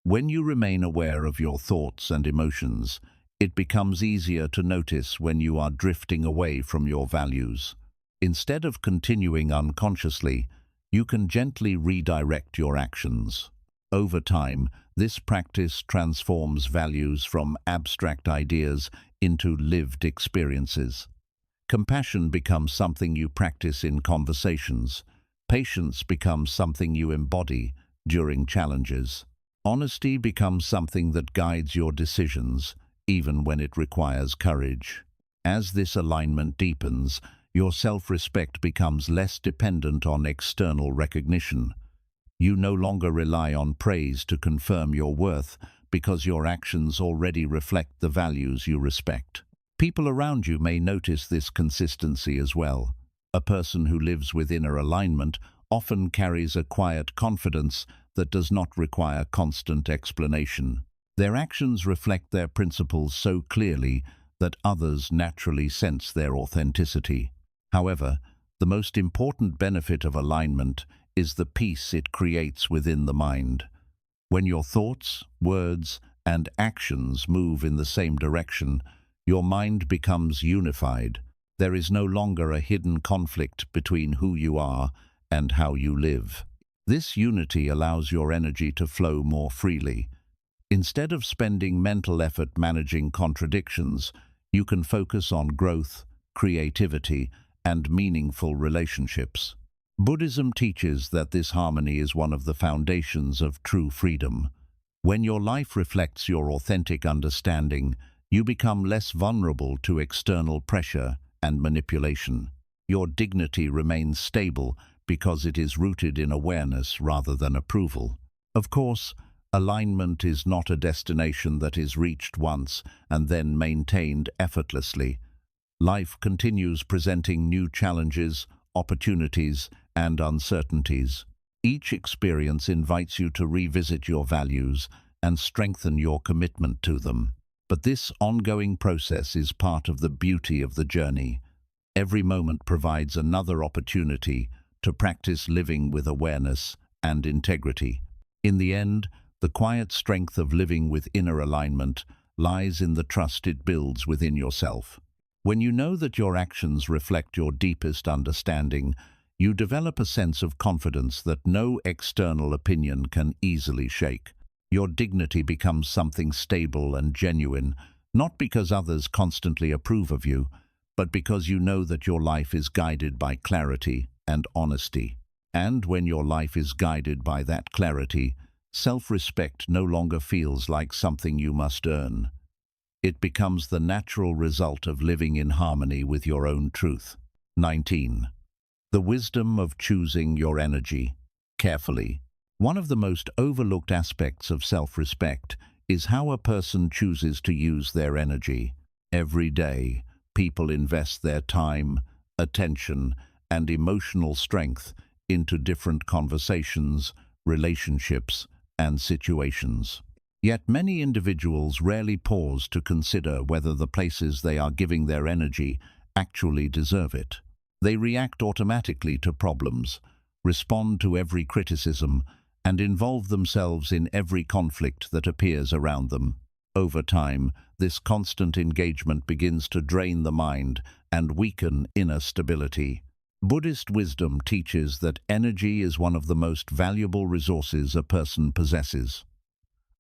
When you remain aware of your thoughts and emotions, it becomes easier to notice when you are drifting away from your values. Instead of continuing unconsciously, you can gently redirect your actions. Over time, this practice transforms values from abstract ideas into lived experiences. Compassion becomes something you practice in conversations. Patience becomes something you embody during challenges. Honesty becomes something that guides your decisions, even when it requires courage. As this alignment deepens, your self-respect becomes less dependent on external recognition. You no longer rely on praise to confirm your worth because your actions already reflect the values you respect. People around you may notice this consistency as well. A person who lives with inner alignment often carries a quiet confidence that does not require constant explanation. Their actions reflect their principles so clearly that others naturally sense their authenticity. However, the most important benefit of alignment is the peace it creates within the mind. When your thoughts, words, and actions move in the same direction, your mind becomes unified. There is no longer a hidden conflict between who you are and how you live. This unity allows your energy to flow more freely. Instead of spending mental effort managing contradictions, you can focus on growth, creativity, and meaningful relationships. Buddhism teaches that this harmony is one of the foundations of true freedom. When your life reflects your authentic understanding, you become less vulnerable to external pressure and manipulation. Your dignity remains stable because it is rooted in awareness rather than approval. Of course, alignment is not a destination that is reached once and then maintained effortlessly. Life continues presenting new challenges, opportunities, and uncertainties. Each experience invites you to revisit your values and strengthen your commitment to them. But this ongoing process is part of the beauty of the journey. Every moment provides another opportunity to practice living with awareness and integrity. In the end, the quiet strength of living with inner alignment lies in the trust it builds within yourself. When you know that your actions reflect your deepest understanding, you develop a sense of confidence that no external opinion can easily shake. Your dignity becomes something stable and genuine, not because others constantly approve of you, but because you know that your life is guided by clarity and honesty. And when your life is guided by that clarity, self-respect no longer feels like something you must earn. It becomes the natural result of living in harmony with your own truth. 19. The wisdom of choosing your energy carefully. One of the most overlooked aspects of self-respect is how a person chooses to use their energy. Every day, people invest their time, attention, and emotional strength into different conversations, relationships, and situations. Yet many individuals rarely pause to consider whether the places they are giving their energy actually deserve it. They react automatically to problems, respond to every criticism, and involve themselves in every conflict that appears around them. Over time, this constant engagement begins to drain the mind and weaken inner stability. Buddhist wisdom teaches that energy is one of the most valuable resources a person possesses.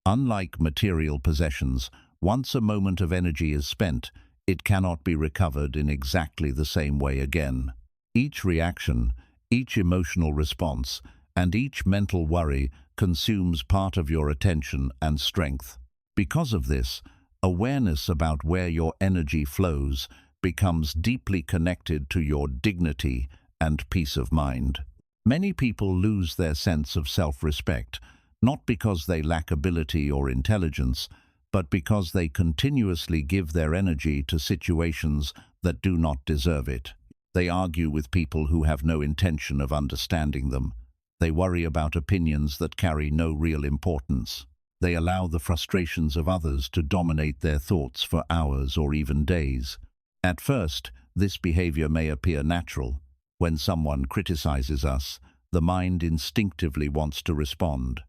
Unlike material possessions, once a moment of energy is spent, it cannot be recovered in exactly the same way again. Each reaction, each emotional response, and each mental worry consumes part of your attention and strength. Because of this, awareness about where your energy flows becomes deeply connected to your dignity and peace of mind. Many people lose their sense of self-respect, not because they lack ability or intelligence, but because they continuously give their energy to situations that do not deserve it. They argue with people who have no intention of understanding them. They worry about opinions that carry no real importance. They allow the frustrations of others to dominate their thoughts for hours or even days. At first, this behavior may appear natural. When someone criticizes us, the mind instinctively wants to respond.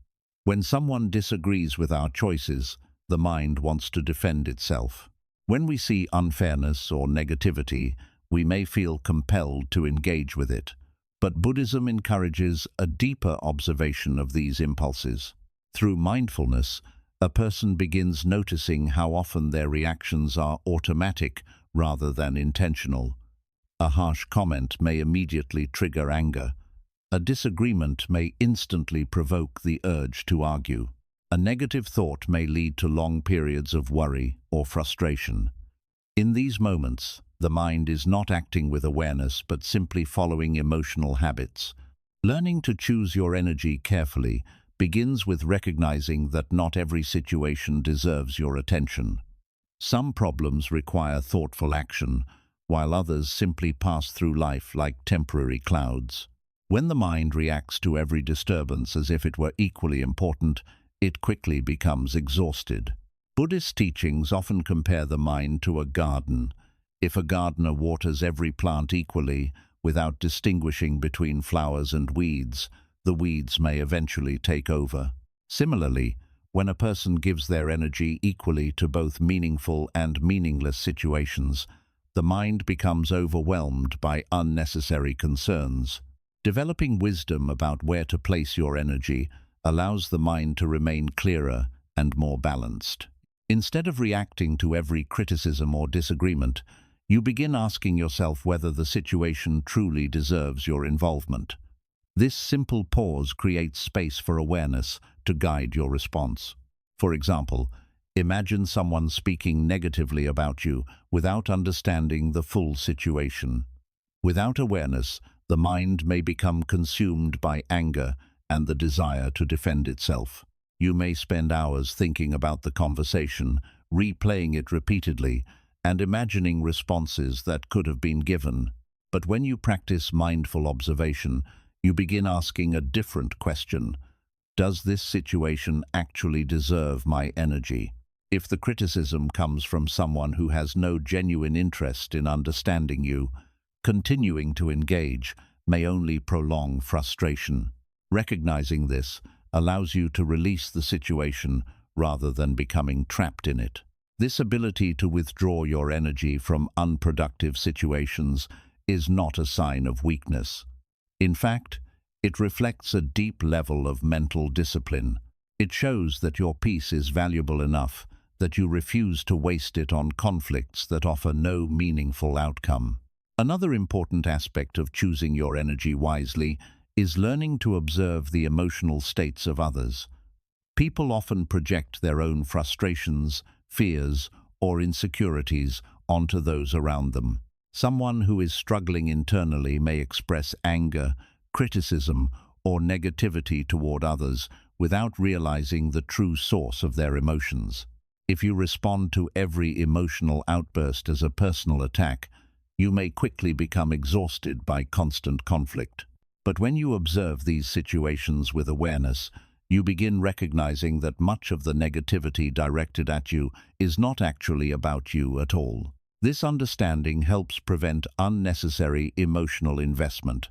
When someone disagrees with our choices, the mind wants to defend itself. When we see unfairness or negativity, we may feel compelled to engage with it. But Buddhism encourages a deeper observation of these impulses. Through mindfulness, a person begins noticing how often their reactions are automatic rather than intentional. A harsh comment may immediately trigger anger. A disagreement may instantly provoke the urge to argue. A negative thought may lead to long periods of worry or frustration. In these moments, the mind is not acting with awareness but simply following emotional habits. Learning to choose your energy carefully begins with recognizing that not every situation deserves your attention. Some problems require thoughtful action, while others simply pass through life like temporary clouds. When the mind reacts to every disturbance as if it were equally important, it quickly becomes exhausted. Buddhist teachings often compare the mind to a garden. If a gardener waters every plant equally, without distinguishing between flowers and weeds, the weeds may eventually take over. Similarly, when a person gives their energy equally to both meaningful and meaningless situations, the mind becomes overwhelmed by unnecessary concerns. Developing wisdom about where to place your energy allows the mind to remain clearer and more balanced. Instead of reacting to every criticism or disagreement, you begin asking yourself whether the situation truly deserves your involvement. This simple pause creates space for awareness to guide your response. For example, imagine someone speaking negatively about you without understanding the full situation. Without awareness, the mind may become consumed by anger and the desire to defend itself. You may spend hours thinking about the conversation, replaying it repeatedly, and imagining responses that could have been given. But when you practice mindful observation, you begin asking a different question. Does this situation actually deserve my energy? If the criticism comes from someone who has no genuine interest in understanding you, continuing to engage may only prolong frustration. Recognizing this allows you to release the situation rather than becoming trapped in it. This ability to withdraw your energy from unproductive situations is not a sign of weakness. In fact, it reflects a deep level of mental discipline. It shows that your peace is valuable enough that you refuse to waste it on conflicts that offer no meaningful outcome. Another important aspect of choosing your energy wisely is learning to observe the emotional states of others. People often project their own frustrations, fears, or insecurities onto those around them. Someone who is struggling internally may express anger, criticism, or negativity toward others without realizing the true source of their emotions. If you respond to every emotional outburst as a personal attack, you may quickly become exhausted by constant conflict. But when you observe these situations with awareness, you begin recognizing that much of the negativity directed at you is not actually about you at all. This understanding helps prevent unnecessary emotional investment.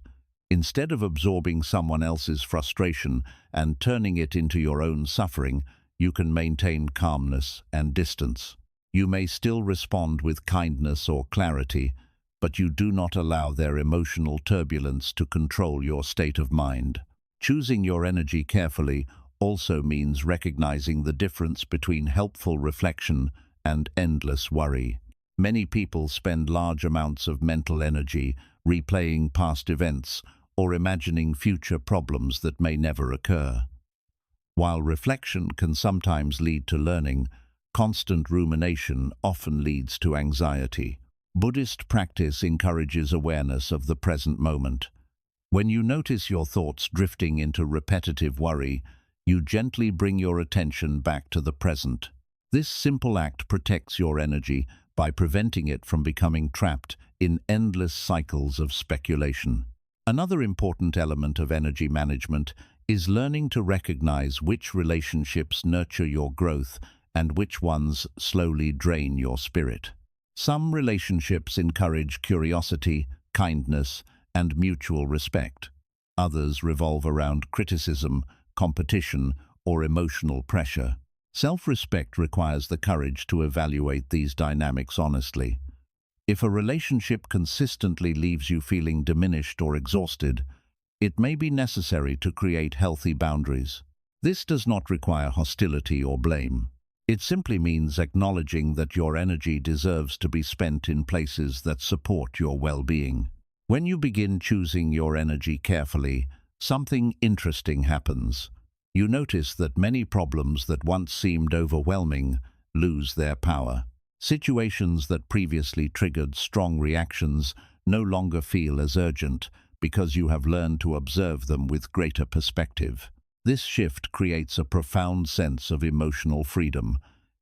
Instead of absorbing someone else's frustration and turning it into your own suffering, you can maintain calmness and distance. You may still respond with kindness or clarity, but you do not allow their emotional turbulence to control your state of mind. Choosing your energy carefully also means recognizing the difference between helpful reflection and endless worry. Many people spend large amounts of mental energy replaying past events or imagining future problems that may never occur. While reflection can sometimes lead to learning, constant rumination often leads to anxiety. Buddhist practice encourages awareness of the present moment. When you notice your thoughts drifting into repetitive worry, you gently bring your attention back to the present. This simple act protects your energy by preventing it from becoming trapped in endless cycles of speculation. Another important element of energy management is learning to recognize which relationships nurture your growth and which ones slowly drain your spirit. Some relationships encourage curiosity, kindness, and mutual respect. Others revolve around criticism, competition, or emotional pressure. Self-respect requires the courage to evaluate these dynamics honestly. If a relationship consistently leaves you feeling diminished or exhausted, it may be necessary to create healthy boundaries. This does not require hostility or blame. It simply means acknowledging that your energy deserves to be spent in places that support your well-being. When you begin choosing your energy carefully, something interesting happens. You notice that many problems that once seemed overwhelming lose their power. Situations that previously triggered strong reactions no longer feel as urgent because you have learned to observe them with greater perspective. This shift creates a profound sense of emotional freedom.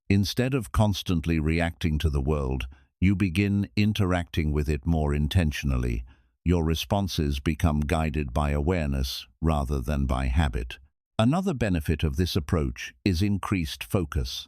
Instead of constantly reacting to the world, you begin interacting with it more intentionally. Your responses become guided by awareness rather than by habit. Another benefit of this approach is increased focus.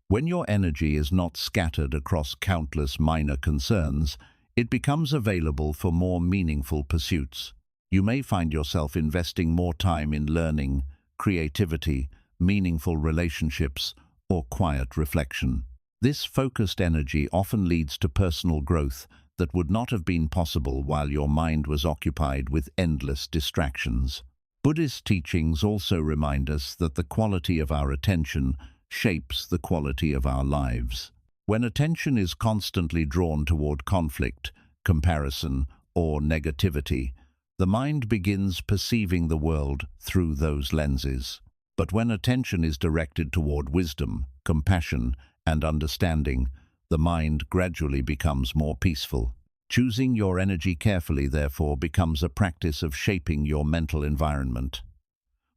When your energy is not scattered across countless minor concerns, it becomes available for more meaningful pursuits. You may find yourself investing more time in learning, creativity, meaningful relationships, or quiet reflection. This focused energy often leads to personal growth that would not have been possible while your mind was occupied with endless distractions. Buddhist teachings also remind us that the quality of our attention shapes the quality of our lives. When attention is constantly drawn toward conflict, comparison, or negativity, the mind begins perceiving the world through those lenses. But when attention is directed toward wisdom, compassion, and understanding, the mind gradually becomes more peaceful. Choosing your energy carefully, therefore, becomes a practice of shaping your mental environment.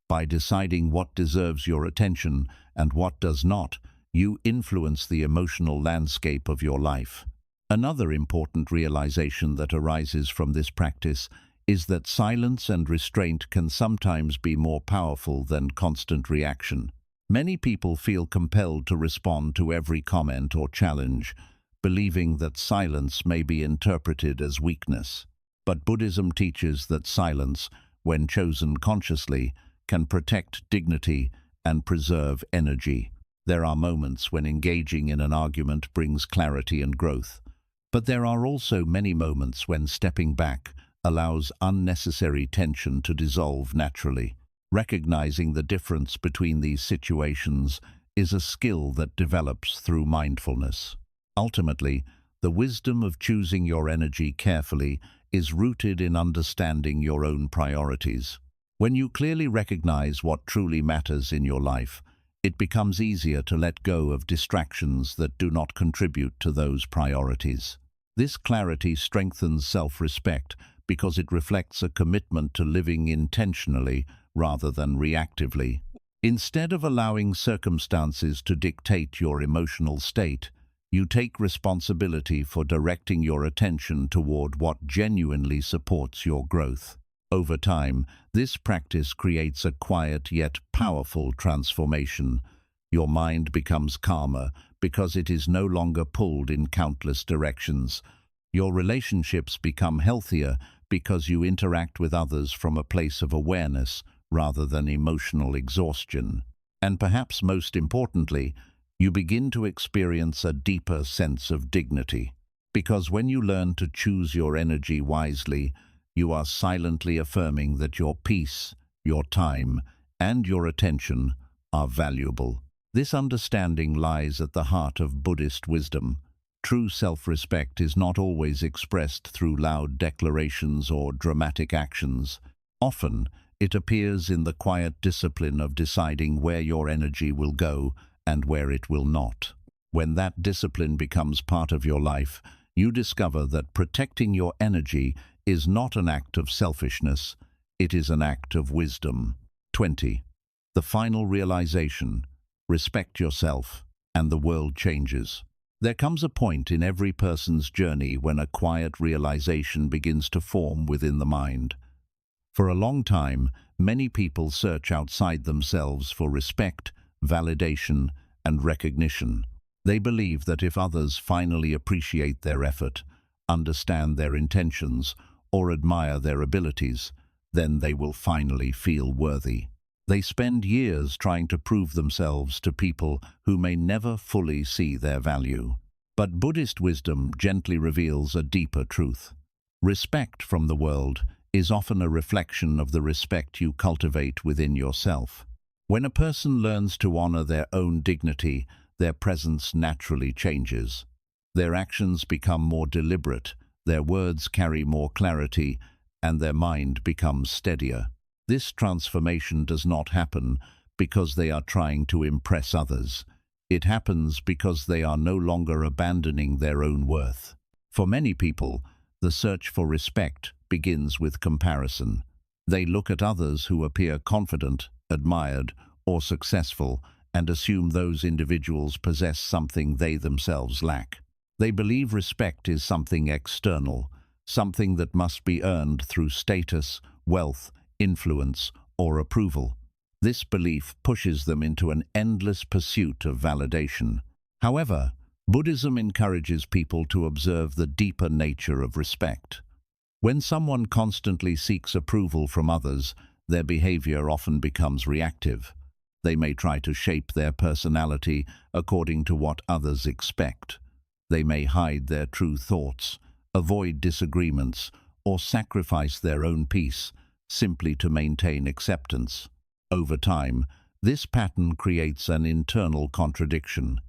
By deciding what deserves your attention and what does not, you influence the emotional landscape of your life. Another important realization that arises from this practice is that silence and restraint can sometimes be more powerful than constant reaction. Many people feel compelled to respond to every comment or challenge, believing that silence may be interpreted as weakness. But Buddhism teaches that silence, when chosen consciously, can protect dignity and preserve energy. There are moments when engaging in an argument brings clarity and growth, but there are also many moments when stepping back allows unnecessary tension to dissolve naturally. Recognizing the difference between these situations is a skill that develops through mindfulness. Ultimately, the wisdom of choosing your energy carefully is rooted in understanding your own priorities. When you clearly recognize what truly matters in your life, it becomes easier to let go of distractions that do not contribute to those priorities. This clarity strengthens self-respect because it reflects a commitment to living intentionally rather than reactively. Instead of allowing circumstances to dictate your emotional state, you take responsibility for directing your attention toward what genuinely supports your growth. Over time, this practice creates a quiet yet powerful transformation. Your mind becomes calmer because it is no longer pulled in countless directions. Your relationships become healthier because you interact with others from a place of awareness rather than emotional exhaustion. And perhaps most importantly, you begin to experience a deeper sense of dignity. Because when you learn to choose your energy wisely, you are silently affirming that your peace, your time, and your attention are valuable. This understanding lies at the heart of Buddhist wisdom. True self-respect is not always expressed through loud declarations or dramatic actions. Often, it appears in the quiet discipline of deciding where your energy will go and where it will not. When that discipline becomes part of your life, you discover that protecting your energy is not an act of selfishness, it is an act of wisdom. 20. The final realization: respect yourself, and the world changes. There comes a point in every person's journey when a quiet realization begins to form within the mind. For a long time, many people search outside themselves for respect, validation, and recognition. They believe that if others finally appreciate their effort, understand their intentions, or admire their abilities, then they will finally feel worthy. They spend years trying to prove themselves to people who may never fully see their value. But Buddhist wisdom gently reveals a deeper truth. Respect from the world is often a reflection of the respect you cultivate within yourself. When a person learns to honor their own dignity, their presence naturally changes. Their actions become more deliberate, their words carry more clarity, and their mind becomes steadier. This transformation does not happen because they are trying to impress others. It happens because they are no longer abandoning their own worth. For many people, the search for respect begins with comparison. They look at others who appear confident, admired, or successful and assume those individuals possess something they themselves lack. They believe respect is something external, something that must be earned through status, wealth, influence, or approval. This belief pushes them into an endless pursuit of validation. However, Buddhism encourages people to observe the deeper nature of respect. When someone constantly seeks approval from others, their behavior often becomes reactive. They may try to shape their personality according to what others expect. They may hide their true thoughts, avoid disagreements, or sacrifice their own peace simply to maintain acceptance. Over time, this pattern creates an internal contradiction.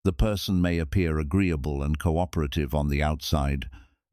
The person may appear agreeable and cooperative on the outside,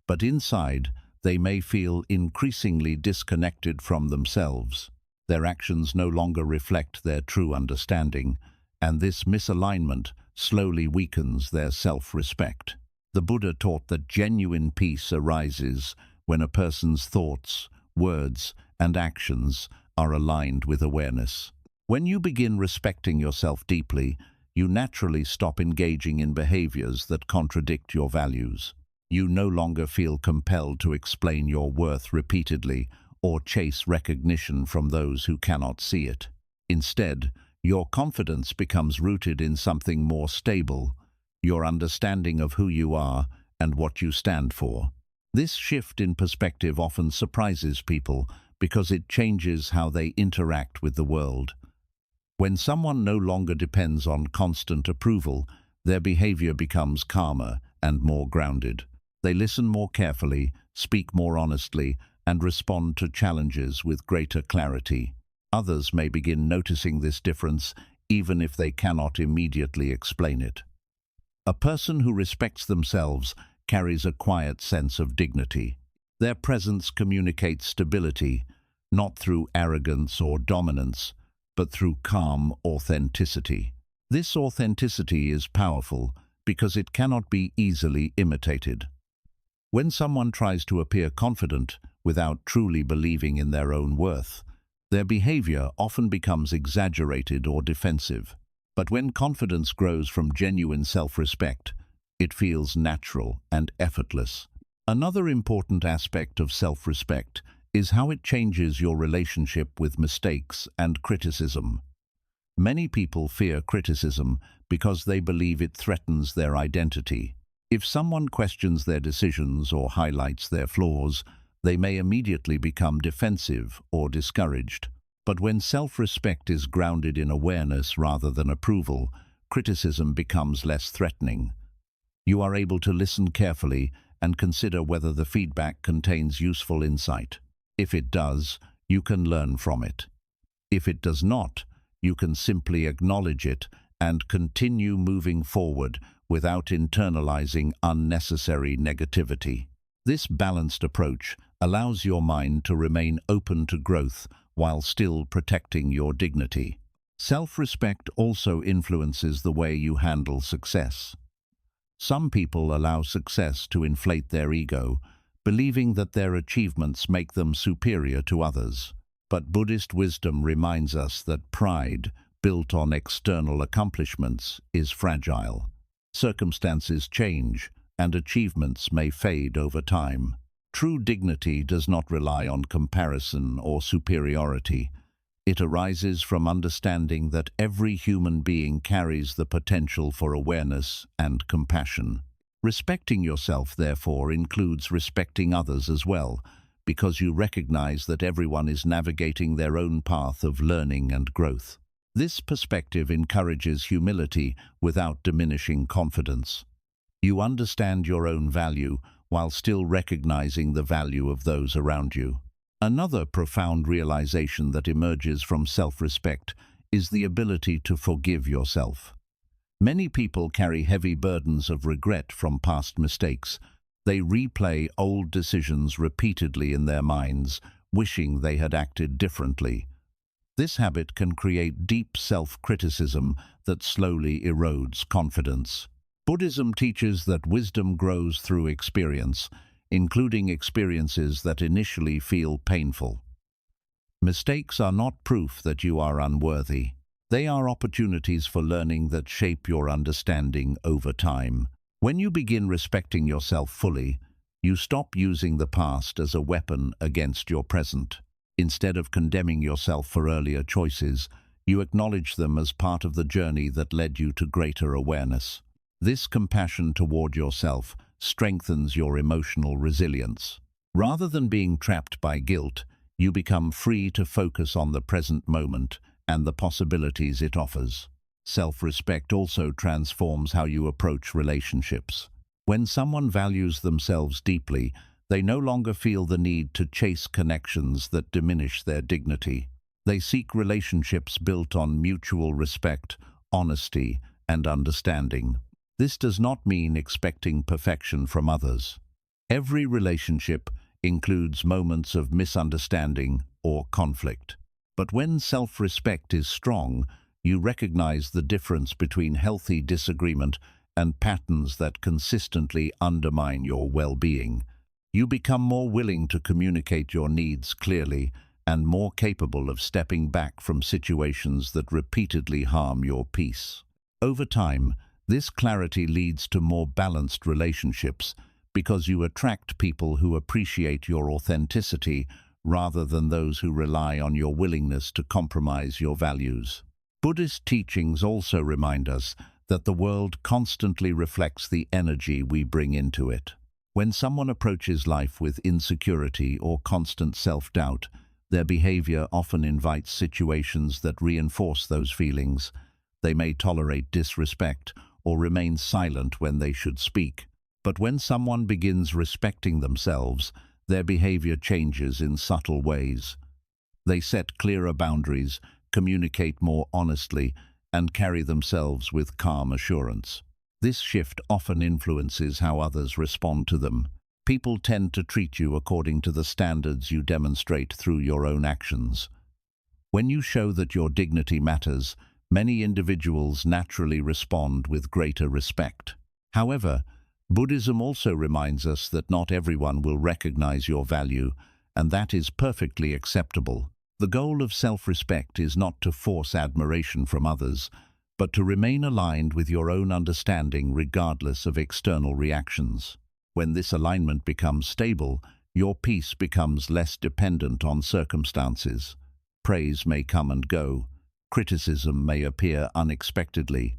but inside, they may feel increasingly disconnected from themselves. Their actions no longer reflect their true understanding, and this misalignment slowly weakens their self-respect. The Buddha taught that genuine peace arises when a person's thoughts, words, and actions are aligned with awareness. When you begin respecting yourself deeply, you naturally stop engaging in behaviors that contradict your values. You no longer feel compelled to explain your worth repeatedly or chase recognition from those who cannot see it. Instead, Your confidence becomes rooted in something more stable, your understanding of who you are and what you stand for. This shift in perspective often surprises people because it changes how they interact with the world. When someone no longer depends on constant approval, their behavior becomes calmer and more grounded. They listen more carefully, speak more honestly, and respond to challenges with greater clarity. Others may begin noticing this difference even if they cannot immediately explain it. A person who respects themselves carries a quiet sense of dignity. Their presence communicates stability, not through arrogance or dominance, but through calm authenticity. This authenticity is powerful because it cannot be easily imitated. When someone tries to appear confident without truly believing in their own worth, their behavior often becomes exaggerated or defensive. But when confidence grows from genuine self-respect, it feels natural and effortless. Another important aspect of self-respect is how it changes your relationship with mistakes and criticism. Many people fear criticism because they believe it threatens their identity. If someone questions their decisions or highlights their flaws, they may immediately become defensive or discouraged. But when self-respect is grounded in awareness rather than approval, criticism becomes less threatening. You are able to listen carefully and consider whether the feedback contains useful insight. If it does, you can learn from it. If it does not, you can simply acknowledge it and continue moving forward without internalizing unnecessary negativity. This balanced approach allows your mind to remain open to growth while still protecting your dignity. Self-respect also influences the way you handle success. Some people allow success to inflate their ego, believing that their achievements make them superior to others. But Buddhist wisdom reminds us that pride, built on external accomplishments, is fragile. Circumstances change, and achievements may fade over time. True dignity does not rely on comparison or superiority. It arises from understanding that every human being carries the potential for awareness and compassion. Respecting yourself, therefore, includes respecting others as well, because you recognize that everyone is navigating their own path of learning and growth. This perspective encourages humility without diminishing confidence. You understand your own value while still recognizing the value of those around you. Another profound realization that emerges from self-respect is the ability to forgive yourself. Many people carry heavy burdens of regret from past mistakes. They replay old decisions repeatedly in their minds, wishing they had acted differently. This habit can create deep self-criticism that slowly erodes confidence. Buddhism teaches that wisdom grows through experience, including experiences that initially feel painful. Mistakes are not proof that you are unworthy. They are opportunities for learning that shape your understanding over time. When you begin respecting yourself fully, you stop using the past as a weapon against your present. Instead of condemning yourself for earlier choices, you acknowledge them as part of the journey that led you to greater awareness. This compassion toward yourself strengthens your emotional resilience. Rather than being trapped by guilt, you become free to focus on the present moment and the possibilities it offers. Self-respect also transforms how you approach relationships. When someone values themselves deeply, they no longer feel the need to chase connections that diminish their dignity. They seek relationships built on mutual respect, honesty, and understanding. This does not mean expecting perfection from others. Every relationship includes moments of misunderstanding or conflict. But when self-respect is strong, you recognize the difference between healthy disagreement and patterns that consistently undermine your well-being. You become more willing to communicate your needs clearly and more capable of stepping back from situations that repeatedly harm your peace. Over time, this clarity leads to more balanced relationships because you attract people who appreciate your authenticity rather than those who rely on your willingness to compromise your values. Buddhist teachings also remind us that the world constantly reflects the energy we bring into it. When someone approaches life with insecurity or constant self-doubt, their behavior often invites situations that reinforce those feelings. They may tolerate disrespect or remain silent when they should speak. But when someone begins respecting themselves, their behavior changes in subtle ways. They set clearer boundaries, communicate more honestly, and carry themselves with calm assurance. This shift often influences how others respond to them. People tend to treat you according to the standards you demonstrate through your own actions. When you show that your dignity matters, many individuals naturally respond with greater respect. However, Buddhism also reminds us that not everyone will recognize your value, and that is perfectly acceptable. The goal of self-respect is not to force admiration from others, but to remain aligned with your own understanding regardless of external reactions. When this alignment becomes stable, your peace becomes less dependent on circumstances. Praise may come and go, criticism may appear unexpectedly,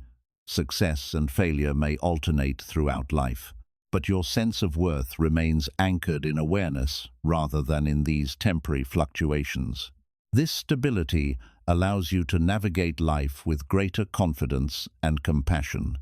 success and failure may alternate throughout life, but your sense of worth remains anchored in awareness rather than in these temporary fluctuations. This stability allows you to navigate life with greater confidence and compassion.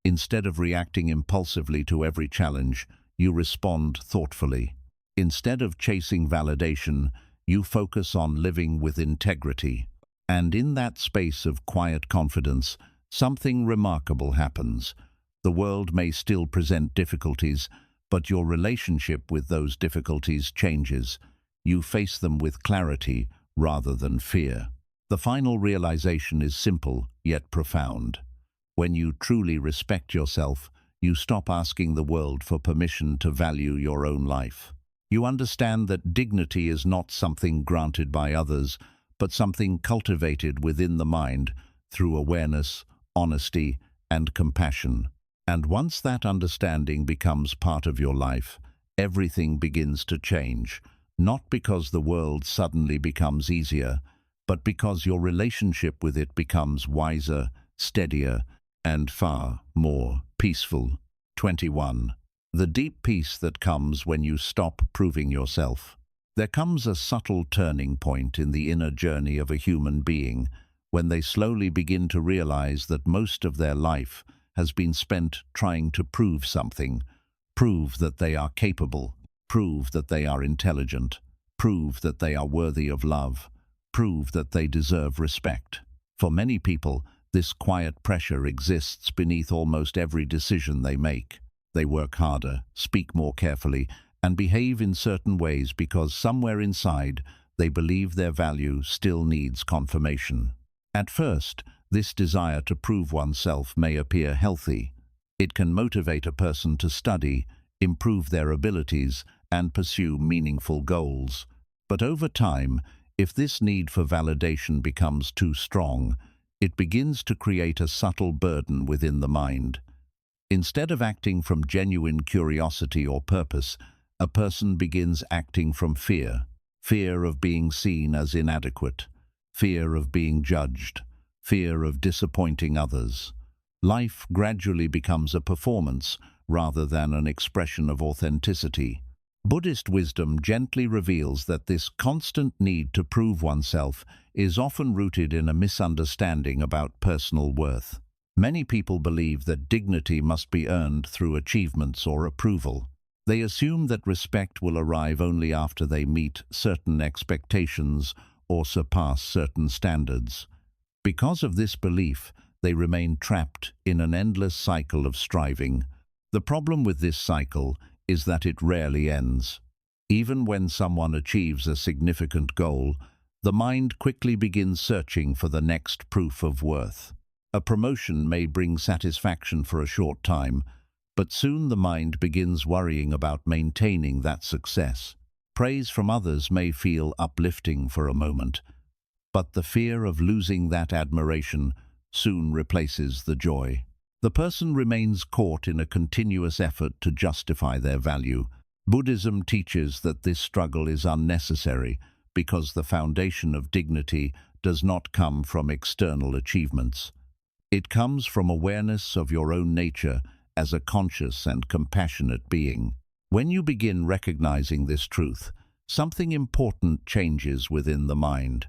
Instead of reacting impulsively to every challenge, you respond thoughtfully. Instead of chasing validation, you focus on living with integrity. And in that space of quiet confidence, something remarkable happens. The world may still present difficulties, but your relationship with those difficulties changes. You face them with clarity rather than fear. The final realization is simple yet profound. When you truly respect yourself, you stop asking the world for permission to value your own life. You understand that dignity is not something granted by others, but something cultivated within the mind through awareness, honesty, and compassion. And once that understanding becomes part of your life, everything begins to change, not because the world suddenly becomes easier, but because your relationship with it becomes wiser, steadier, and far more peaceful. 21. The deep peace that comes when you stop proving yourself. There comes a subtle turning point in the inner journey of a human being when they slowly begin to realize that most of their life has been spent trying to prove something, prove that they are capable, prove that they are intelligent, prove that they are worthy of love, prove that they deserve respect. For many people, this quiet pressure exists beneath almost every decision they make. They work harder, speak more carefully, and behave in certain ways because somewhere inside they believe their value still needs confirmation. At first, this desire to prove oneself may appear healthy. It can motivate a person to study, improve their abilities, and pursue meaningful goals. But over time, if this need for validation becomes too strong, it begins to create a subtle burden within the mind. Instead of acting from genuine curiosity or purpose, a person begins acting from fear. Fear of being seen as inadequate, fear of being judged, fear of disappointing others. Life gradually becomes a performance rather than an expression of authenticity. Buddhist wisdom gently reveals that this constant need to prove oneself is often rooted in a misunderstanding about personal worth. Many people believe that dignity must be earned through achievements or approval. They assume that respect will arrive only after they meet certain expectations or surpass certain standards. Because of this belief, they remain trapped in an endless cycle of striving. The problem with this cycle is that it rarely ends. Even when someone achieves a significant goal, the mind quickly begins searching for the next proof of worth. A promotion may bring satisfaction for a short time, but soon the mind begins worrying about maintaining that success. Praise from others may feel uplifting for a moment, but the fear of losing that admiration soon replaces the joy. The person remains caught in a continuous effort to justify their value. Buddhism teaches that this struggle is unnecessary because the foundation of dignity does not come from external achievements. It comes from awareness of your own nature as a conscious and compassionate being. When you begin recognizing this truth, something important changes within the mind.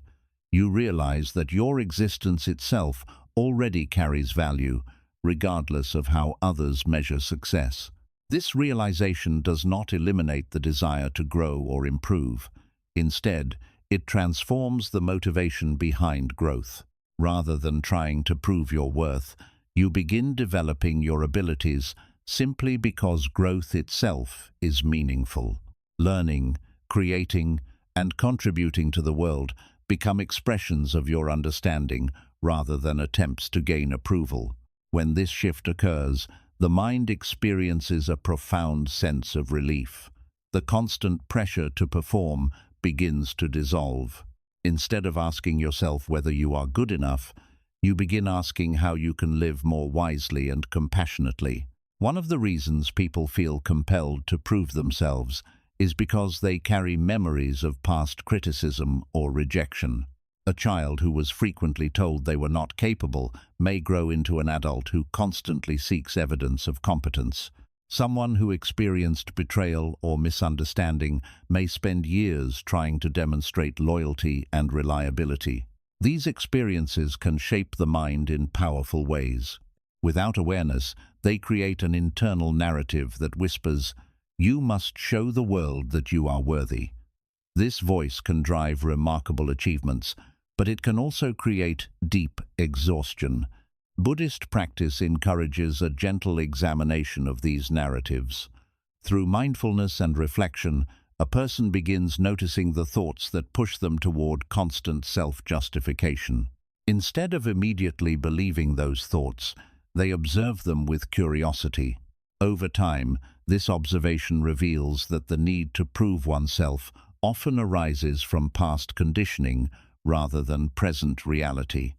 You realize that your existence itself already carries value, regardless of how others measure success. This realization does not eliminate the desire to grow or improve. Instead, it transforms the motivation behind growth. Rather than trying to prove your worth, you begin developing your abilities simply because growth itself is meaningful. Learning, creating, and contributing to the world become expressions of your understanding rather than attempts to gain approval. When this shift occurs, the mind experiences a profound sense of relief. The constant pressure to perform begins to dissolve. Instead of asking yourself whether you are good enough, you begin asking how you can live more wisely and compassionately. One of the reasons people feel compelled to prove themselves is because they carry memories of past criticism or rejection. A child who was frequently told they were not capable may grow into an adult who constantly seeks evidence of competence. Someone who experienced betrayal or misunderstanding may spend years trying to demonstrate loyalty and reliability. These experiences can shape the mind in powerful ways. Without awareness, they create an internal narrative that whispers, "You must show the world that you are worthy." This voice can drive remarkable achievements, but it can also create deep exhaustion. Buddhist practice encourages a gentle examination of these narratives. Through mindfulness and reflection, a person begins noticing the thoughts that push them toward constant self-justification. Instead of immediately believing those thoughts, they observe them with curiosity. Over time, this observation reveals that the need to prove oneself often arises from past conditioning rather than present reality.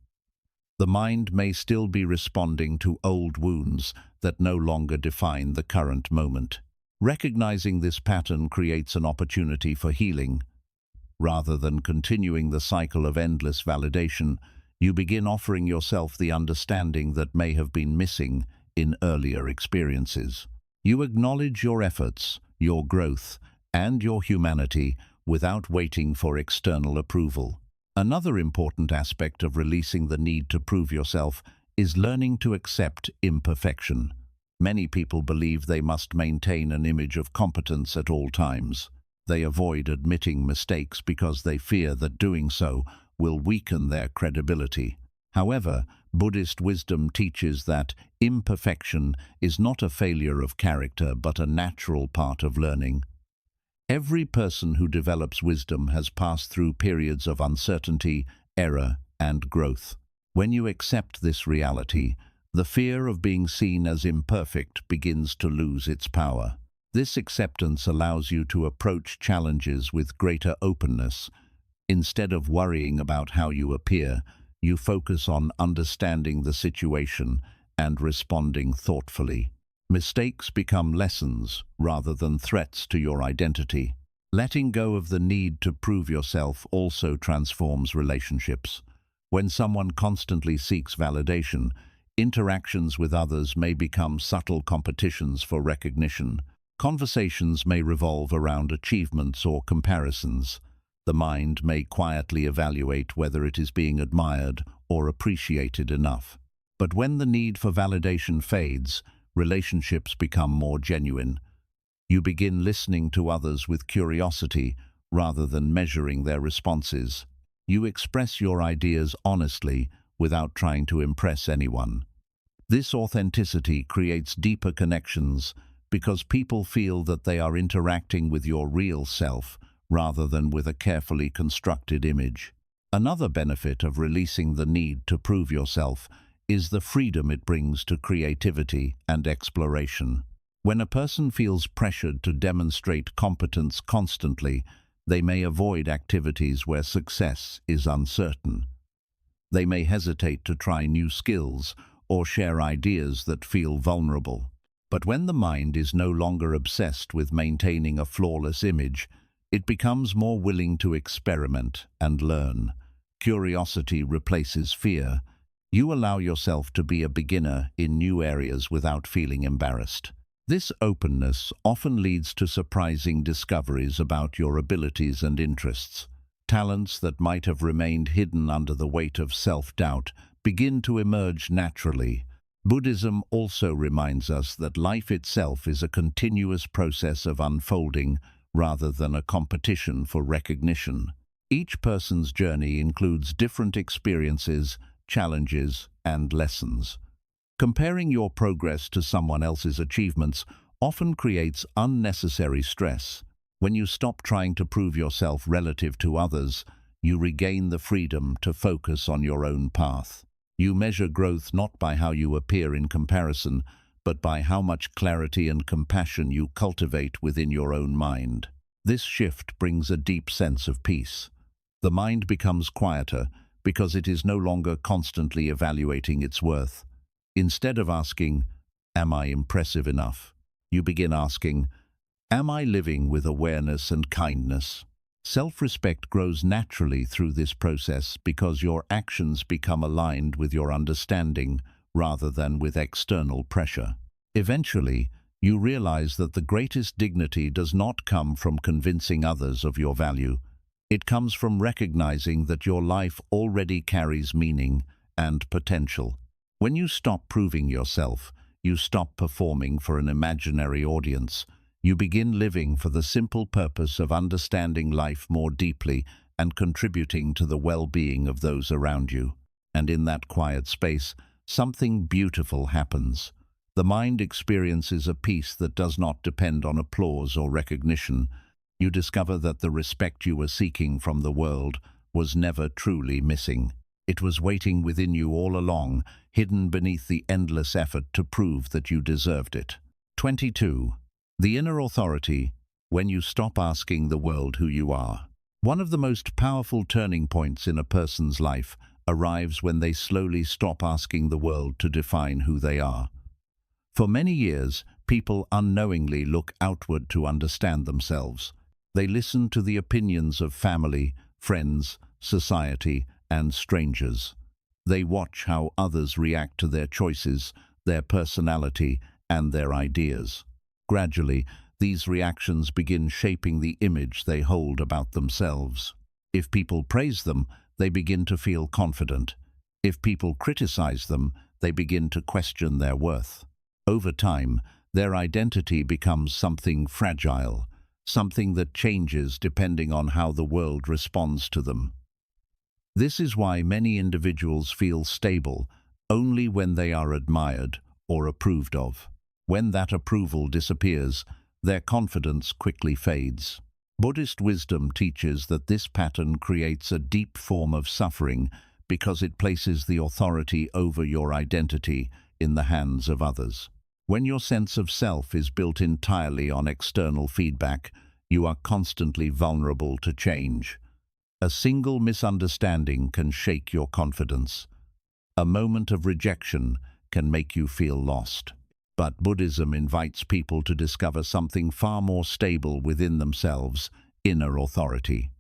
The mind may still be responding to old wounds that no longer define the current moment. Recognizing this pattern creates an opportunity for healing. Rather than continuing the cycle of endless validation, you begin offering yourself the understanding that may have been missing in earlier experiences. You acknowledge your efforts, your growth, and your humanity without waiting for external approval. Another important aspect of releasing the need to prove yourself is learning to accept imperfection. Many people believe they must maintain an image of competence at all times. They avoid admitting mistakes because they fear that doing so will weaken their credibility. However, Buddhist wisdom teaches that imperfection is not a failure of character but a natural part of learning. Every person who develops wisdom has passed through periods of uncertainty, error, and growth. When you accept this reality, the fear of being seen as imperfect begins to lose its power. This acceptance allows you to approach challenges with greater openness. Instead of worrying about how you appear, you focus on understanding the situation and responding thoughtfully. Mistakes become lessons rather than threats to your identity. Letting go of the need to prove yourself also transforms relationships. When someone constantly seeks validation, interactions with others may become subtle competitions for recognition. Conversations may revolve around achievements or comparisons. The mind may quietly evaluate whether it is being admired or appreciated enough. But when the need for validation fades, relationships become more genuine. You begin listening to others with curiosity rather than measuring their responses. You express your ideas honestly without trying to impress anyone. This authenticity creates deeper connections because people feel that they are interacting with your real self rather than with a carefully constructed image. Another benefit of releasing the need to prove yourself is the freedom it brings to creativity and exploration. When a person feels pressured to demonstrate competence constantly, they may avoid activities where success is uncertain. They may hesitate to try new skills or share ideas that feel vulnerable. But when the mind is no longer obsessed with maintaining a flawless image, it becomes more willing to experiment and learn. curiosity replaces fear, you allow yourself to be a beginner in new areas without feeling embarrassed. This openness often leads to surprising discoveries about your abilities and interests. Talents that might have remained hidden under the weight of self-doubt begin to emerge naturally. Buddhism also reminds us that life itself is a continuous process of unfolding rather than a competition for recognition. Each person's journey includes different experiences, challenges, and lessons. Comparing your progress to someone else's achievements often creates unnecessary stress. When you stop trying to prove yourself relative to others, you regain the freedom to focus on your own path. You measure growth not by how you appear in comparison, but by how much clarity and compassion you cultivate within your own mind. This shift brings a deep sense of peace. The mind becomes quieter because it is no longer constantly evaluating its worth. Instead of asking, "Am I impressive enough?" you begin asking, "Am I living with awareness and kindness?" Self-respect grows naturally through this process because your actions become aligned with your understanding rather than with external pressure. Eventually, you realize that the greatest dignity does not come from convincing others of your value. It comes from recognizing that your life already carries meaning and potential. When you stop proving yourself, you stop performing for an imaginary audience. You begin living for the simple purpose of understanding life more deeply and contributing to the well-being of those around you. And in that quiet space, something beautiful happens. The mind experiences a peace that does not depend on applause or recognition. You discover that the respect you were seeking from the world was never truly missing. It was waiting within you all along, hidden beneath the endless effort to prove that you deserved it. 22. The inner authority, when you stop asking the world who you are. One of the most powerful turning points in a person's life arrives when they slowly stop asking the world to define who they are. For many years, people unknowingly look outward to understand themselves. They listen to the opinions of family, friends, society, and strangers. They watch how others react to their choices, their personality, and their ideas. Gradually, these reactions begin shaping the image they hold about themselves. If people praise them, they begin to feel confident. If people criticize them, they begin to question their worth. Over time, their identity becomes something fragile, something that changes depending on how the world responds to them. This is why many individuals feel stable only when they are admired or approved of. When that approval disappears, their confidence quickly fades. Buddhist wisdom teaches that this pattern creates a deep form of suffering because it places the authority over your identity in the hands of others. When your sense of self is built entirely on external feedback, you are constantly vulnerable to change. A single misunderstanding can shake your confidence. A moment of rejection can make you feel lost. But Buddhism invites people to discover something far more stable within themselves: inner authority.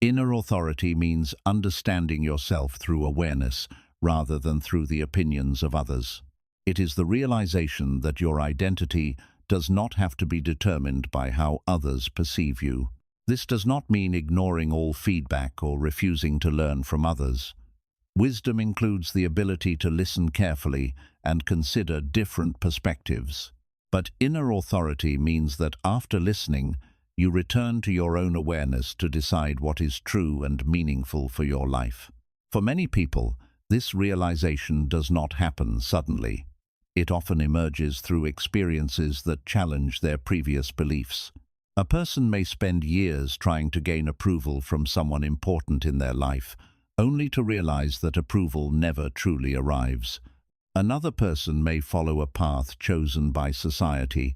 Inner authority means understanding yourself through awareness rather than through the opinions of others. It is the realization that your identity does not have to be determined by how others perceive you. This does not mean ignoring all feedback or refusing to learn from others. Wisdom includes the ability to listen carefully and consider different perspectives. But inner authority means that after listening, you return to your own awareness to decide what is true and meaningful for your life. For many people, this realization does not happen suddenly. It often emerges through experiences that challenge their previous beliefs. A person may spend years trying to gain approval from someone important in their life, only to realize that approval never truly arrives. Another person may follow a path chosen by society,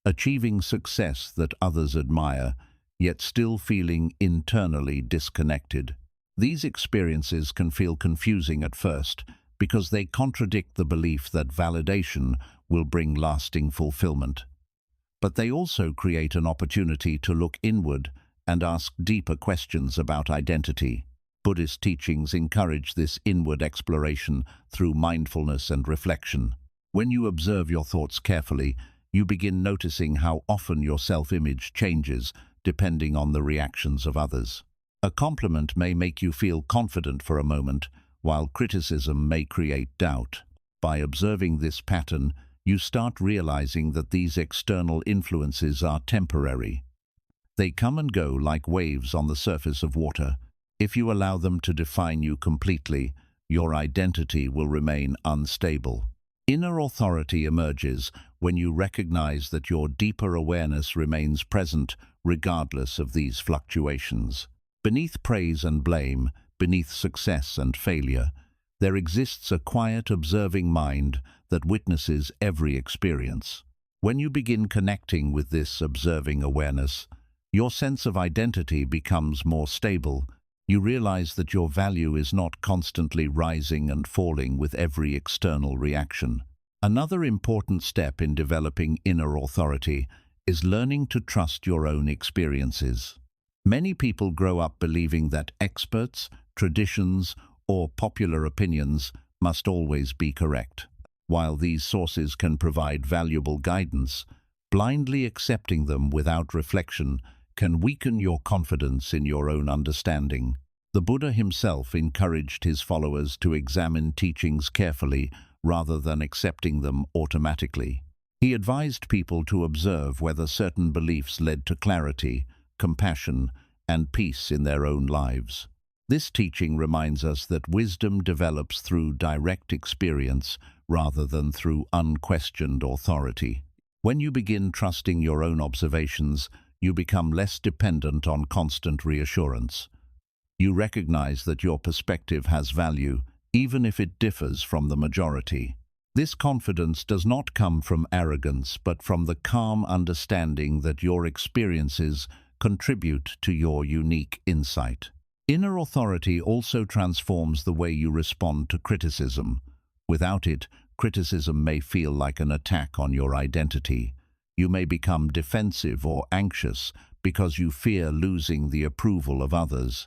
achieving success that others admire, yet still feeling internally disconnected. These experiences can feel confusing at first because they contradict the belief that validation will bring lasting fulfillment. But they also create an opportunity to look inward and ask deeper questions about identity. Buddhist teachings encourage this inward exploration through mindfulness and reflection. When you observe your thoughts carefully, you begin noticing how often your self-image changes depending on the reactions of others. A compliment may make you feel confident for a moment, while criticism may create doubt. By observing this pattern, you start realizing that these external influences are temporary. They come and go like waves on the surface of water. If you allow them to define you completely, your identity will remain unstable. Inner authority emerges when you recognize that your deeper awareness remains present regardless of these fluctuations. Beneath praise and blame, beneath success and failure, there exists a quiet, observing mind that witnesses every experience. When you begin connecting with this observing awareness, your sense of identity becomes more stable. You realize that your value is not constantly rising and falling with every external reaction. Another important step in developing inner authority is learning to trust your own experiences. Many people grow up believing that experts, traditions, or popular opinions must always be correct. While these sources can provide valuable guidance, blindly accepting them without reflection can weaken your confidence in your own understanding. The Buddha himself encouraged his followers to examine teachings carefully rather than accepting them automatically. He advised people to observe whether certain beliefs led to clarity, compassion, and peace in their own lives. This teaching reminds us that wisdom develops through direct experience rather than through unquestioned authority. When you begin trusting your own observations, you become less dependent on constant reassurance. You recognize that your perspective has value, even if it differs from the majority. This confidence does not come from arrogance, but from the calm understanding that your experiences contribute to your unique insight. Inner authority also transforms the way you respond to criticism. Without it, criticism may feel like an attack on your identity. You may become defensive or anxious because you fear losing the approval of others.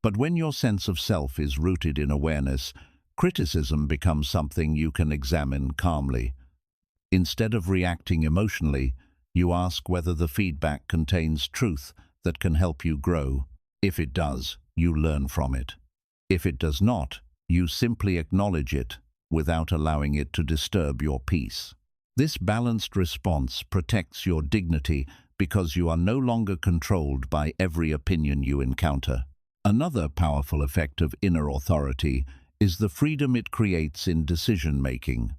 But when your sense of self is rooted in awareness, criticism becomes something you can examine calmly. Instead of reacting emotionally, you ask whether the feedback contains truth that can help you grow. If it does, you learn from it. If it does not, you simply acknowledge it without allowing it to disturb your peace. This balanced response protects your dignity because you are no longer controlled by every opinion you encounter. Another powerful effect of inner authority is the freedom it creates in decision-making.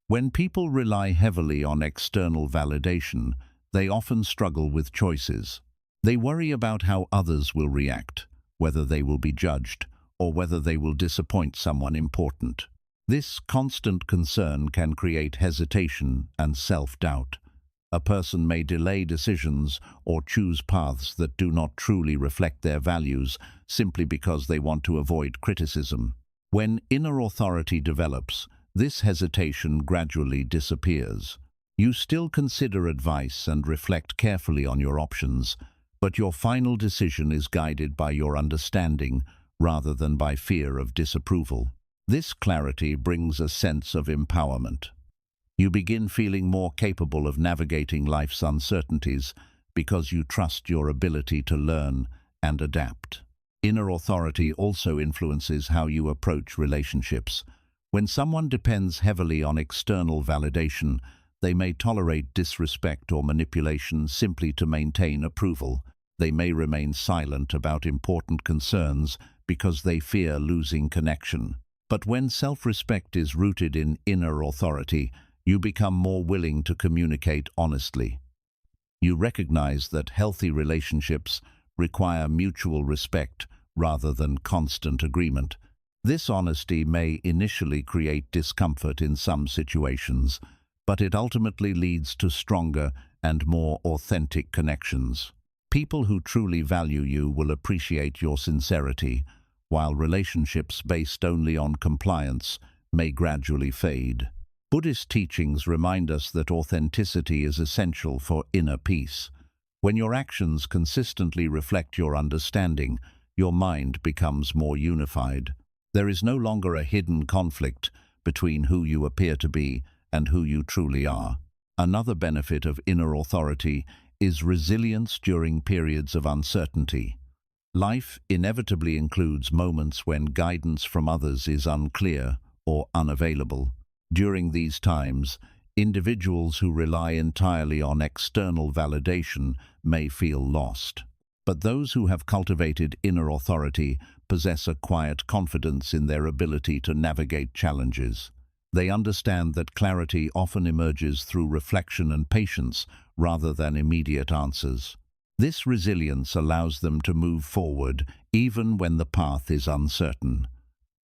When people rely heavily on external validation, they often struggle with choices. They worry about how others will react, whether they will be judged, or whether they will disappoint someone important. This constant concern can create hesitation and self-doubt. A person may delay decisions or choose paths that do not truly reflect their values simply because they want to avoid criticism. When inner authority develops, this hesitation gradually disappears. You still consider advice and reflect carefully on your options, but your final decision is guided by your understanding rather than by fear of disapproval. This clarity brings a sense of empowerment. You begin feeling more capable of navigating life's uncertainties because you trust your ability to learn and adapt. Inner authority also influences how you approach relationships. When someone depends heavily on external validation, they may tolerate disrespect or manipulation simply to maintain approval. They may remain silent about important concerns because they fear losing connection. But when self-respect is rooted in inner authority, you become more willing to communicate honestly. You recognize that healthy relationships require mutual respect rather than constant agreement. This honesty may initially create discomfort in some situations, but it ultimately leads to stronger and more authentic connections. People who truly value you will appreciate your sincerity, while relationships based only on compliance may gradually fade. Buddhist teachings remind us that authenticity is essential for inner peace. When your actions consistently reflect your understanding, your mind becomes more unified. There is no longer a hidden conflict between who you appear to be and who you truly are. Another benefit of inner authority is resilience during periods of uncertainty. Life inevitably includes moments when guidance from others is unclear or unavailable. During these times, individuals who rely entirely on external validation may feel lost. But those who have cultivated inner authority possess a quiet confidence in their ability to navigate challenges. They understand that clarity often emerges through reflection and patience rather than immediate answers. This resilience allows them to move forward even when the path is uncertain.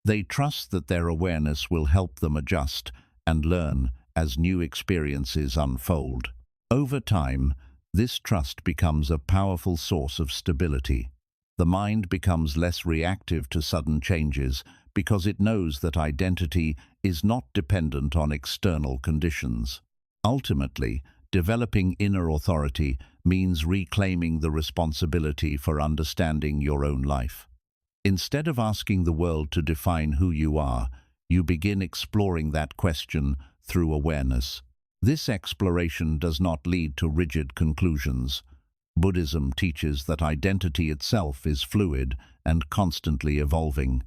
They trust that their awareness will help them adjust and learn as new experiences unfold. Over time, this trust becomes a powerful source of stability. The mind becomes less reactive to sudden changes because it knows that identity is not dependent on external conditions. Ultimately, developing inner authority means reclaiming the responsibility for understanding your own life. Instead of asking the world to define who you are, you begin exploring that question through awareness. This exploration does not lead to rigid conclusions. Buddhism teaches that identity itself is fluid and constantly evolving.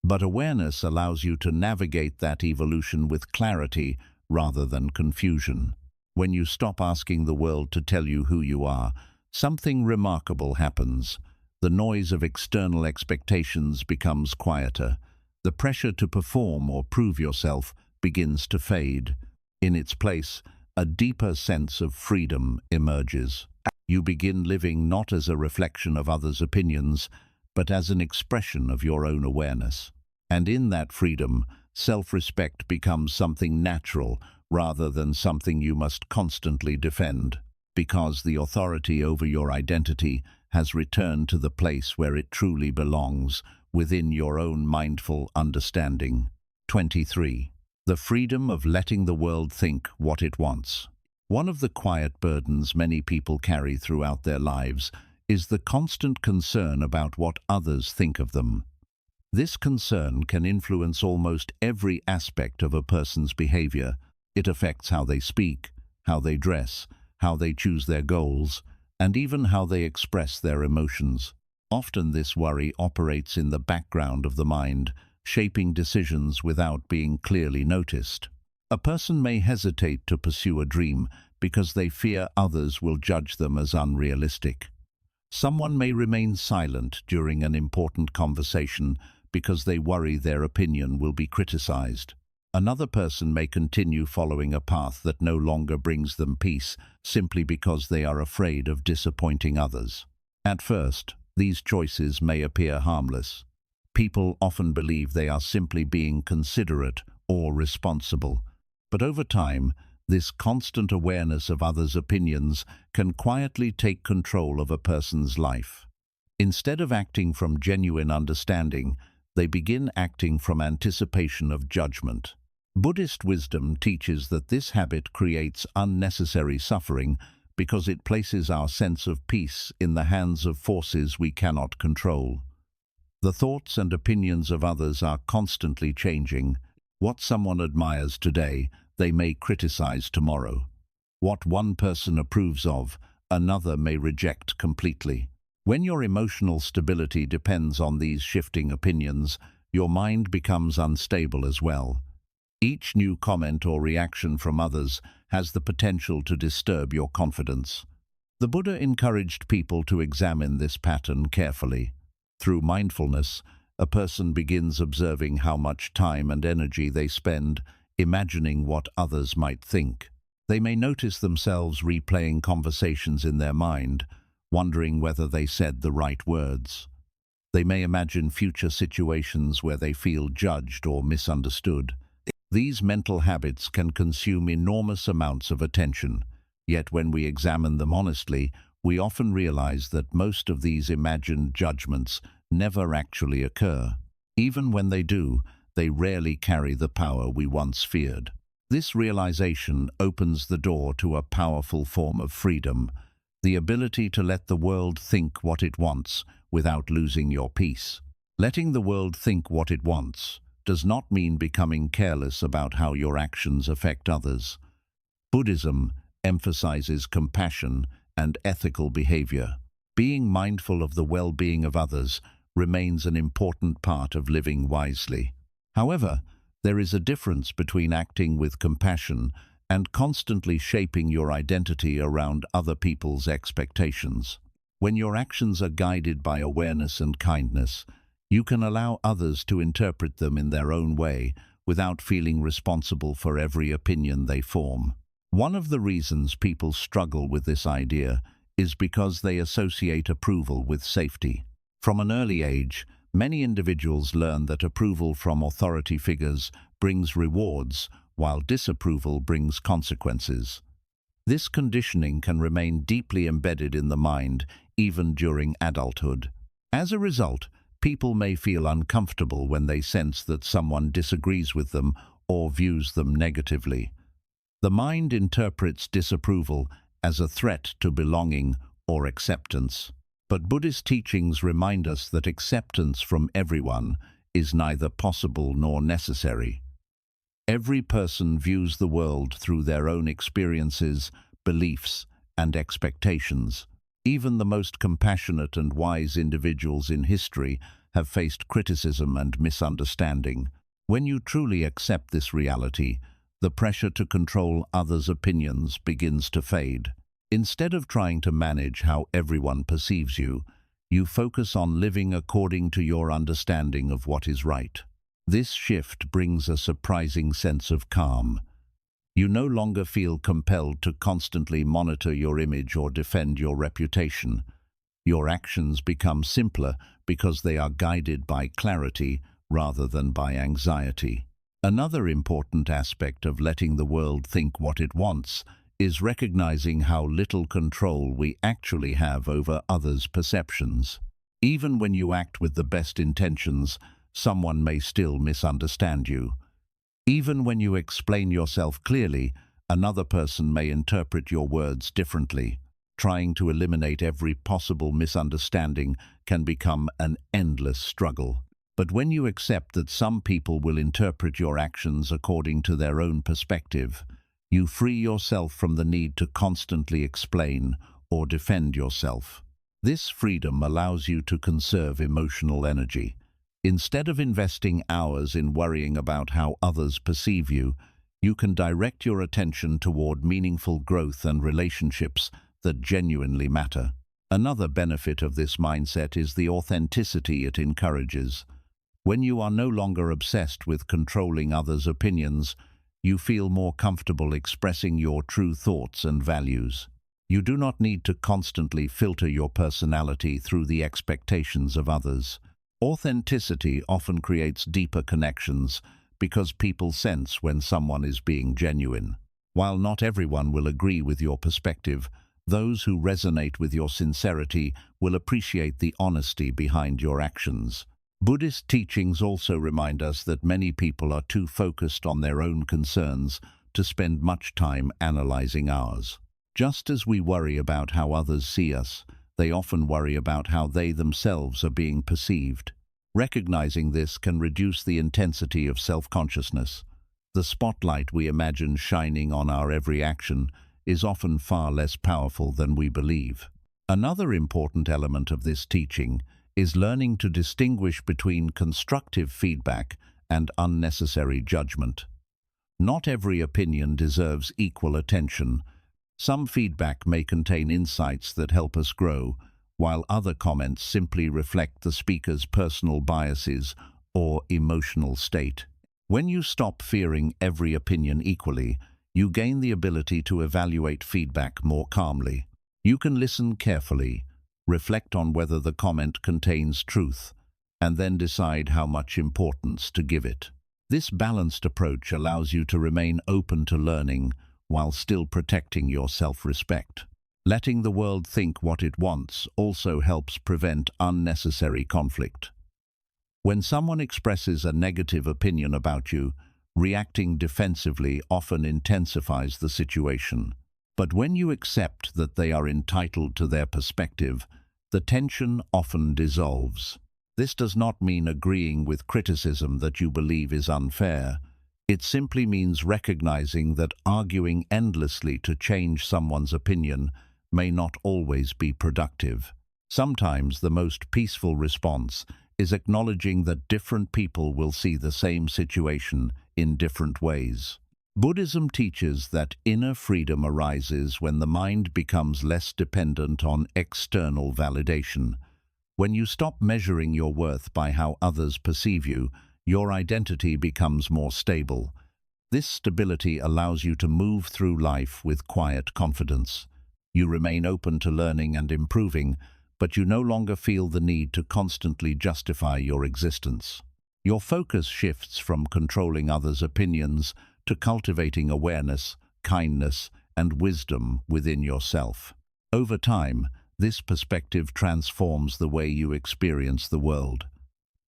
But awareness allows you to navigate that evolution with clarity rather than confusion. When you stop asking the world to tell you who you are, something remarkable happens. The noise of external expectations becomes quieter. The pressure to perform or prove yourself begins to fade. In its place, a deeper sense of freedom emerges. You begin living not as a reflection of others' opinions, but as an expression of your own awareness. And in that freedom, self-respect becomes something natural rather than something you must constantly defend, because the authority over your identity has returned to the place where it truly belongs, within your own mindful understanding. 23. The freedom of letting the world think what it wants. One of the quiet burdens many people carry throughout their lives is the constant concern about what others think of them. This concern can influence almost every aspect of a person's behavior. It affects how they speak, how they dress, how they choose their goals, and even how they express their emotions. Often this worry operates in the background of the mind, shaping decisions without being clearly noticed. A person may hesitate to pursue a dream because they fear others will judge them as unrealistic. Someone may remain silent during an important conversation because they worry their opinion will be criticized. Another person may continue following a path that no longer brings them peace simply because they are afraid of disappointing others. At first, these choices may appear harmless. People often believe they are simply being considerate or responsible. But over time, this constant awareness of others' opinions can quietly take control of a person's life. Instead of acting from genuine understanding, they begin acting from anticipation of judgment. Buddhist wisdom teaches that this habit creates unnecessary suffering because it places our sense of peace in the hands of forces we cannot control. The thoughts and opinions of others are constantly changing. What someone admires today, they may criticize tomorrow. What one person approves of, another may reject completely. When your emotional stability depends on these shifting opinions, your mind becomes unstable as well. Each new comment or reaction from others has the potential to disturb your confidence. The Buddha encouraged people to examine this pattern carefully. Through mindfulness, a person begins observing how much time and energy they spend imagining what others might think. They may notice themselves replaying conversations in their mind, wondering whether they said the right words. They may imagine future situations where they feel judged or misunderstood. These mental habits can consume enormous amounts of attention, yet when we examine them honestly, we often realize that most of these imagined judgments never actually occur. Even when they do, they rarely carry the power we once feared. This realization opens the door to a powerful form of freedom, the ability to let the world think what it wants without losing your peace. Letting the world think what it wants does not mean becoming careless about how your actions affect others. Buddhism emphasizes compassion and ethical behavior. Being mindful of the well-being of others remains an important part of living wisely. However, there is a difference between acting with compassion and constantly shaping your identity around other people's expectations. When your actions are guided by awareness and kindness, you can allow others to interpret them in their own way without feeling responsible for every opinion they form. One of the reasons people struggle with this idea is because they associate approval with safety. From an early age, many individuals learn that approval from authority figures brings rewards, while disapproval brings consequences. This conditioning can remain deeply embedded in the mind, even during adulthood. As a result, people may feel uncomfortable when they sense that someone disagrees with them or views them negatively. The mind interprets disapproval as a threat to belonging or acceptance. But Buddhist teachings remind us that acceptance from everyone is neither possible nor necessary. Every person views the world through their own experiences, beliefs, and expectations. Even the most compassionate and wise individuals in history have faced criticism and misunderstanding. When you truly accept this reality, the pressure to control others' opinions begins to fade. Instead of trying to manage how everyone perceives you, you focus on living according to your understanding of what is right. This shift brings a surprising sense of calm. You no longer feel compelled to constantly monitor your image or defend your reputation. Your actions become simpler because they are guided by clarity rather than by anxiety. Another important aspect of letting the world think what it wants is recognizing how little control we actually have over others' perceptions. Even when you act with the best intentions, someone may still misunderstand you. Even when you explain yourself clearly, another person may interpret your words differently. Trying to eliminate every possible misunderstanding can become an endless struggle. But when you accept that some people will interpret your actions according to their own perspective, you free yourself from the need to constantly explain or defend yourself. This freedom allows you to conserve emotional energy. Instead of investing hours in worrying about how others perceive you, you can direct your attention toward meaningful growth and relationships that genuinely matter. Another benefit of this mindset is the authenticity it encourages. When you are no longer obsessed with controlling others' opinions, you feel more comfortable expressing your true thoughts and values. You do not need to constantly filter your personality through the expectations of others. Authenticity often creates deeper connections because people sense when someone is being genuine. While not everyone will agree with your perspective, those who resonate with your sincerity will appreciate the honesty behind your actions. Buddhist teachings also remind us that many people are too focused on their own concerns to spend much time analyzing ours. Just as we worry about how others see us, they often worry about how they themselves are being perceived. Recognizing this can reduce the intensity of self-consciousness. The spotlight we imagine shining on our every action is often far less powerful than we believe. Another important element of this teaching is learning to distinguish between constructive feedback and unnecessary judgment. Not every opinion deserves equal attention. Some feedback may contain insights that help us grow, while other comments simply reflect the speaker's personal biases or emotional state. When you stop fearing every opinion equally, you gain the ability to evaluate feedback more calmly. You can listen carefully, reflect on whether the comment contains truth, and then decide how much importance to give it. This balanced approach allows you to remain open to learning while still protecting your self-respect. Letting the world think what it wants also helps prevent unnecessary conflict. When someone expresses a negative opinion about you, reacting defensively often intensifies the situation. But when you accept that they are entitled to their perspective, the tension often dissolves. This does not mean agreeing with criticism that you believe is unfair. It simply means recognizing that arguing endlessly to change someone's opinion may not always be productive. Sometimes the most peaceful response is acknowledging that different people will see the same situation in different ways. Buddhism teaches that inner freedom arises when the mind becomes less dependent on external validation. When you stop measuring your worth by how others perceive you, your identity becomes more stable. This stability allows you to move through life with quiet confidence. You remain open to learning and improving, but you no longer feel the need to constantly justify your existence. Your focus shifts from controlling others' opinions to cultivating awareness, kindness, and wisdom within yourself. Over time, this perspective transforms the way you experience the world.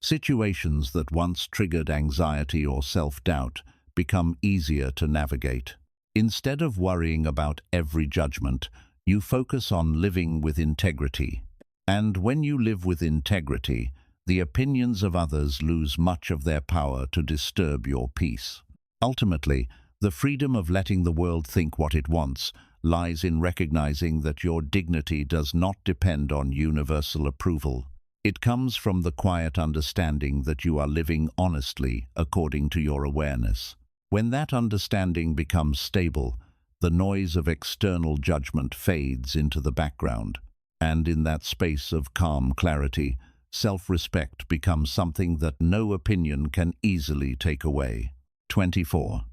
Situations that once triggered anxiety or self-doubt become easier to navigate. Instead of worrying about every judgment, you focus on living with integrity. And when you live with integrity, the opinions of others lose much of their power to disturb your peace. Ultimately, the freedom of letting the world think what it wants lies in recognizing that your dignity does not depend on universal approval. It comes from the quiet understanding that you are living honestly according to your awareness. When that understanding becomes stable, the noise of external judgment fades into the background. And in that space of calm clarity, self-respect becomes something that no opinion can easily take away. 24.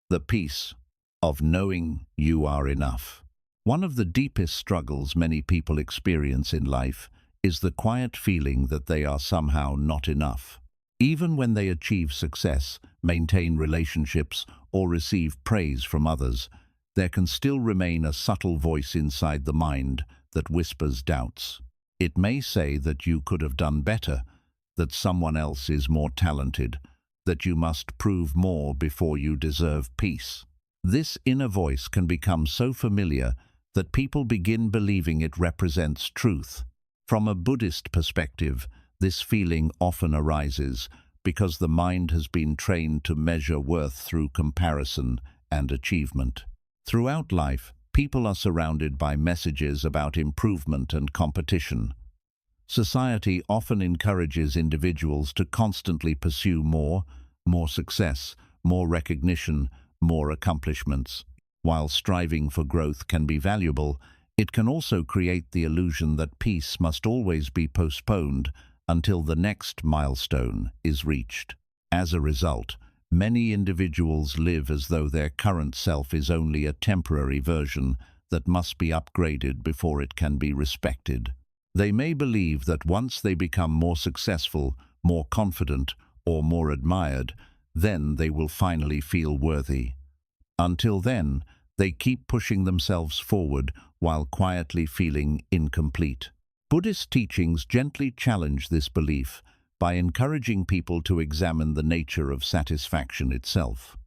The peace of knowing you are enough. One of the deepest struggles many people experience in life is the quiet feeling that they are somehow not enough. Even when they achieve success, maintain relationships, or receive praise from others, there can still remain a subtle voice inside the mind that whispers doubts. It may say that you could have done better, that someone else is more talented, that you must prove more before you deserve peace. This inner voice can become so familiar that people begin believing it represents truth. From a Buddhist perspective, this feeling often arises because the mind has been trained to measure worth through comparison and achievement. Throughout life, people are surrounded by messages about improvement and competition. Society often encourages individuals to constantly pursue more success, more recognition, more accomplishments. While striving for growth can be valuable, it can also create the illusion that peace must always be postponed until the next milestone is reached. As a result, many individuals live as though their current self is only a temporary version that must be upgraded before it can be respected. They may believe that once they become more successful, more confident, or more admired, then they will finally feel worthy. Until then, they keep pushing themselves forward while quietly feeling incomplete. Buddhist teachings gently challenge this belief by encouraging people to examine the nature of satisfaction itself.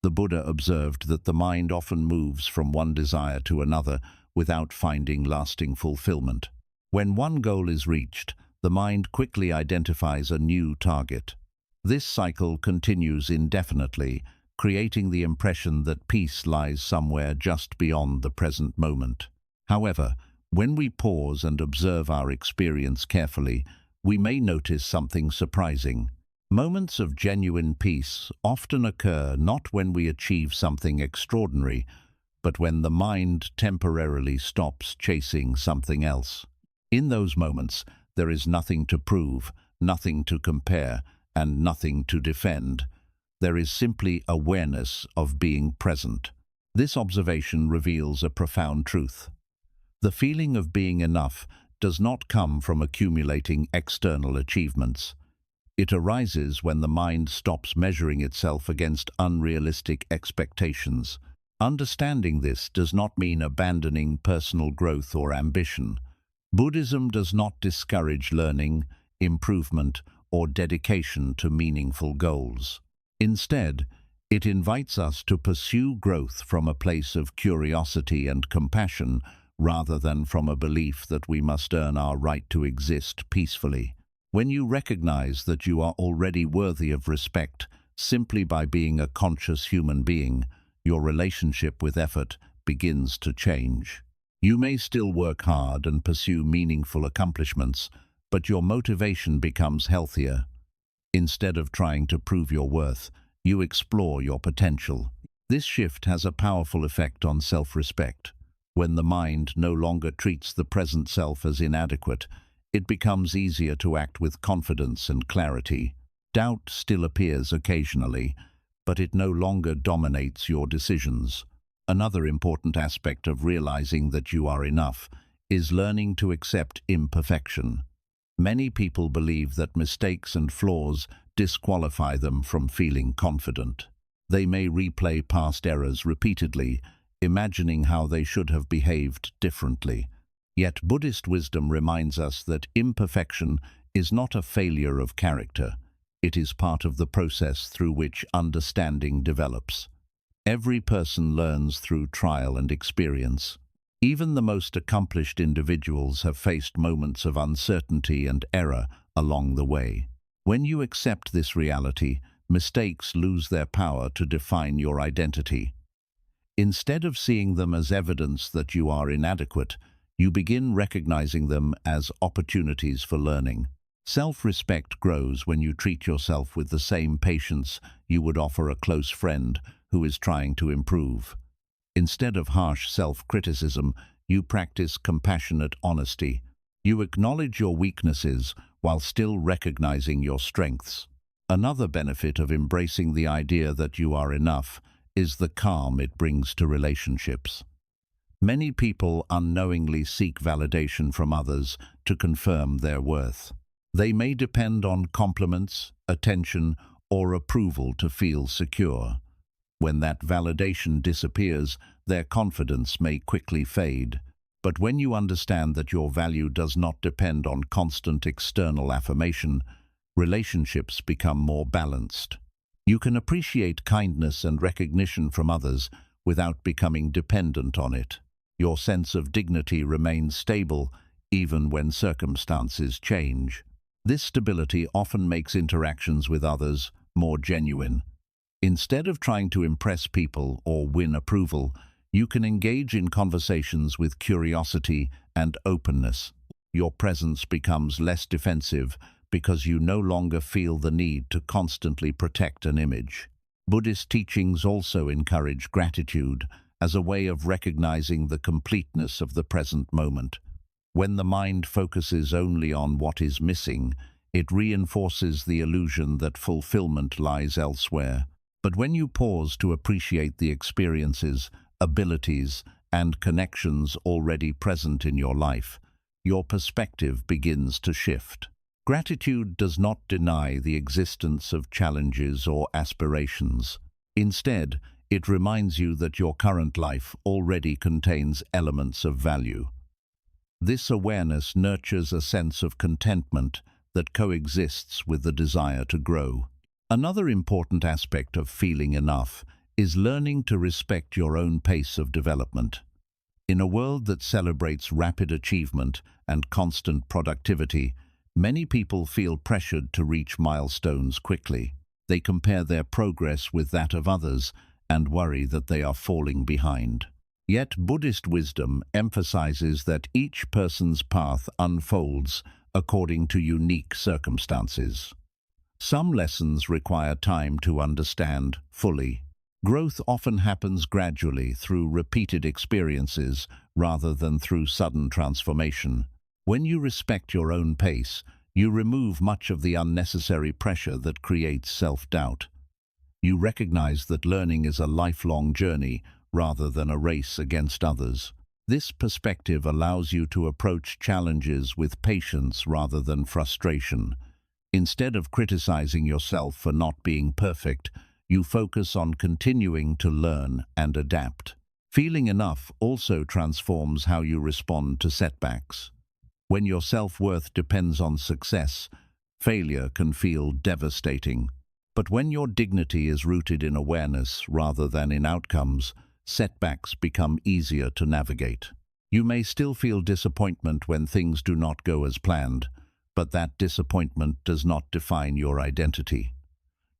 The Buddha observed that the mind often moves from one desire to another without finding lasting fulfillment. When one goal is reached, the mind quickly identifies a new target. This cycle continues indefinitely, creating the impression that peace lies somewhere just beyond the present moment. However, when we pause and observe our experience carefully, we may notice something surprising. Moments of genuine peace often occur not when we achieve something extraordinary, but when the mind temporarily stops chasing something else. In those moments, there is nothing to prove, nothing to compare, and nothing to defend. There is simply awareness of being present. This observation reveals a profound truth. The feeling of being enough does not come from accumulating external achievements. It arises when the mind stops measuring itself against unrealistic expectations. Understanding this does not mean abandoning personal growth or ambition. Buddhism does not discourage learning, improvement, or dedication to meaningful goals. Instead, it invites us to pursue growth from a place of curiosity and compassion rather than from a belief that we must earn our right to exist peacefully. When you recognize that you are already worthy of respect simply by being a conscious human being, your relationship with effort begins to change. You may still work hard and pursue meaningful accomplishments, but your motivation becomes healthier. Instead of trying to prove your worth, you explore your potential. This shift has a powerful effect on self-respect. When the mind no longer treats the present self as inadequate, it becomes easier to act with confidence and clarity. Doubt still appears occasionally, but it no longer dominates your decisions. Another important aspect of realizing that you are enough is learning to accept imperfection. Many people believe that mistakes and flaws disqualify them from feeling confident. They may replay past errors repeatedly, imagining how they should have behaved differently. Yet Buddhist wisdom reminds us that imperfection is not a failure of character. It is part of the process through which understanding develops. Every person learns through trial and experience. Even the most accomplished individuals have faced moments of uncertainty and error along the way. When you accept this reality, mistakes lose their power to define your identity. Instead of seeing them as evidence that you are inadequate, you begin recognizing them as opportunities for learning. Self-respect grows when you treat yourself with the same patience you would offer a close friend who is trying to improve. Instead of harsh self-criticism, you practice compassionate honesty. You acknowledge your weaknesses while still recognizing your strengths. Another benefit of embracing the idea that you are enough is the calm it brings to relationships. Many people unknowingly seek validation from others to confirm their worth. They may depend on compliments, attention, or approval to feel secure. When that validation disappears, their confidence may quickly fade. But when you understand that your value does not depend on constant external affirmation, relationships become more balanced. You can appreciate kindness and recognition from others without becoming dependent on it. Your sense of dignity remains stable even when circumstances change. This stability often makes interactions with others more genuine. Instead of trying to impress people or win approval, you can engage in conversations with curiosity and openness. Your presence becomes less defensive because you no longer feel the need to constantly protect an image. Buddhist teachings also encourage gratitude as a way of recognizing the completeness of the present moment. When the mind focuses only on what is missing, it reinforces the illusion that fulfillment lies elsewhere. But when you pause to appreciate the experiences, abilities, and connections already present in your life, your perspective begins to shift. Gratitude does not deny the existence of challenges or aspirations. Instead, it reminds you that your current life already contains elements of value. This awareness nurtures a sense of contentment that coexists with the desire to grow. Another important aspect of feeling enough is learning to respect your own pace of development. In a world that celebrates rapid achievement and constant productivity, many people feel pressured to reach milestones quickly. They compare their progress with that of others and worry that they are falling behind. Yet Buddhist wisdom emphasizes that each person's path unfolds according to unique circumstances. Some lessons require time to understand fully. Growth often happens gradually through repeated experiences rather than through sudden transformation. When you respect your own pace, you remove much of the unnecessary pressure that creates self-doubt. You recognize that learning is a lifelong journey rather than a race against others. This perspective allows you to approach challenges with patience rather than frustration. Instead of criticizing yourself for not being perfect, you focus on continuing to learn and adapt. Feeling enough also transforms how you respond to setbacks. When your self-worth depends on success, failure can feel devastating. But when your dignity is rooted in awareness rather than in outcomes, setbacks become easier to navigate. You may still feel disappointment when things do not go as planned, but that disappointment does not define your identity.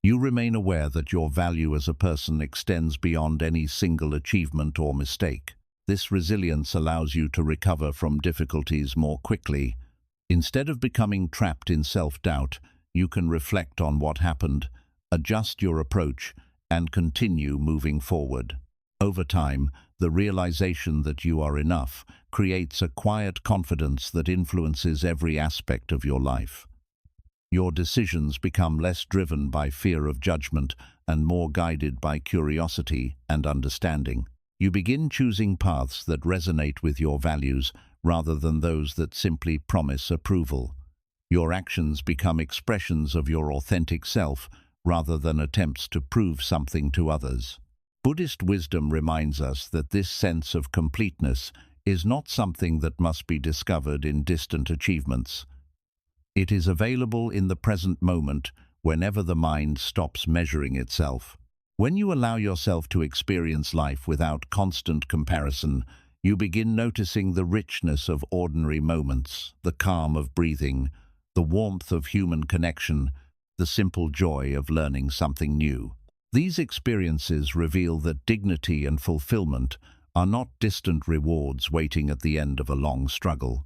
You remain aware that your value as a person extends beyond any single achievement or mistake. This resilience allows you to recover from difficulties more quickly. Instead of becoming trapped in self-doubt, you can reflect on what happened, adjust your approach, and continue moving forward. Over time, the realization that you are enough creates a quiet confidence that influences every aspect of your life. Your decisions become less driven by fear of judgment and more guided by curiosity and understanding. You begin choosing paths that resonate with your values rather than those that simply promise approval. Your actions become expressions of your authentic self rather than attempts to prove something to others. Buddhist wisdom reminds us that this sense of completeness is not something that must be discovered in distant achievements. It is available in the present moment whenever the mind stops measuring itself. When you allow yourself to experience life without constant comparison, you begin noticing the richness of ordinary moments, the calm of breathing, the warmth of human connection, the simple joy of learning something new. These experiences reveal that dignity and fulfillment are not distant rewards waiting at the end of a long struggle.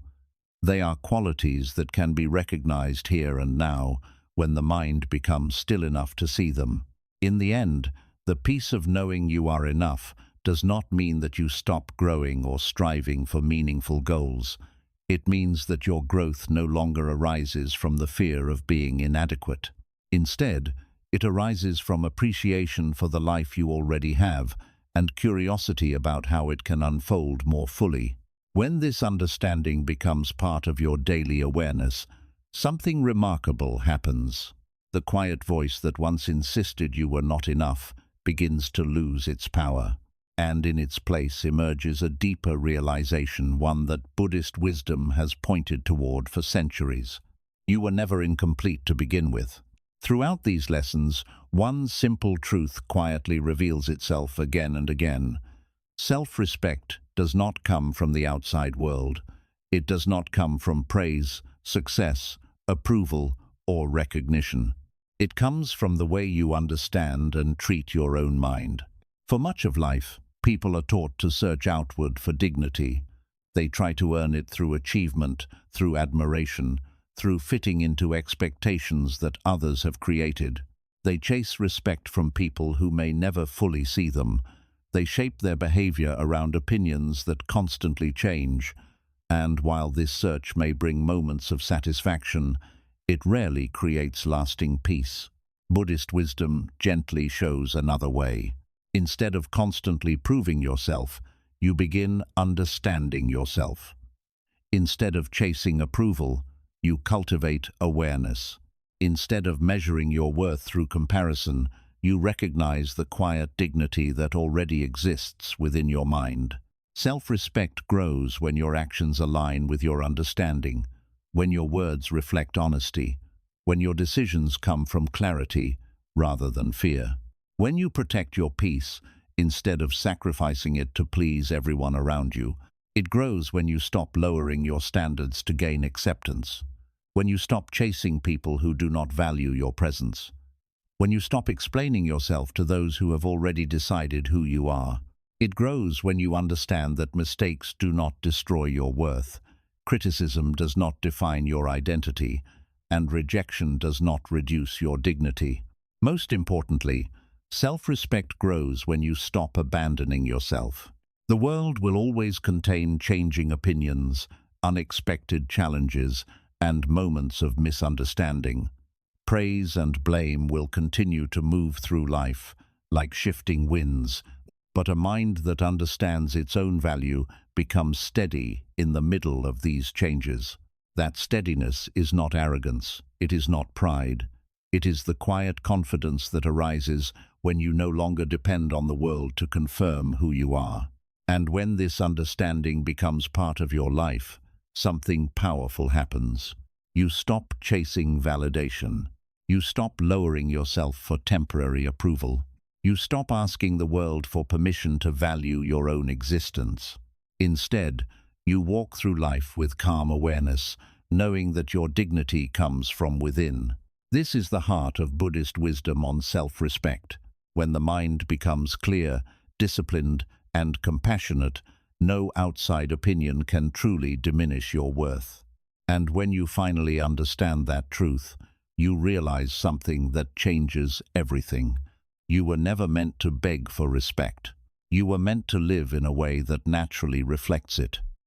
They are qualities that can be recognized here and now when the mind becomes still enough to see them. In the end, the peace of knowing you are enough does not mean that you stop growing or striving for meaningful goals. It means that your growth no longer arises from the fear of being inadequate. Instead, it arises from appreciation for the life you already have and curiosity about how it can unfold more fully. When this understanding becomes part of your daily awareness, something remarkable happens. The quiet voice that once insisted you were not enough begins to lose its power, and in its place emerges a deeper realization, one that Buddhist wisdom has pointed toward for centuries. You were never incomplete to begin with. Throughout these lessons, one simple truth quietly reveals itself again and again. Self-respect does not come from the outside world. It does not come from praise, success, approval, or recognition. It comes from the way you understand and treat your own mind. For much of life, people are taught to search outward for dignity. They try to earn it through achievement, through admiration, through fitting into expectations that others have created. They chase respect from people who may never fully see them. They shape their behavior around opinions that constantly change. And while this search may bring moments of satisfaction, it rarely creates lasting peace. Buddhist wisdom gently shows another way. Instead of constantly proving yourself, you begin understanding yourself. Instead of chasing approval, you cultivate awareness. Instead of measuring your worth through comparison, you recognize the quiet dignity that already exists within your mind. Self-respect grows when your actions align with your understanding, when your words reflect honesty, when your decisions come from clarity rather than fear. When you protect your peace instead of sacrificing it to please everyone around you, it grows when you stop lowering your standards to gain acceptance, when you stop chasing people who do not value your presence, when you stop explaining yourself to those who have already decided who you are. It grows when you understand that mistakes do not destroy your worth, criticism does not define your identity, and rejection does not reduce your dignity. Most importantly, self-respect grows when you stop abandoning yourself. The world will always contain changing opinions, unexpected challenges, and moments of misunderstanding. Praise and blame will continue to move through life, like shifting winds, but a mind that understands its own value becomes steady in the middle of these changes. That steadiness is not arrogance, it is not pride. It is the quiet confidence that arises when you no longer depend on the world to confirm who you are. And when this understanding becomes part of your life, something powerful happens. You stop chasing validation. You stop lowering yourself for temporary approval. You stop asking the world for permission to value your own existence. Instead, You walk through life with calm awareness, knowing that your dignity comes from within. This is the heart of Buddhist wisdom on self-respect. When the mind becomes clear, disciplined, and compassionate, no outside opinion can truly diminish your worth. And when you finally understand that truth, you realize something that changes everything. You were never meant to beg for respect. You were meant to live in a way that naturally reflects it.